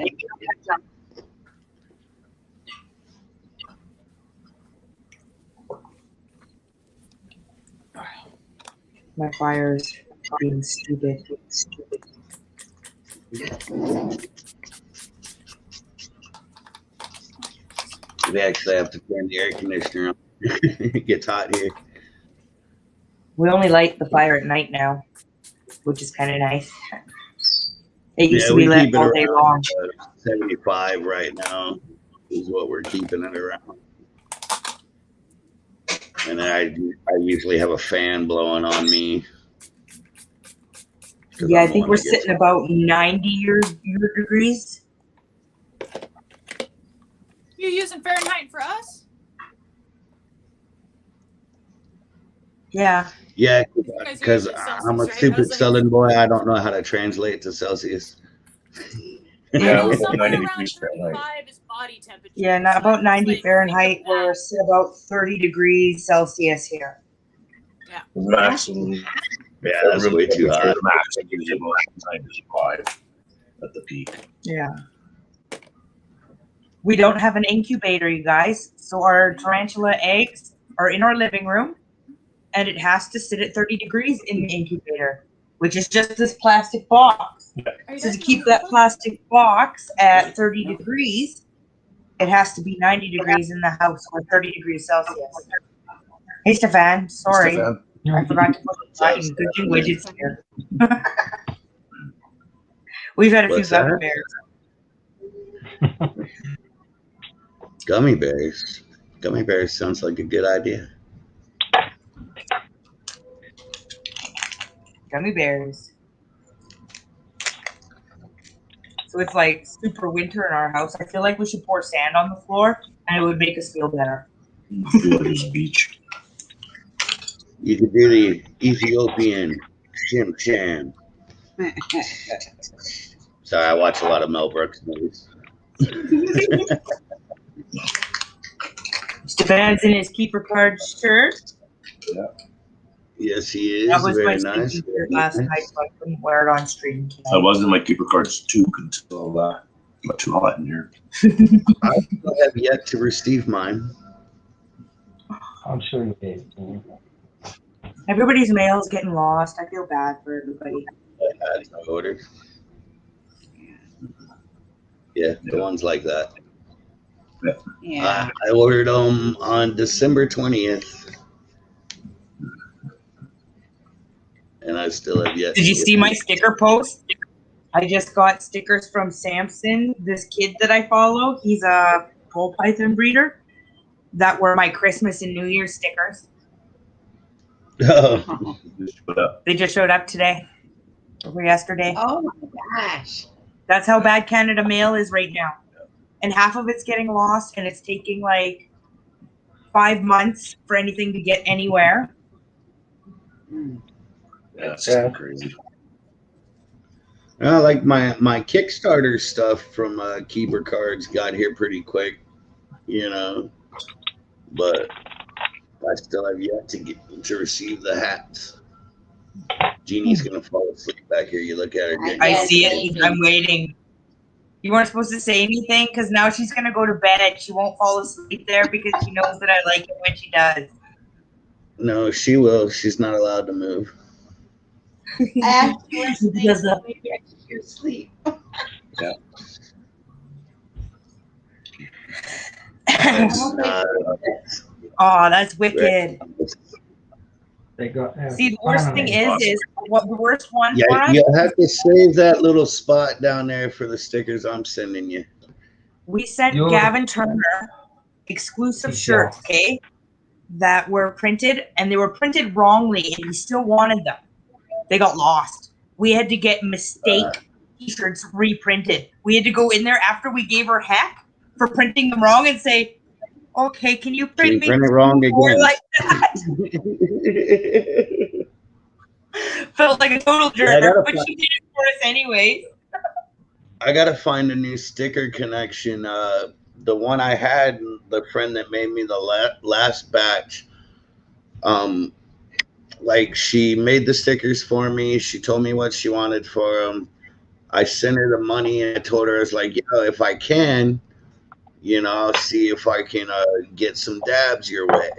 Speaker 2: My fire's being stupid.
Speaker 3: We actually have to turn the air conditioner on. It gets hot here.
Speaker 2: We only light the fire at night now, which is kind of nice. It used to
Speaker 3: we
Speaker 2: be lit
Speaker 3: keep it
Speaker 2: all day
Speaker 3: around,
Speaker 2: long.
Speaker 3: 75 right now is what we're keeping it around. And then I usually have a fan blowing on me. 'Cause
Speaker 2: Yeah, I
Speaker 3: I'm the
Speaker 2: think
Speaker 3: one
Speaker 2: we're
Speaker 3: that gets-
Speaker 2: sitting about 90 year degrees.
Speaker 6: You using Fahrenheit for us?
Speaker 2: Yeah.
Speaker 3: Yeah,
Speaker 6: guys
Speaker 3: because
Speaker 6: use Celsius,
Speaker 3: I'm a
Speaker 6: right? I
Speaker 3: stupid
Speaker 6: was like-
Speaker 3: Southern boy. I don't know how to translate to Celsius.
Speaker 6: I
Speaker 1: Yeah,
Speaker 6: know
Speaker 1: we're
Speaker 6: somewhere
Speaker 1: 90
Speaker 6: around
Speaker 1: degrees Fahrenheit.
Speaker 6: 35 is body temperature.
Speaker 2: Yeah, not
Speaker 6: so
Speaker 2: about
Speaker 6: it's
Speaker 2: 90
Speaker 6: like,
Speaker 2: Fahrenheit.
Speaker 6: think of
Speaker 2: We're
Speaker 6: that.
Speaker 2: about 30 degrees Celsius here.
Speaker 1: The maximum.
Speaker 3: Yeah, that's way too hot.
Speaker 1: The maximum is about 95 at the peak.
Speaker 2: Yeah. We don't have an incubator, you guys. So our tarantula eggs are in our living room. and it has to sit at 30 degrees in the incubator, which is just this plastic box. So to keep that plastic box at 30 degrees, it has to be 90 degrees in the house or 30 degrees Celsius. Hey, Stefan. Sorry.
Speaker 1: Stefan.
Speaker 2: I forgot to put the button. Good thing Widget's here. We've had a few
Speaker 3: What's
Speaker 2: gummy
Speaker 3: that?
Speaker 2: bears.
Speaker 3: Gummy bears. Gummy bears sounds like a good idea.
Speaker 2: Gummy bears. So it's like super winter in our house. I feel like we should pour sand on the floor and it would make us feel better.
Speaker 1: There's a beach.
Speaker 3: You could do the Ethiopian shim sham. Sorry, I watch a lot of Mel Brooks movies.
Speaker 2: Stefan's in his keeper card shirt.
Speaker 1: Yeah.
Speaker 3: Yes, he is.
Speaker 2: That was
Speaker 3: Very
Speaker 2: my
Speaker 3: nice.
Speaker 2: sleeping shirt last night, so I couldn't wear it on stream tonight.
Speaker 1: I was in my keeper cards too until it got too hot in here.
Speaker 3: I still have yet to receive mine.
Speaker 8: I'm sure you did.
Speaker 2: Everybody's mail is getting lost. I feel bad for everybody.
Speaker 3: I ordered. Yeah, the ones like that.
Speaker 4: Yeah.
Speaker 3: I ordered them on December 20th. And I still have yet.
Speaker 2: Did you
Speaker 3: to
Speaker 2: see my sticker post? I just got stickers from Samson, this kid that I follow. He's a bull python breeder. That were my Christmas and New Year's stickers.
Speaker 3: Oh,
Speaker 2: They just showed up today or yesterday.
Speaker 4: Oh my gosh.
Speaker 2: That's how bad Canada Mail is right now. And half of it's getting lost, and it's taking like 5 months for anything to get anywhere.
Speaker 1: Yeah, it's crazy.
Speaker 3: like my Kickstarter stuff from Keeper Cards got here pretty quick, you know, but I still have yet to receive the hats. Jeannie's gonna fall asleep back here. You look at her.
Speaker 4: I
Speaker 2: I
Speaker 4: Yes,
Speaker 2: see
Speaker 4: thank
Speaker 2: it. I'm waiting. You weren't supposed to say anything because now she's going to go to bed. She won't fall asleep there because she knows that I like it when she does.
Speaker 3: No, she will. She's not allowed to move.
Speaker 4: I asked you listening,
Speaker 2: Does
Speaker 4: so
Speaker 2: that-
Speaker 4: maybe I should hear sleep.
Speaker 2: Oh, that's wicked.
Speaker 8: They got.
Speaker 2: See, the worst thing is what the worst one for
Speaker 3: Yeah,
Speaker 2: us.
Speaker 3: you'll have to save that little spot down there for the stickers I'm sending you.
Speaker 2: We sent
Speaker 8: You're-
Speaker 2: Gavin Turner exclusive shirts, okay, that were printed, and they were printed wrongly, and he still wanted them. They got lost. We had to get mistake t-shirts reprinted. We had to go in there after we gave her heck for printing them wrong and say, okay, can you print me
Speaker 3: Print it wrong
Speaker 2: more
Speaker 3: again.
Speaker 2: like that? Felt like a total
Speaker 3: Yeah, I
Speaker 2: jerk,
Speaker 3: gotta
Speaker 2: but
Speaker 3: find-
Speaker 2: she did it for us anyways.
Speaker 3: I gotta find a new sticker connection. The one I had, the friend that made me the last batch, like she made the stickers for me. She told me what she wanted for them. I sent her the money and I told her, I was like, yo, if I can, you know, I'll see if I can get some dabs your way.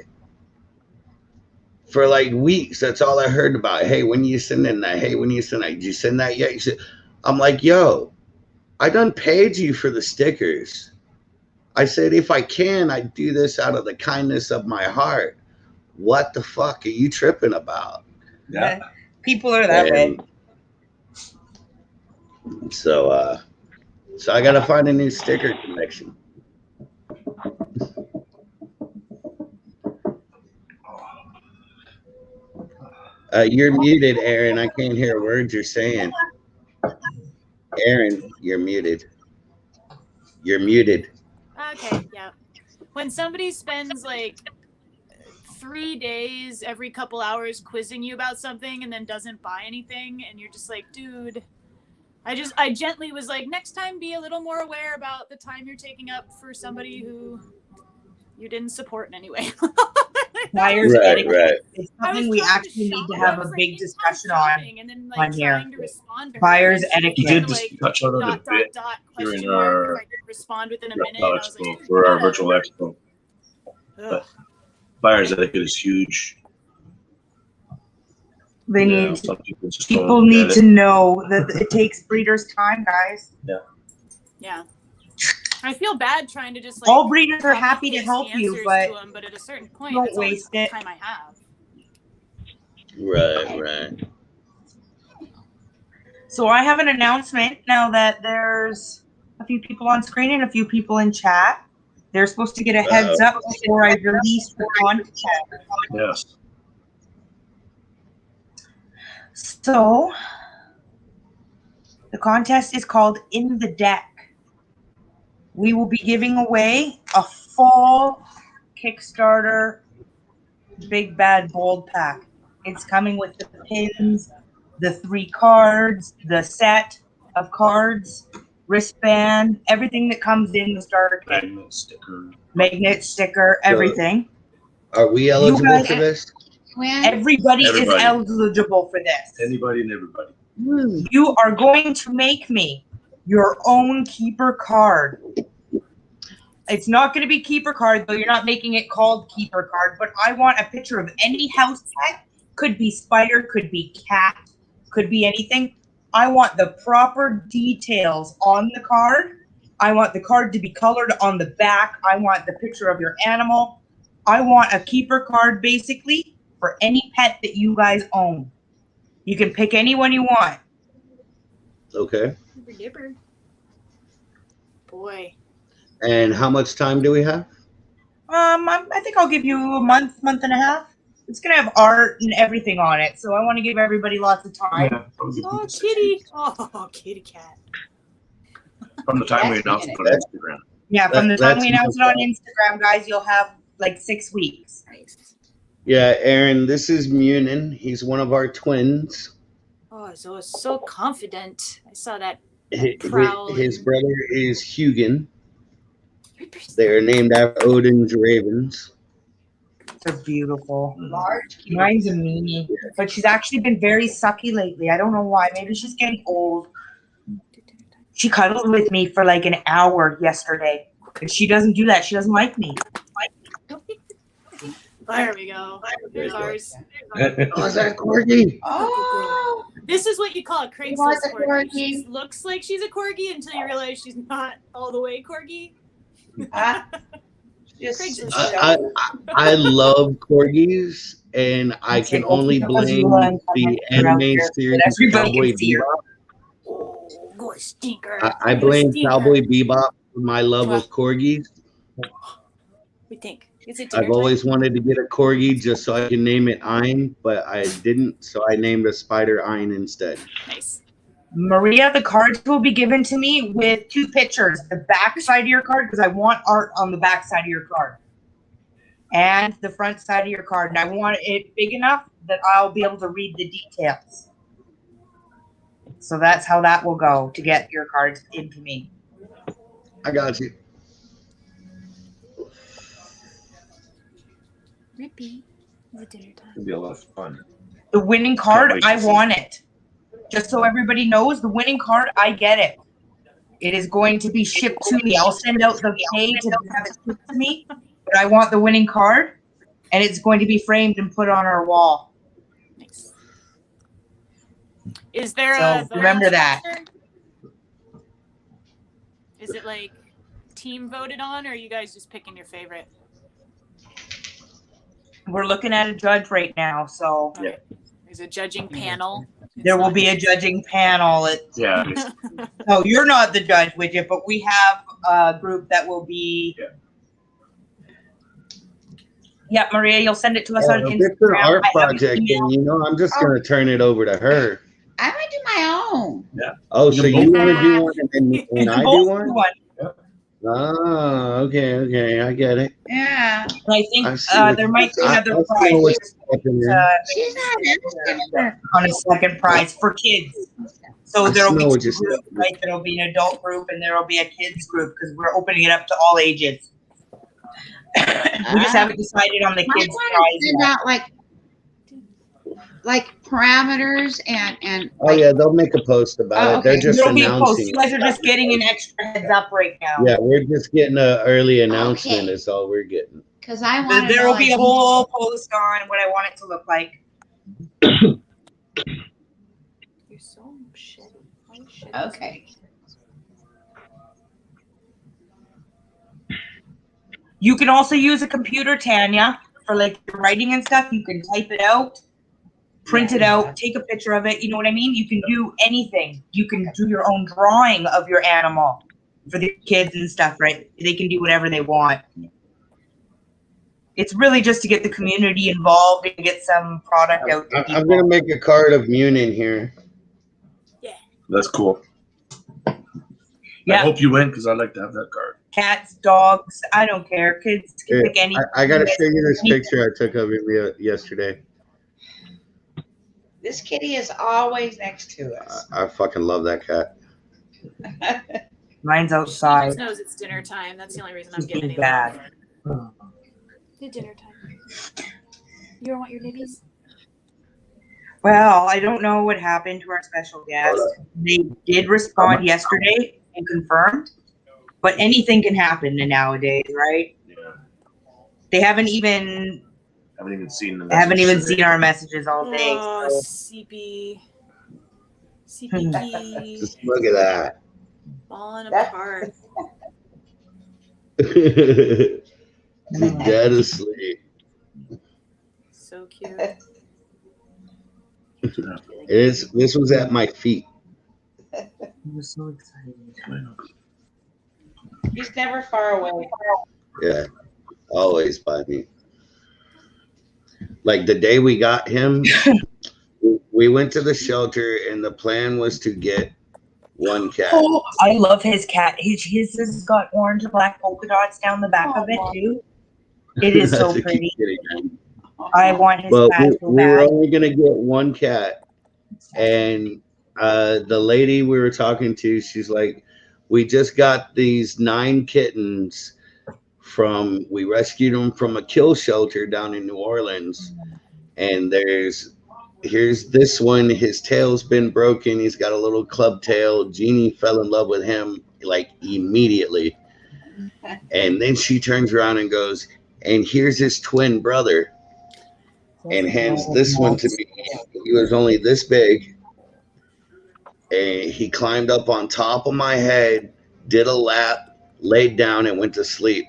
Speaker 3: For like weeks, that's all I heard about. Hey, when you sending that? Hey, when you send that? Did you send that yet? I'm like, yo, I done paid you for the stickers. I said, if I can, I do this out of the kindness of my heart. What the fuck are you tripping about?
Speaker 1: Yeah.
Speaker 2: People are that way.
Speaker 3: So I gotta find a new sticker connection. You're muted, Aaron. I can't hear words you're saying. Aaron, you're muted. You're muted.
Speaker 6: Okay, yeah. When somebody spends like 3 days every couple hours quizzing you about something and then doesn't buy anything, and you're just like, dude, I gently was like, next time be a little more aware about the time you're taking up for somebody who you didn't support in any way.
Speaker 2: Buyers
Speaker 3: Right,
Speaker 2: etiquette
Speaker 3: right.
Speaker 2: is
Speaker 6: I was
Speaker 2: something we
Speaker 6: trying to
Speaker 2: actually need
Speaker 6: shop.
Speaker 2: to
Speaker 6: I
Speaker 2: have
Speaker 6: was,
Speaker 2: a
Speaker 6: like,
Speaker 2: big
Speaker 6: in-town
Speaker 2: discussion
Speaker 6: shopping and then, like,
Speaker 2: on here.
Speaker 6: trying to respond to her,
Speaker 2: Buyers
Speaker 6: and she was
Speaker 2: etiquette.
Speaker 1: We did
Speaker 6: kinda
Speaker 1: just
Speaker 6: like,
Speaker 1: touch on it a
Speaker 6: dot,
Speaker 1: bit
Speaker 6: dot,
Speaker 1: during
Speaker 6: question mark,
Speaker 1: our
Speaker 6: if I could respond within a minute. And I was like,
Speaker 1: expo
Speaker 6: dude,
Speaker 1: for our
Speaker 6: yeah.
Speaker 1: virtual expo.
Speaker 6: Ugh.
Speaker 1: Buyer's etiquette is huge.
Speaker 2: They
Speaker 1: Yeah,
Speaker 2: need
Speaker 1: some people just
Speaker 2: people
Speaker 1: don't
Speaker 2: need
Speaker 1: get
Speaker 2: to
Speaker 1: it.
Speaker 2: know that it takes breeders time, guys.
Speaker 6: Yeah. I feel bad trying to just like
Speaker 2: All breeders are
Speaker 6: copy
Speaker 2: happy to
Speaker 6: paste
Speaker 2: help
Speaker 6: the
Speaker 2: you,
Speaker 6: answers
Speaker 2: but
Speaker 6: to them, but at a certain point,
Speaker 2: don't
Speaker 6: that's all the
Speaker 2: waste it.
Speaker 6: time I have.
Speaker 3: Right.
Speaker 2: So I have an announcement now that there's a few people on screen and a few people in chat. They're supposed to get a heads up before I release the content.
Speaker 1: Yes.
Speaker 2: So the contest is called In the Deck. We will be giving away a full Kickstarter Big Bad Bold pack. It's coming with the pins, the 3 cards, the set of cards, wristband, everything that comes in the starter kit. Magnet, sticker, everything.
Speaker 3: Are we eligible
Speaker 2: guys-
Speaker 3: for this?
Speaker 4: When?
Speaker 2: Everybody is
Speaker 1: Everybody.
Speaker 2: eligible for this.
Speaker 1: Anybody and everybody.
Speaker 2: You are going to make me your own keeper card. It's not going to be keeper card, though you're not making it called keeper card, but I want a picture of any house pet. Could be spider, could be cat, could be anything. I want the proper details on the card. I want the card to be colored on the back. I want the picture of your animal. I want a keeper card, basically, for any pet that you guys own. You can pick anyone you want.
Speaker 3: Okay.
Speaker 6: Boy.
Speaker 3: And how much time do we have?
Speaker 2: I think I'll give you a month and a half. It's gonna have art and everything on it, so I want to give everybody lots of time.
Speaker 1: Yeah, probably
Speaker 6: Oh,
Speaker 1: 6
Speaker 6: kitty.
Speaker 1: weeks.
Speaker 6: Oh, kitty cat.
Speaker 1: From the time we
Speaker 4: That's
Speaker 1: announced it on
Speaker 3: good.
Speaker 1: Instagram.
Speaker 2: Yeah, from the time
Speaker 3: That's
Speaker 2: we announce it on Instagram, guys, you'll have like 6 weeks.
Speaker 6: Nice.
Speaker 3: Yeah, Aaron, this is Munin. He's one of our twins.
Speaker 6: Oh, so confident. I saw that.
Speaker 3: His
Speaker 6: Prowl
Speaker 3: his
Speaker 6: and-
Speaker 3: brother is Hugin. They are named after Odin's ravens.
Speaker 2: They're beautiful.
Speaker 4: Large.
Speaker 2: Mine's a meanie, but she's actually been very sucky lately. I don't know why. Maybe she's getting old. She cuddled with me for like an hour yesterday. And she doesn't do that. She doesn't like me.
Speaker 6: There we go. There's ours.
Speaker 3: Oh, is that Corgi?
Speaker 4: Oh,
Speaker 6: This is what you call a Craigslist
Speaker 4: wants a
Speaker 6: corgi.
Speaker 4: corgi.
Speaker 6: She looks like she's a corgi until you realize she's not all the way corgi.
Speaker 4: just
Speaker 6: Craigslist.
Speaker 3: I love corgis, and I can only blame the anime series
Speaker 2: Everybody
Speaker 3: Cowboy
Speaker 2: can see her.
Speaker 3: Bebop.
Speaker 6: Oh, go stinker.
Speaker 3: I blame Cowboy Bebop for my love of corgis.
Speaker 6: We think. Is it dinner
Speaker 3: I've always wanted to get a corgi just so I can name it Ein, but I didn't, so I named a spider Ein instead.
Speaker 6: time? Nice.
Speaker 2: Maria, the cards will be given to me with 2 pictures. The back side of your card, because I want art on the back side of your card. And the front side of your card. And I want it big enough that I'll be able to read the details. So that's how that will go to get your cards into me.
Speaker 3: I got you.
Speaker 6: Rippy. Is it dinner time?
Speaker 1: It'll be a lot of fun.
Speaker 2: The winning card,
Speaker 1: Can't wait to
Speaker 2: I
Speaker 1: see
Speaker 2: want it. Just so everybody knows, the winning card, I get it. It is going to be shipped to me. I'll send out the pay to have it shipped to me, but I want the winning card, and it's going to be framed and put on our wall.
Speaker 6: Nice. Is there
Speaker 2: So,
Speaker 6: a voting
Speaker 2: remember that.
Speaker 6: structure? Is it like team voted on, or are you guys just picking your favorite?
Speaker 2: We're looking at a judge right now, so
Speaker 6: Okay. There's a judging panel. It's
Speaker 2: there will
Speaker 6: not
Speaker 2: be a
Speaker 6: just-
Speaker 2: judging panel.
Speaker 1: Yeah.
Speaker 2: No, you're not the judge, Widget, but we have a group that will be. Yeah, Maria, you'll send it to us on
Speaker 3: If it's an
Speaker 2: Instagram.
Speaker 3: art
Speaker 2: I have an
Speaker 3: project,
Speaker 2: email.
Speaker 3: then you know I'm just gonna turn it over to her.
Speaker 4: I'm gonna do my own.
Speaker 3: Oh, so you want to
Speaker 6: both-
Speaker 3: do one and I do
Speaker 2: Both
Speaker 3: one? Oh, okay, I get it.
Speaker 4: Yeah.
Speaker 2: And I think
Speaker 3: I see what
Speaker 2: there
Speaker 3: you-
Speaker 2: might be
Speaker 3: I
Speaker 2: another
Speaker 3: see what's
Speaker 2: prize
Speaker 3: happening.
Speaker 4: She's not interested.
Speaker 2: on a second prize for kids. So
Speaker 3: I
Speaker 2: there will be
Speaker 3: smell what
Speaker 2: two
Speaker 3: you're
Speaker 2: groups, right? There will be an adult group and there will be a kids group because we're opening it up to all ages. We just haven't decided on the
Speaker 4: Might
Speaker 2: kids
Speaker 4: want
Speaker 2: prize
Speaker 4: to send
Speaker 2: yet.
Speaker 4: out like parameters and
Speaker 3: Oh
Speaker 4: like,
Speaker 3: yeah, they'll make a post about
Speaker 4: Oh,
Speaker 3: it. They're
Speaker 4: okay.
Speaker 3: just
Speaker 2: There'll be a post.
Speaker 3: announcing.
Speaker 2: You guys are just getting an extra heads up right now.
Speaker 3: Yeah, we're just getting an early announcement.
Speaker 4: Okay.
Speaker 3: Is all we're getting.
Speaker 4: because I want
Speaker 2: There will be a whole post on what I want it to look like.
Speaker 6: shit. Oh, shit.
Speaker 4: Okay.
Speaker 2: You can also use a computer, Tanya, for like your writing and stuff. You can type it out, print it out, take a picture of it. You know what I mean? You can do anything. You can do your own drawing of your animal for the kids and stuff, right? They can do whatever they want. It's really just to get the community involved and get some product out to
Speaker 3: I'm gonna make a card of Munin here.
Speaker 1: That's cool.
Speaker 2: Yeah.
Speaker 1: I hope you win because I'd like to have that card.
Speaker 2: Cats, dogs, I don't care. Kids can pick any.
Speaker 3: I gotta show you this picture I took of him yesterday.
Speaker 4: This kitty is always next to us.
Speaker 3: I fucking love that cat.
Speaker 2: Mine's
Speaker 6: She
Speaker 2: outside.
Speaker 6: just knows it's dinner time. That's the only reason I'm
Speaker 2: She's
Speaker 6: getting
Speaker 2: being
Speaker 6: any
Speaker 2: bad.
Speaker 6: love. It's dinner time. You don't want your nibbies?
Speaker 2: Well, I don't know what happened to our special guest. They did respond yesterday and confirmed, but anything can happen nowadays, right?
Speaker 1: Yeah.
Speaker 2: They haven't even
Speaker 1: seen the
Speaker 2: seen our messages all day.
Speaker 6: Oh,
Speaker 2: So.
Speaker 6: CP. CP
Speaker 3: Just look at that.
Speaker 6: falling apart.
Speaker 3: Dead asleep.
Speaker 6: So cute.
Speaker 3: This was at my feet.
Speaker 2: I was so excited.
Speaker 4: He's never far away.
Speaker 3: Yeah, always by me. Like the day we got him, we went to the shelter, and the plan was to get one cat.
Speaker 2: Oh, I love his cat. His has got orange and black polka dots down the back of it too. It is so
Speaker 3: That's a cute
Speaker 2: pretty.
Speaker 3: kitty, man.
Speaker 2: I want his
Speaker 3: Well,
Speaker 2: cat so
Speaker 3: we were
Speaker 2: bad.
Speaker 3: only gonna get one cat, and the lady we were talking to, she's like, "We just got these 9 kittens we rescued them from a kill shelter down in New Orleans, and here's this one. His tail's been broken. He's got a little club tail. Jeannie fell in love with him like immediately, and then she turns around and goes, and here's his twin brother." And hands this one to me. He was only this big. And he climbed up on top of my head, did a lap, laid down, and went to sleep.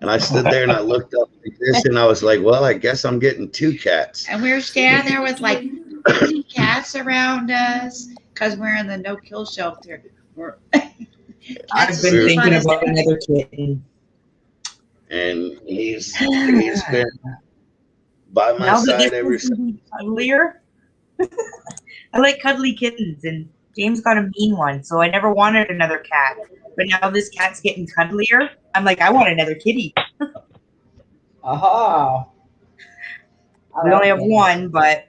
Speaker 3: And I stood there and I looked up like this, and I was like, well, I guess I'm getting 2 cats.
Speaker 4: And we were standing there with like 50 cats around us because we're in the no-kill shelter.
Speaker 2: I've been thinking about another kitten.
Speaker 3: And he's been by my
Speaker 2: Now that
Speaker 3: side
Speaker 2: this
Speaker 3: ever
Speaker 2: one's
Speaker 3: since.
Speaker 2: gonna be cuddlier. I like cuddly kittens, and James got a mean one, so I never wanted another cat. But now this cat's getting cuddlier. I'm like, I want another kitty.
Speaker 8: Oh.
Speaker 2: We only have one, but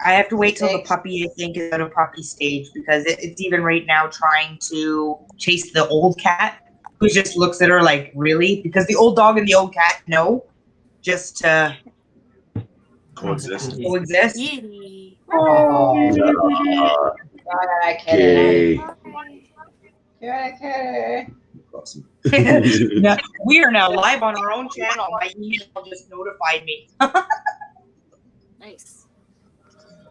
Speaker 2: I have to wait till the puppy, I think, is at a puppy stage, because it's even right now trying to chase the old cat, who just looks at her like, really? Because the old dog and the old cat know just to
Speaker 1: Coexist.
Speaker 2: coexist.
Speaker 6: Yee.
Speaker 8: Oh.
Speaker 3: Yay.
Speaker 1: Awesome.
Speaker 2: Now, we are now live on our own channel. My email just notified me.
Speaker 6: Nice.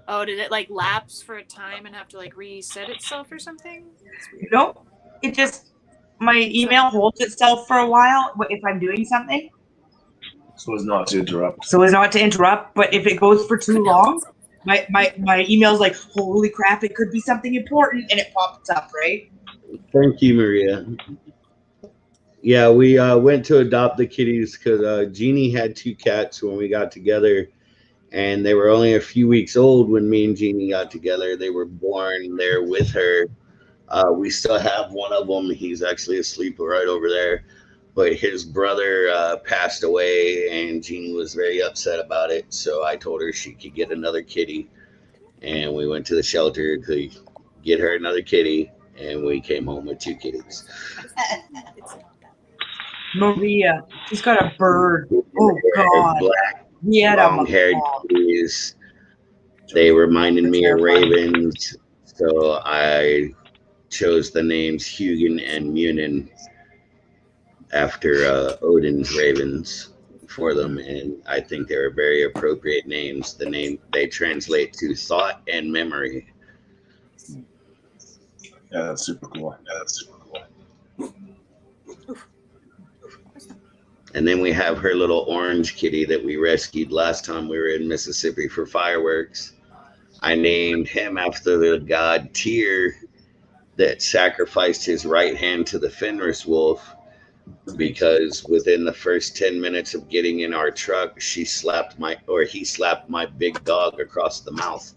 Speaker 6: Oh, did it like lapse for a time and have to like reset itself or something? That's weird.
Speaker 2: No, it just, my email holds itself for a while if I'm doing something,
Speaker 1: So as not to interrupt.
Speaker 2: so as not to interrupt. But if it goes for too long, my email's like, holy crap, it could be something important, and it pops up, right?
Speaker 3: Thank you, Maria. Yeah, we went to adopt the kitties because Jeannie had 2 cats when we got together, and they were only a few weeks old when me and Jeannie got together. They were born there with her. We still have one of them. He's actually asleep right over there. But his brother passed away, and Jeannie was very upset about it. So I told her she could get another kitty, and we went to the shelter to get her another kitty, and we came home with 2 kitties.
Speaker 2: Maria, she's got a bird. Oh
Speaker 3: They're
Speaker 2: God,
Speaker 3: black,
Speaker 2: he had a
Speaker 3: long-haired kitties. They reminded me of ravens, so I chose the names Hugin and Munin after Odin's ravens. for them, and I think they're very appropriate names. The name they translate to thought and memory.
Speaker 1: Yeah, that's super cool.
Speaker 3: And then we have her little orange kitty that we rescued last time we were in Mississippi for fireworks. I named him after the god Tyr that sacrificed his right hand to the Fenris wolf, because within the first 10 minutes of getting in our truck, he slapped my big dog across the mouth.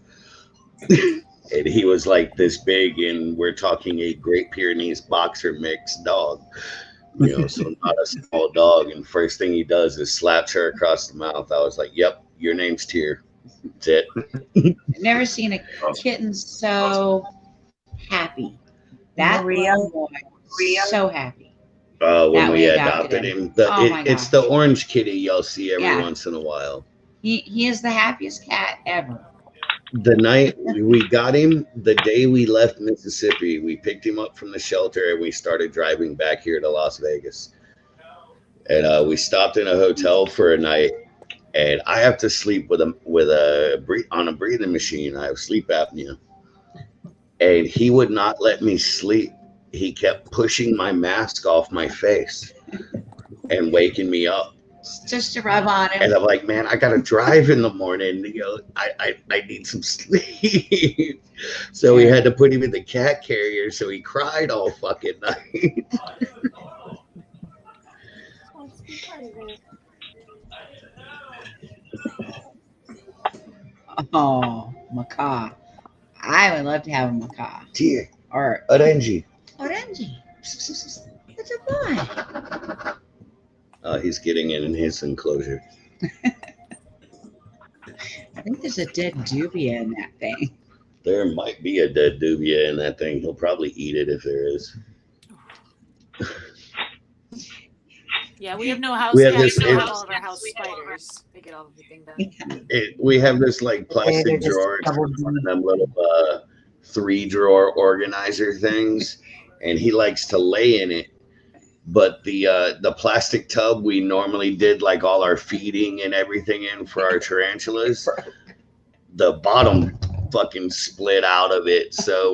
Speaker 3: And he was like this big, and we're talking a Great Pyrenees boxer mix dog, so not a small dog. And first thing he does is slaps her across the mouth. I was like, yep, your name's Tyr. That's it.
Speaker 4: I've never seen a kitten so happy. That
Speaker 2: Maria.
Speaker 4: little boy, so happy.
Speaker 3: When
Speaker 4: That
Speaker 3: we
Speaker 4: we
Speaker 3: adopted
Speaker 4: adopted
Speaker 3: him.
Speaker 4: my
Speaker 3: It's
Speaker 4: gosh.
Speaker 3: the orange kitty you'll see every
Speaker 4: Yeah.
Speaker 3: once in a while.
Speaker 4: He is the happiest cat ever.
Speaker 3: The night we got him, the day we left Mississippi, we picked him up from the shelter and we started driving back here to Las Vegas. And we stopped in a hotel for a night, and I have to sleep on a breathing machine. I have sleep apnea, and he would not let me sleep. He kept pushing my mask off my face and waking me up.
Speaker 4: Just to rub on him.
Speaker 3: And I'm like, man, I gotta drive in the morning. I need some sleep. So we had to put him in the cat carrier. So he cried all fucking night.
Speaker 4: Oh, macaw. I would love to have a macaw.
Speaker 3: Dear,
Speaker 4: Or
Speaker 3: Orange.
Speaker 4: Orange. That's a boy.
Speaker 3: He's getting in his enclosure.
Speaker 4: I think there's a dead dubia in that thing.
Speaker 3: There might be a dead dubia in that thing. He'll probably eat it if there is.
Speaker 6: Yeah, we have no house
Speaker 3: We have
Speaker 6: cats.
Speaker 3: this-
Speaker 6: We have all of our house spiders. They get all everything done.
Speaker 3: We have this like
Speaker 2: they're
Speaker 3: plastic
Speaker 2: just
Speaker 3: drawer. It's
Speaker 2: double
Speaker 3: one of them little 3-drawer organizer things, and he likes to lay in it. But the plastic tub we normally did like all our feeding and everything in for our tarantulas, the bottom fucking split out of it. So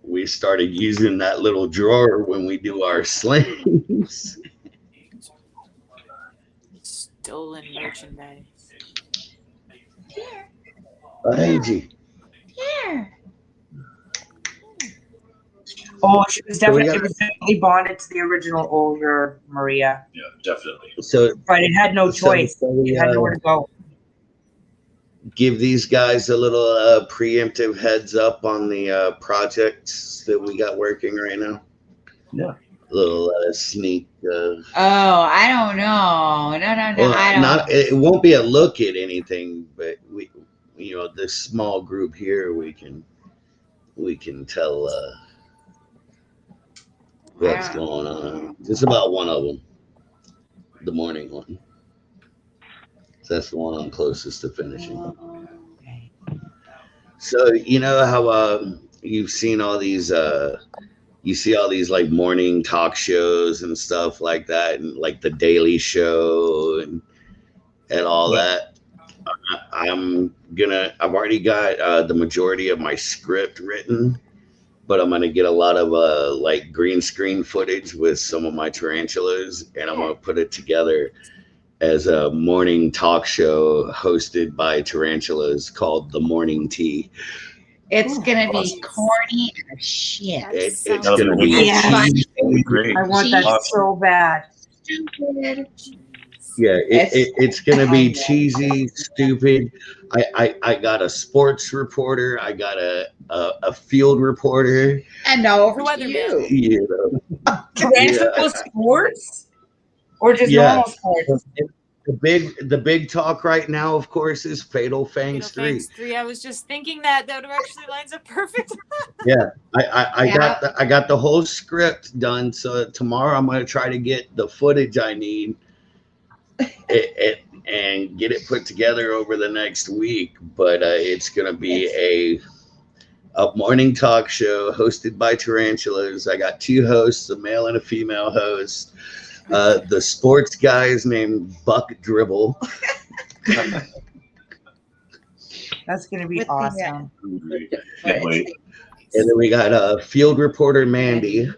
Speaker 3: we started using that little drawer when we do our slings.
Speaker 6: Stolen merchandise.
Speaker 4: Here,
Speaker 3: Angie.
Speaker 4: here.
Speaker 2: Oh, she was
Speaker 3: So we
Speaker 2: definitely,
Speaker 3: got-
Speaker 2: it was definitely bonded to the original older Maria,
Speaker 1: Yeah, definitely.
Speaker 3: So
Speaker 2: but it had no choice.
Speaker 3: so we,
Speaker 2: It had nowhere to go.
Speaker 3: give these guys a little preemptive heads up on the projects that we got working right now.
Speaker 1: Yeah.
Speaker 3: A little sneak.
Speaker 4: Oh, I don't know. No,
Speaker 3: Well,
Speaker 4: I don't.
Speaker 3: it won't be a look at anything, but we, this small group here, we can tell what's
Speaker 4: Yeah.
Speaker 3: going on. It's about one of them, the morning one. So that's the one I'm closest to finishing.
Speaker 4: Okay.
Speaker 3: So you know how you've seen all these you see all these like morning talk shows and stuff like that, and like the Daily Show and all that. I've already got the majority of my script written, but I'm gonna get a lot of like green screen footage with some of my tarantulas, and I'm gonna put it together as a morning talk show hosted by tarantulas called The Morning Tea.
Speaker 4: It's gonna be
Speaker 1: Awesome.
Speaker 4: corny as shit.
Speaker 3: It's
Speaker 6: sounds
Speaker 3: gonna be
Speaker 2: Yeah.
Speaker 3: great.
Speaker 2: I want that
Speaker 3: Awesome.
Speaker 2: so bad.
Speaker 4: Stupid.
Speaker 3: Yeah, it's gonna be
Speaker 4: I know.
Speaker 3: cheesy, stupid. I got a sports reporter. I got a field reporter.
Speaker 4: And over to
Speaker 6: Weatherman.
Speaker 4: you.
Speaker 3: You know,
Speaker 2: Tarantula sports? Or just
Speaker 3: Yeah.
Speaker 2: normal sports?
Speaker 3: the big talk right now, of course, is Fatal Fangs 3.
Speaker 6: Fangs 3. I was just thinking that actually lines up perfect.
Speaker 3: I got the whole script done. So tomorrow I'm gonna try to get the footage I need and get it put together over the next week. But it's gonna be a morning talk show hosted by tarantulas. I got 2 hosts, a male and a female host. The sports guy is named Buck Dribble.
Speaker 2: That's gonna be
Speaker 4: With the,
Speaker 2: awesome.
Speaker 1: Can't wait.
Speaker 3: And then we got field reporter Mandy.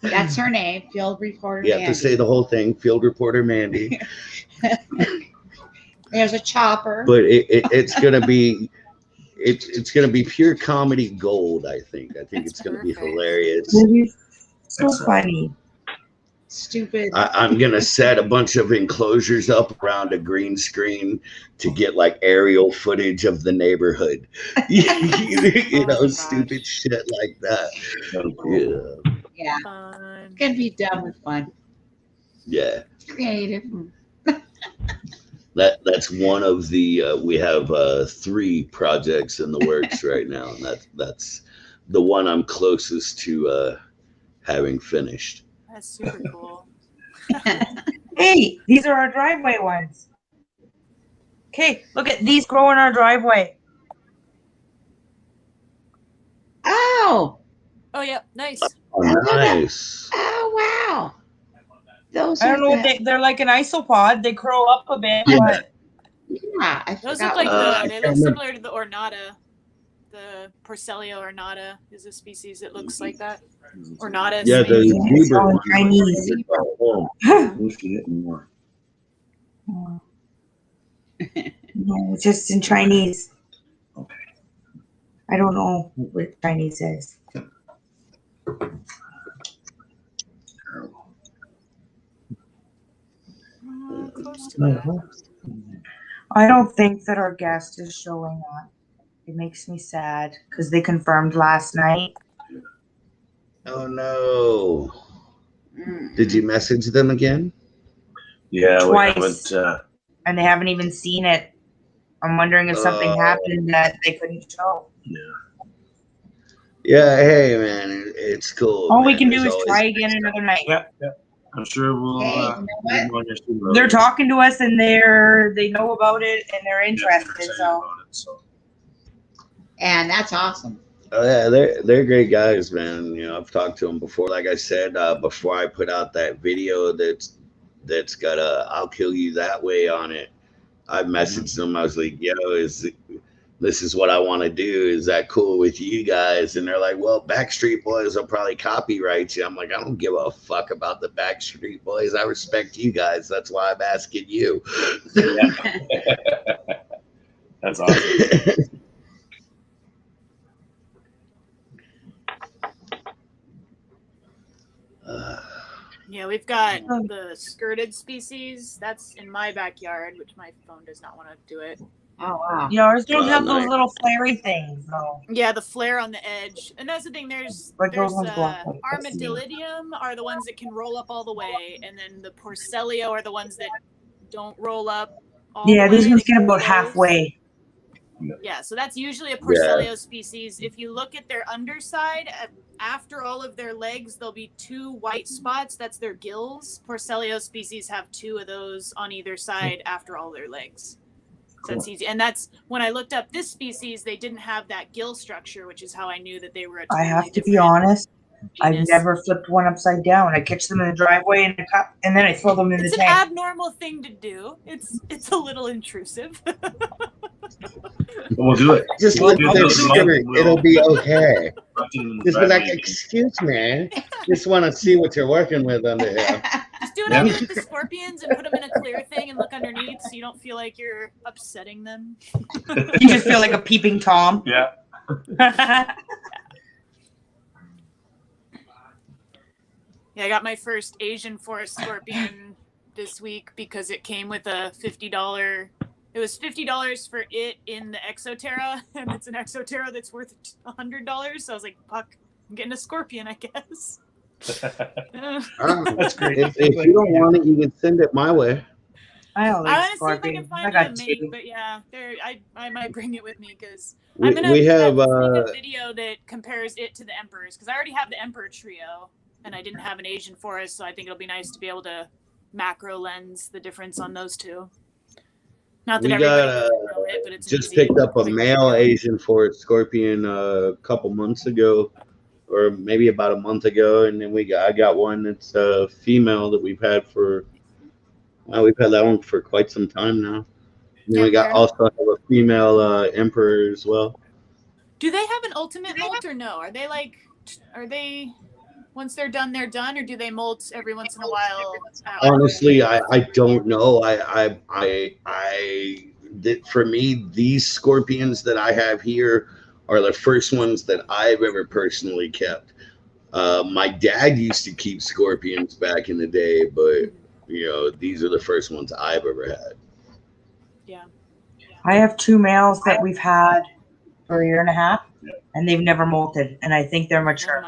Speaker 4: That's her name, field reporter.
Speaker 3: You have to say the whole thing, field reporter Mandy.
Speaker 4: There's a chopper.
Speaker 3: But it's gonna be it's gonna be pure comedy gold. I think it's gonna be hilarious.
Speaker 2: So funny.
Speaker 4: Stupid.
Speaker 3: I'm gonna set a bunch of enclosures up around a green screen to get like aerial footage of the neighborhood. You know, stupid shit like that. Yeah.
Speaker 4: Yeah.
Speaker 6: Fun.
Speaker 4: It's gonna be done with fun.
Speaker 3: Yeah.
Speaker 4: Creative.
Speaker 3: That's one of the we have 3 projects in the works right now, and that's the one I'm closest to having finished.
Speaker 6: That's super cool.
Speaker 2: Hey, these are our driveway ones. Okay, look at these grow in our driveway.
Speaker 4: Oh.
Speaker 6: Oh yeah, nice.
Speaker 3: Oh, nice.
Speaker 4: Oh wow. Those
Speaker 2: I
Speaker 4: are
Speaker 2: don't know what they're like an isopod. They curl up a bit, but
Speaker 4: yeah, I
Speaker 6: Those
Speaker 4: forgot
Speaker 6: look like
Speaker 4: what
Speaker 6: they look similar to the ornata. The Porcellio ornata is a species that looks like that. Ornata.
Speaker 3: Yeah, the
Speaker 2: it's
Speaker 3: zebra
Speaker 2: all in
Speaker 3: one.
Speaker 2: Chinese.
Speaker 1: More.
Speaker 2: No, it's just in Chinese.
Speaker 1: Okay.
Speaker 2: I don't know what Chinese is.
Speaker 6: Close to that.
Speaker 2: I don't think that our guest is showing up. It makes me sad because they confirmed last night.
Speaker 3: Oh no.
Speaker 4: Mm.
Speaker 3: Did you message them again?
Speaker 1: Yeah,
Speaker 2: Twice.
Speaker 1: we haven't.
Speaker 2: And they haven't even seen it. I'm wondering if something happened that they couldn't show.
Speaker 3: Yeah, hey man, it's cool.
Speaker 2: All we
Speaker 3: man.
Speaker 2: can do
Speaker 3: There's
Speaker 2: is
Speaker 3: always-
Speaker 2: try again another night.
Speaker 1: Yeah. I'm sure we'll.
Speaker 4: Hey, you know what?
Speaker 1: get more next week.
Speaker 2: They're talking to us and they know about it and they're
Speaker 1: Yeah,
Speaker 2: interested.
Speaker 1: excited
Speaker 2: So
Speaker 1: about it, so.
Speaker 4: And that's awesome.
Speaker 3: Oh yeah, they're great guys, man. You know, I've talked to them before. Like I said, before I put out that video that's got a "I'll kill you that way" on it, I messaged them. I was like, "Yo, this is what I want to do. Is that cool with you guys?" And they're like, "Well, Backstreet Boys will probably copyright you." I'm like, "I don't give a fuck about the Backstreet Boys. I respect you guys. That's why I'm asking you."
Speaker 1: That's awesome.
Speaker 6: Yeah, we've got the skirted species. That's in my backyard, which my phone does not want to do it.
Speaker 4: Oh wow.
Speaker 2: yeah, ours don't have
Speaker 3: nice.
Speaker 2: those little flary things though.
Speaker 6: Yeah, the flare on the edge. And that's the thing, there's
Speaker 2: Like those ones go up like this.
Speaker 6: Armadillidium are the ones that can roll up all the way, and then the Porcellio are the ones that don't roll up all
Speaker 2: Yeah,
Speaker 6: the way.
Speaker 2: these ones
Speaker 6: They
Speaker 2: get
Speaker 6: can
Speaker 2: about
Speaker 6: close.
Speaker 2: halfway.
Speaker 6: Yeah, so that's usually a Porcellio species. If you look at their underside, after all of their legs, there'll be 2 white spots. That's their gills. Porcellio species have 2 of those on either side after all their legs. So that's easy. And that's when I looked up this species, they didn't have that gill structure, which is how I knew that they were a
Speaker 2: I
Speaker 6: totally
Speaker 2: have to be
Speaker 6: different
Speaker 2: honest. I've
Speaker 6: genus.
Speaker 2: never flipped one upside down. I catch them in the driveway in a cup and then I throw them in
Speaker 6: It's
Speaker 2: the
Speaker 6: an
Speaker 2: tank.
Speaker 6: abnormal thing to do. It's a little intrusive.
Speaker 1: We'll do it.
Speaker 3: Just
Speaker 1: We'll
Speaker 3: look
Speaker 1: do
Speaker 3: at their
Speaker 1: it.
Speaker 3: spirit. It'll be okay. Just be like,
Speaker 1: Right.
Speaker 3: "Excuse me, just want to see what you're working with under here."
Speaker 6: Just do what I do with the scorpions and put them in a clear thing and look underneath so you don't feel like you're upsetting them.
Speaker 2: You just feel like a peeping Tom.
Speaker 1: Yeah.
Speaker 6: Yeah, I got my first Asian forest scorpion this week because it came with a $50. It was $50 for it in the Exoterra, and it's an Exoterra that's worth $100. So I was like, "Fuck, I'm getting a scorpion, I guess."
Speaker 1: That's great.
Speaker 3: If you don't want it, you can send it my way.
Speaker 2: I
Speaker 6: I
Speaker 2: always
Speaker 6: want to see if I can
Speaker 2: scorpion.
Speaker 6: find
Speaker 2: I
Speaker 6: it
Speaker 2: got
Speaker 6: a mate,
Speaker 2: 2.
Speaker 6: but yeah, I might bring it with me because
Speaker 3: We,
Speaker 6: I'm gonna
Speaker 3: we have
Speaker 6: make a video that compares it to the Emperors because I already have the Emperor trio and I didn't have an Asian forest, so I think it'll be nice to be able to macro lens the difference on those 2. Not that
Speaker 3: We
Speaker 6: everybody
Speaker 3: got,
Speaker 6: can know it, but it's
Speaker 3: just
Speaker 6: easy.
Speaker 3: picked up a
Speaker 6: Like,
Speaker 3: male Asian forest scorpion a couple months ago. or maybe about a month ago, and then I got one that's a female that we've had that one for quite some time now. And then we got also have a female emperor as well.
Speaker 6: Do they have an ultimate molt or no? Are they once they're done, or do they molt every once in a while?
Speaker 3: Honestly, I don't know. For me, these scorpions that I have here are the first ones that I've ever personally kept. My dad used to keep scorpions back in the day, but these are the first ones I've ever had.
Speaker 6: Yeah.
Speaker 2: I have 2 males that we've had for a year and a half, and they've never molted, and I think they're mature.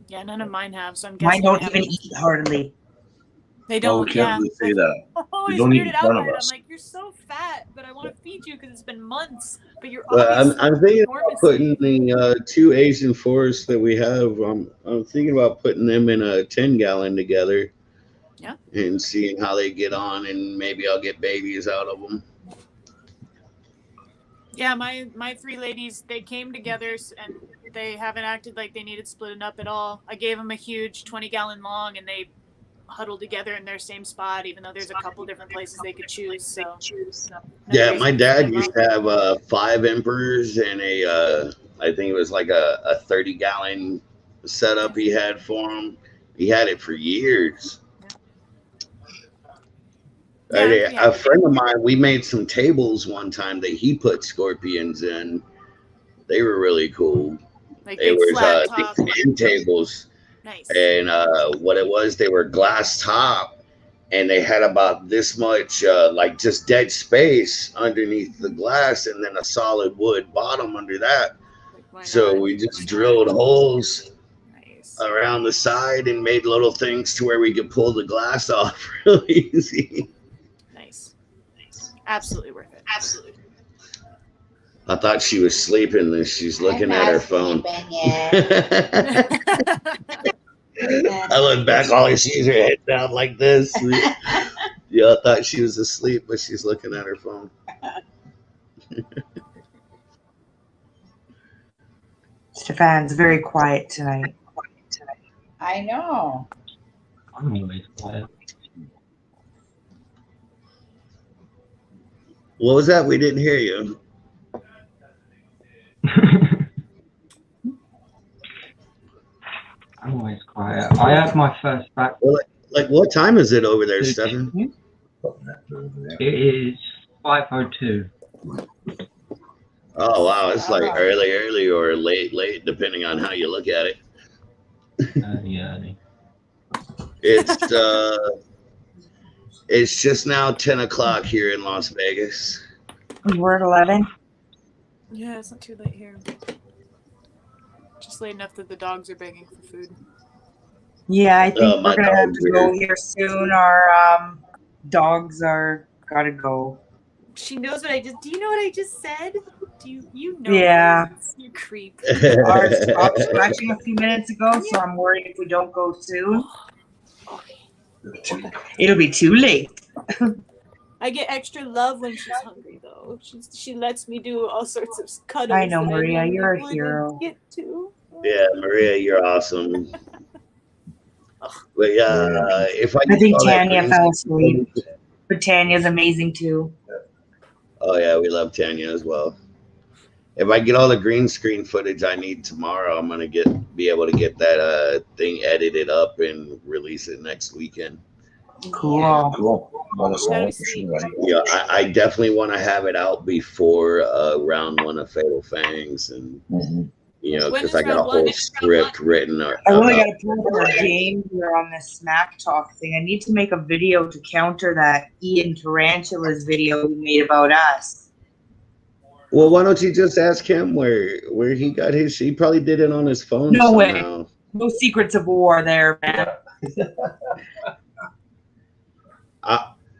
Speaker 6: Yeah, none of mine have, so I'm
Speaker 2: Mine
Speaker 6: guessing
Speaker 2: don't even eat hardly.
Speaker 6: They don't.
Speaker 1: Oh, we can't really say that.
Speaker 6: Oh,
Speaker 1: don't eat
Speaker 6: weirded out
Speaker 1: none
Speaker 6: by
Speaker 1: of
Speaker 6: it.
Speaker 1: us.
Speaker 6: I'm like, you're so fat, but I want to feed you because it's been months. But you're
Speaker 3: I'm thinking about putting the 2 Asian forests that we have. I'm thinking about putting them in a 10-gallon together.
Speaker 6: Yeah.
Speaker 3: And seeing how they get on, and maybe I'll get babies out of them.
Speaker 6: Yeah, my 3 ladies, they came together and they haven't acted like they needed splitting up at all. I gave them a huge 20-gallon long, and they huddled together in their same spot, even though there's a couple different places they could choose. So
Speaker 3: yeah, my dad used to have 5 emperors and I think it was like a 30-gallon setup he had for them. He had it for years. A friend of mine, we made some tables one time that he put scorpions in. They were really cool.
Speaker 6: Like
Speaker 3: they were end tables.
Speaker 6: Nice.
Speaker 3: And what it was, they were glass top, and they had about this much like just dead space underneath the glass, and then a solid wood bottom under that. So we just drilled holes around the side and made little things to where we could pull the glass off really easy.
Speaker 6: Absolutely worth it. Absolutely.
Speaker 3: I thought she was sleeping and she's looking at her phone. I look back, all I see is her head down like this. Yeah, I thought she was asleep, but she's looking at her phone.
Speaker 2: Stefan's very quiet tonight.
Speaker 4: I know.
Speaker 8: I'm always quiet.
Speaker 3: What was that? We didn't hear you.
Speaker 8: I'm always quiet. I had my first back.
Speaker 3: Well, like what time is it over there, Stefan?
Speaker 8: It is 5:02.
Speaker 3: Oh wow, it's like early or late, depending on how you look at it.
Speaker 8: Early.
Speaker 3: It's just now 10 o'clock here in Las Vegas.
Speaker 2: We're at 11.
Speaker 6: Yeah, it's not too late here. Just late enough that the dogs are begging for food.
Speaker 2: Yeah, I think we're gonna have to go here soon. Our dogs are gotta go.
Speaker 6: She knows what I just. Do you know what I just said? Do you know?
Speaker 2: Yeah.
Speaker 6: You creep.
Speaker 2: Ours stopped scratching a few minutes ago, so I'm worried if we don't go soon, it'll be too late.
Speaker 6: I get extra love when she's hungry, though. She lets me do all sorts of cuddles.
Speaker 2: I know, Maria, you're a hero.
Speaker 6: Get to.
Speaker 3: Yeah, Maria, you're awesome. But if I
Speaker 2: think Tanya fell asleep, but Tanya's amazing too.
Speaker 3: Oh yeah, we love Tanya as well. If I get all the green screen footage I need tomorrow, I'm gonna be able to get that thing edited up and release it next weekend.
Speaker 2: Cool.
Speaker 3: Yeah, I definitely want to have it out before round 1 of Fatal Fangs, and because I got a whole script written.
Speaker 2: I really got to pull for a game here on this Smack Talk thing. I need to make a video to counter that Ian Tarantula's video he made about us.
Speaker 3: Well, why don't you just ask him where he got his? He probably did it on his phone.
Speaker 2: No
Speaker 3: somehow.
Speaker 2: way. No secrets of war there, man.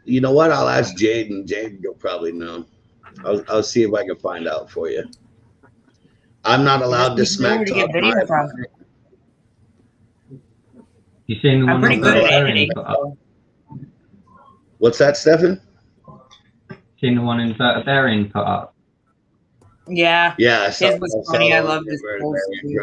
Speaker 3: You know what? I'll ask Jaden. Jaden, you'll probably know. I'll see if I can find out for you. I'm not allowed to smack talk.
Speaker 8: You seen the one?
Speaker 2: I'm pretty good at editing.
Speaker 3: What's that, Stefan?
Speaker 8: Seen the one Inverted Varian put up?
Speaker 2: Yeah.
Speaker 3: Yeah,
Speaker 2: His was funny. I love this
Speaker 3: Bird
Speaker 2: post,
Speaker 3: American
Speaker 2: too.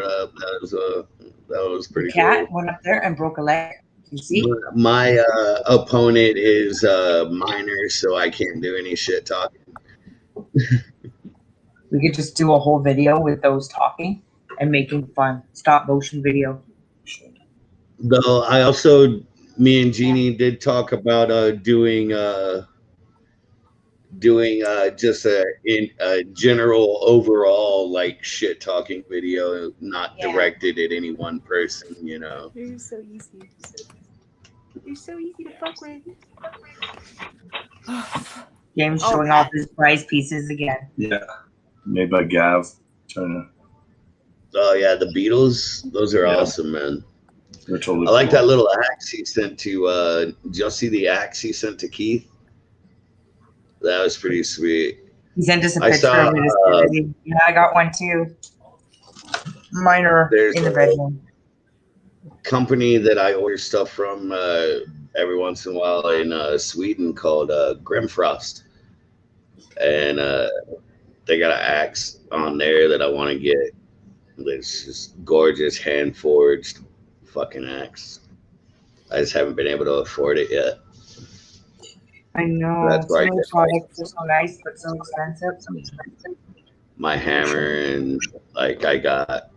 Speaker 3: Club. That was pretty
Speaker 2: The cat
Speaker 3: cool.
Speaker 2: went up there and broke a leg. You see?
Speaker 3: My opponent is minor, so I can't do any shit talking.
Speaker 2: We could just do a whole video with those talking and making fun stop motion video.
Speaker 3: Though I also, me and Jeannie did talk about doing just a general overall like shit talking video, not directed at any one person, you know.
Speaker 6: You're so easy. You're so easy to fuck with.
Speaker 2: James showing off his prize pieces again.
Speaker 1: Yeah, made by Gav. Trying
Speaker 3: Oh yeah, the Beatles, those are awesome, man.
Speaker 1: They're totally
Speaker 3: I like
Speaker 1: cool.
Speaker 3: that little axe he sent to did y'all see the axe he sent to Keith? That was pretty sweet.
Speaker 2: He sent us a
Speaker 3: I
Speaker 2: picture
Speaker 3: saw,
Speaker 2: of it. Yeah, I got one too. Mine are in the bedroom.
Speaker 3: Company that I order stuff from every once in a while in Sweden called Grimfrost, and they got an axe on there that I want to get. It's just gorgeous, hand forged fucking axe. I just haven't been able to afford it yet.
Speaker 2: I know.
Speaker 3: That's
Speaker 2: Some
Speaker 3: right.
Speaker 2: of the products are so nice, but so expensive.
Speaker 3: My hammer and like I got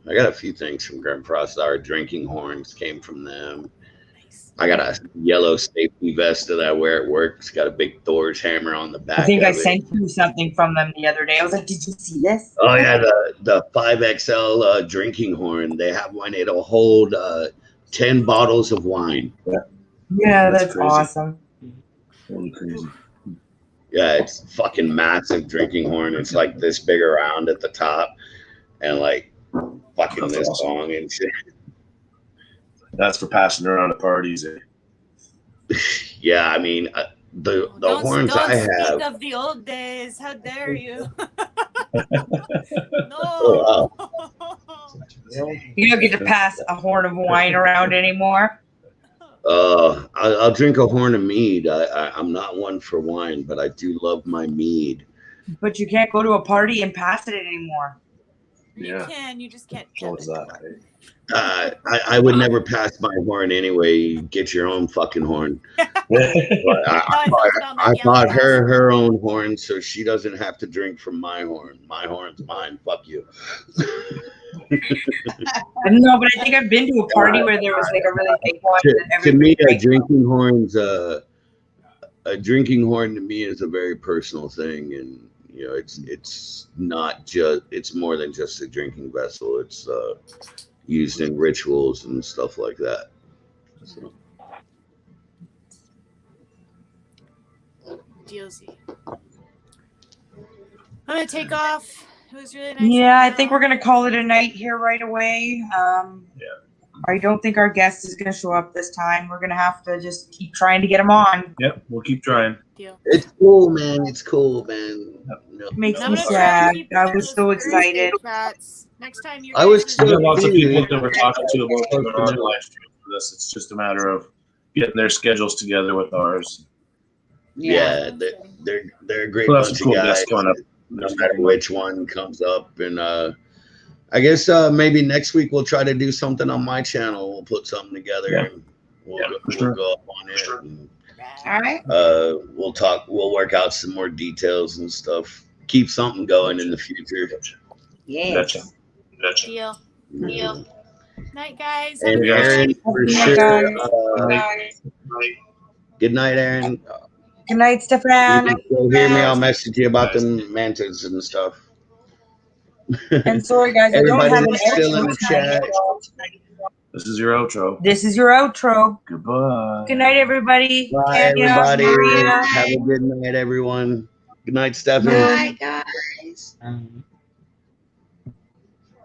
Speaker 3: a few things from Grimfrost. Our drinking horns came from them. I got a yellow safety vest that I wear at work. It's got a big Thor's hammer on the back.
Speaker 2: I think
Speaker 3: of
Speaker 2: I
Speaker 3: it.
Speaker 2: sent you something from them the other day. I was like, "Did you see this?"
Speaker 3: Oh yeah, the 5XL drinking horn. They have one. It'll hold 10 bottles of wine.
Speaker 2: Yeah, that's
Speaker 1: crazy.
Speaker 2: awesome.
Speaker 1: Really crazy.
Speaker 3: Yeah, it's fucking massive drinking horn. It's like this big around at the top, and like fucking
Speaker 1: That's
Speaker 3: this
Speaker 1: awesome.
Speaker 3: long and shit.
Speaker 1: That's for passing around at parties. Eh?
Speaker 3: Yeah, I mean the horns I have.
Speaker 6: Speak of the old days. How dare you? No.
Speaker 3: Oh, wow.
Speaker 2: You don't get to pass a horn of wine around anymore.
Speaker 3: I'll drink a horn of mead. I'm not one for wine, but I do love my mead.
Speaker 2: But you can't go to a party and pass it anymore.
Speaker 6: You can. You just can't.
Speaker 1: What was that? Eh?
Speaker 3: I would never pass my horn anyway. You get your own fucking horn. I bought her own horn, so she doesn't have to drink from my horn. My horn's mine. Fuck you.
Speaker 2: I don't know, but I think I've been to a party where there was like a really big one.
Speaker 3: To me, a drinking horn to me is a very personal thing, and you know, it's not just, it's more than just a drinking vessel. It's used in rituals and stuff like that. So.
Speaker 6: DLC. I'm gonna take off. It was really nice.
Speaker 2: Yeah, I think we're gonna call it a night here right away. I don't think our guest is gonna show up this time. We're gonna have to just keep trying to get him on.
Speaker 1: Yep, we'll keep trying.
Speaker 6: Deal.
Speaker 3: It's cool, man. It's cool, man. No,
Speaker 2: Makes
Speaker 6: I'm
Speaker 2: me
Speaker 6: gonna try
Speaker 2: sad.
Speaker 6: to keep
Speaker 2: I was so excited.
Speaker 6: chats. Next time you're.
Speaker 3: I was
Speaker 1: We have
Speaker 3: so
Speaker 1: lots of
Speaker 3: busy.
Speaker 1: people that we're talking to about doing our live stream for this. It's just a matter of getting their schedules together with ours.
Speaker 3: Yeah, they're a great
Speaker 1: We'll have
Speaker 3: bunch
Speaker 1: some cool
Speaker 3: of guys.
Speaker 1: guests coming up.
Speaker 3: No matter which one comes up, and I guess maybe next week we'll try to do something on my channel. We'll put something together.
Speaker 1: Yeah.
Speaker 3: And we'll go up on it. And,
Speaker 4: All right.
Speaker 3: we'll talk. We'll work out some more details and stuff. Keep something going in the future.
Speaker 4: Yes.
Speaker 1: Gotcha.
Speaker 6: Deal. Night, guys.
Speaker 3: And
Speaker 1: Yeah.
Speaker 3: Aaron, for
Speaker 2: Good
Speaker 3: sure.
Speaker 2: night,
Speaker 3: Good night, Aaron.
Speaker 2: Good night,
Speaker 3: You
Speaker 2: Stefan.
Speaker 3: can still hear me. I'll message you about the mantas and stuff.
Speaker 2: And sorry, guys, I don't
Speaker 3: Everybody
Speaker 2: have an
Speaker 3: that's still in
Speaker 2: outro
Speaker 3: the chat.
Speaker 2: tonight.
Speaker 1: This is your outro.
Speaker 2: This is your outro.
Speaker 1: Goodbye.
Speaker 2: Good night, everybody.
Speaker 3: Bye,
Speaker 2: Tanya,
Speaker 3: everybody.
Speaker 2: Maria.
Speaker 3: Have a good night, everyone. Good night, Stefan.
Speaker 4: Bye, guys.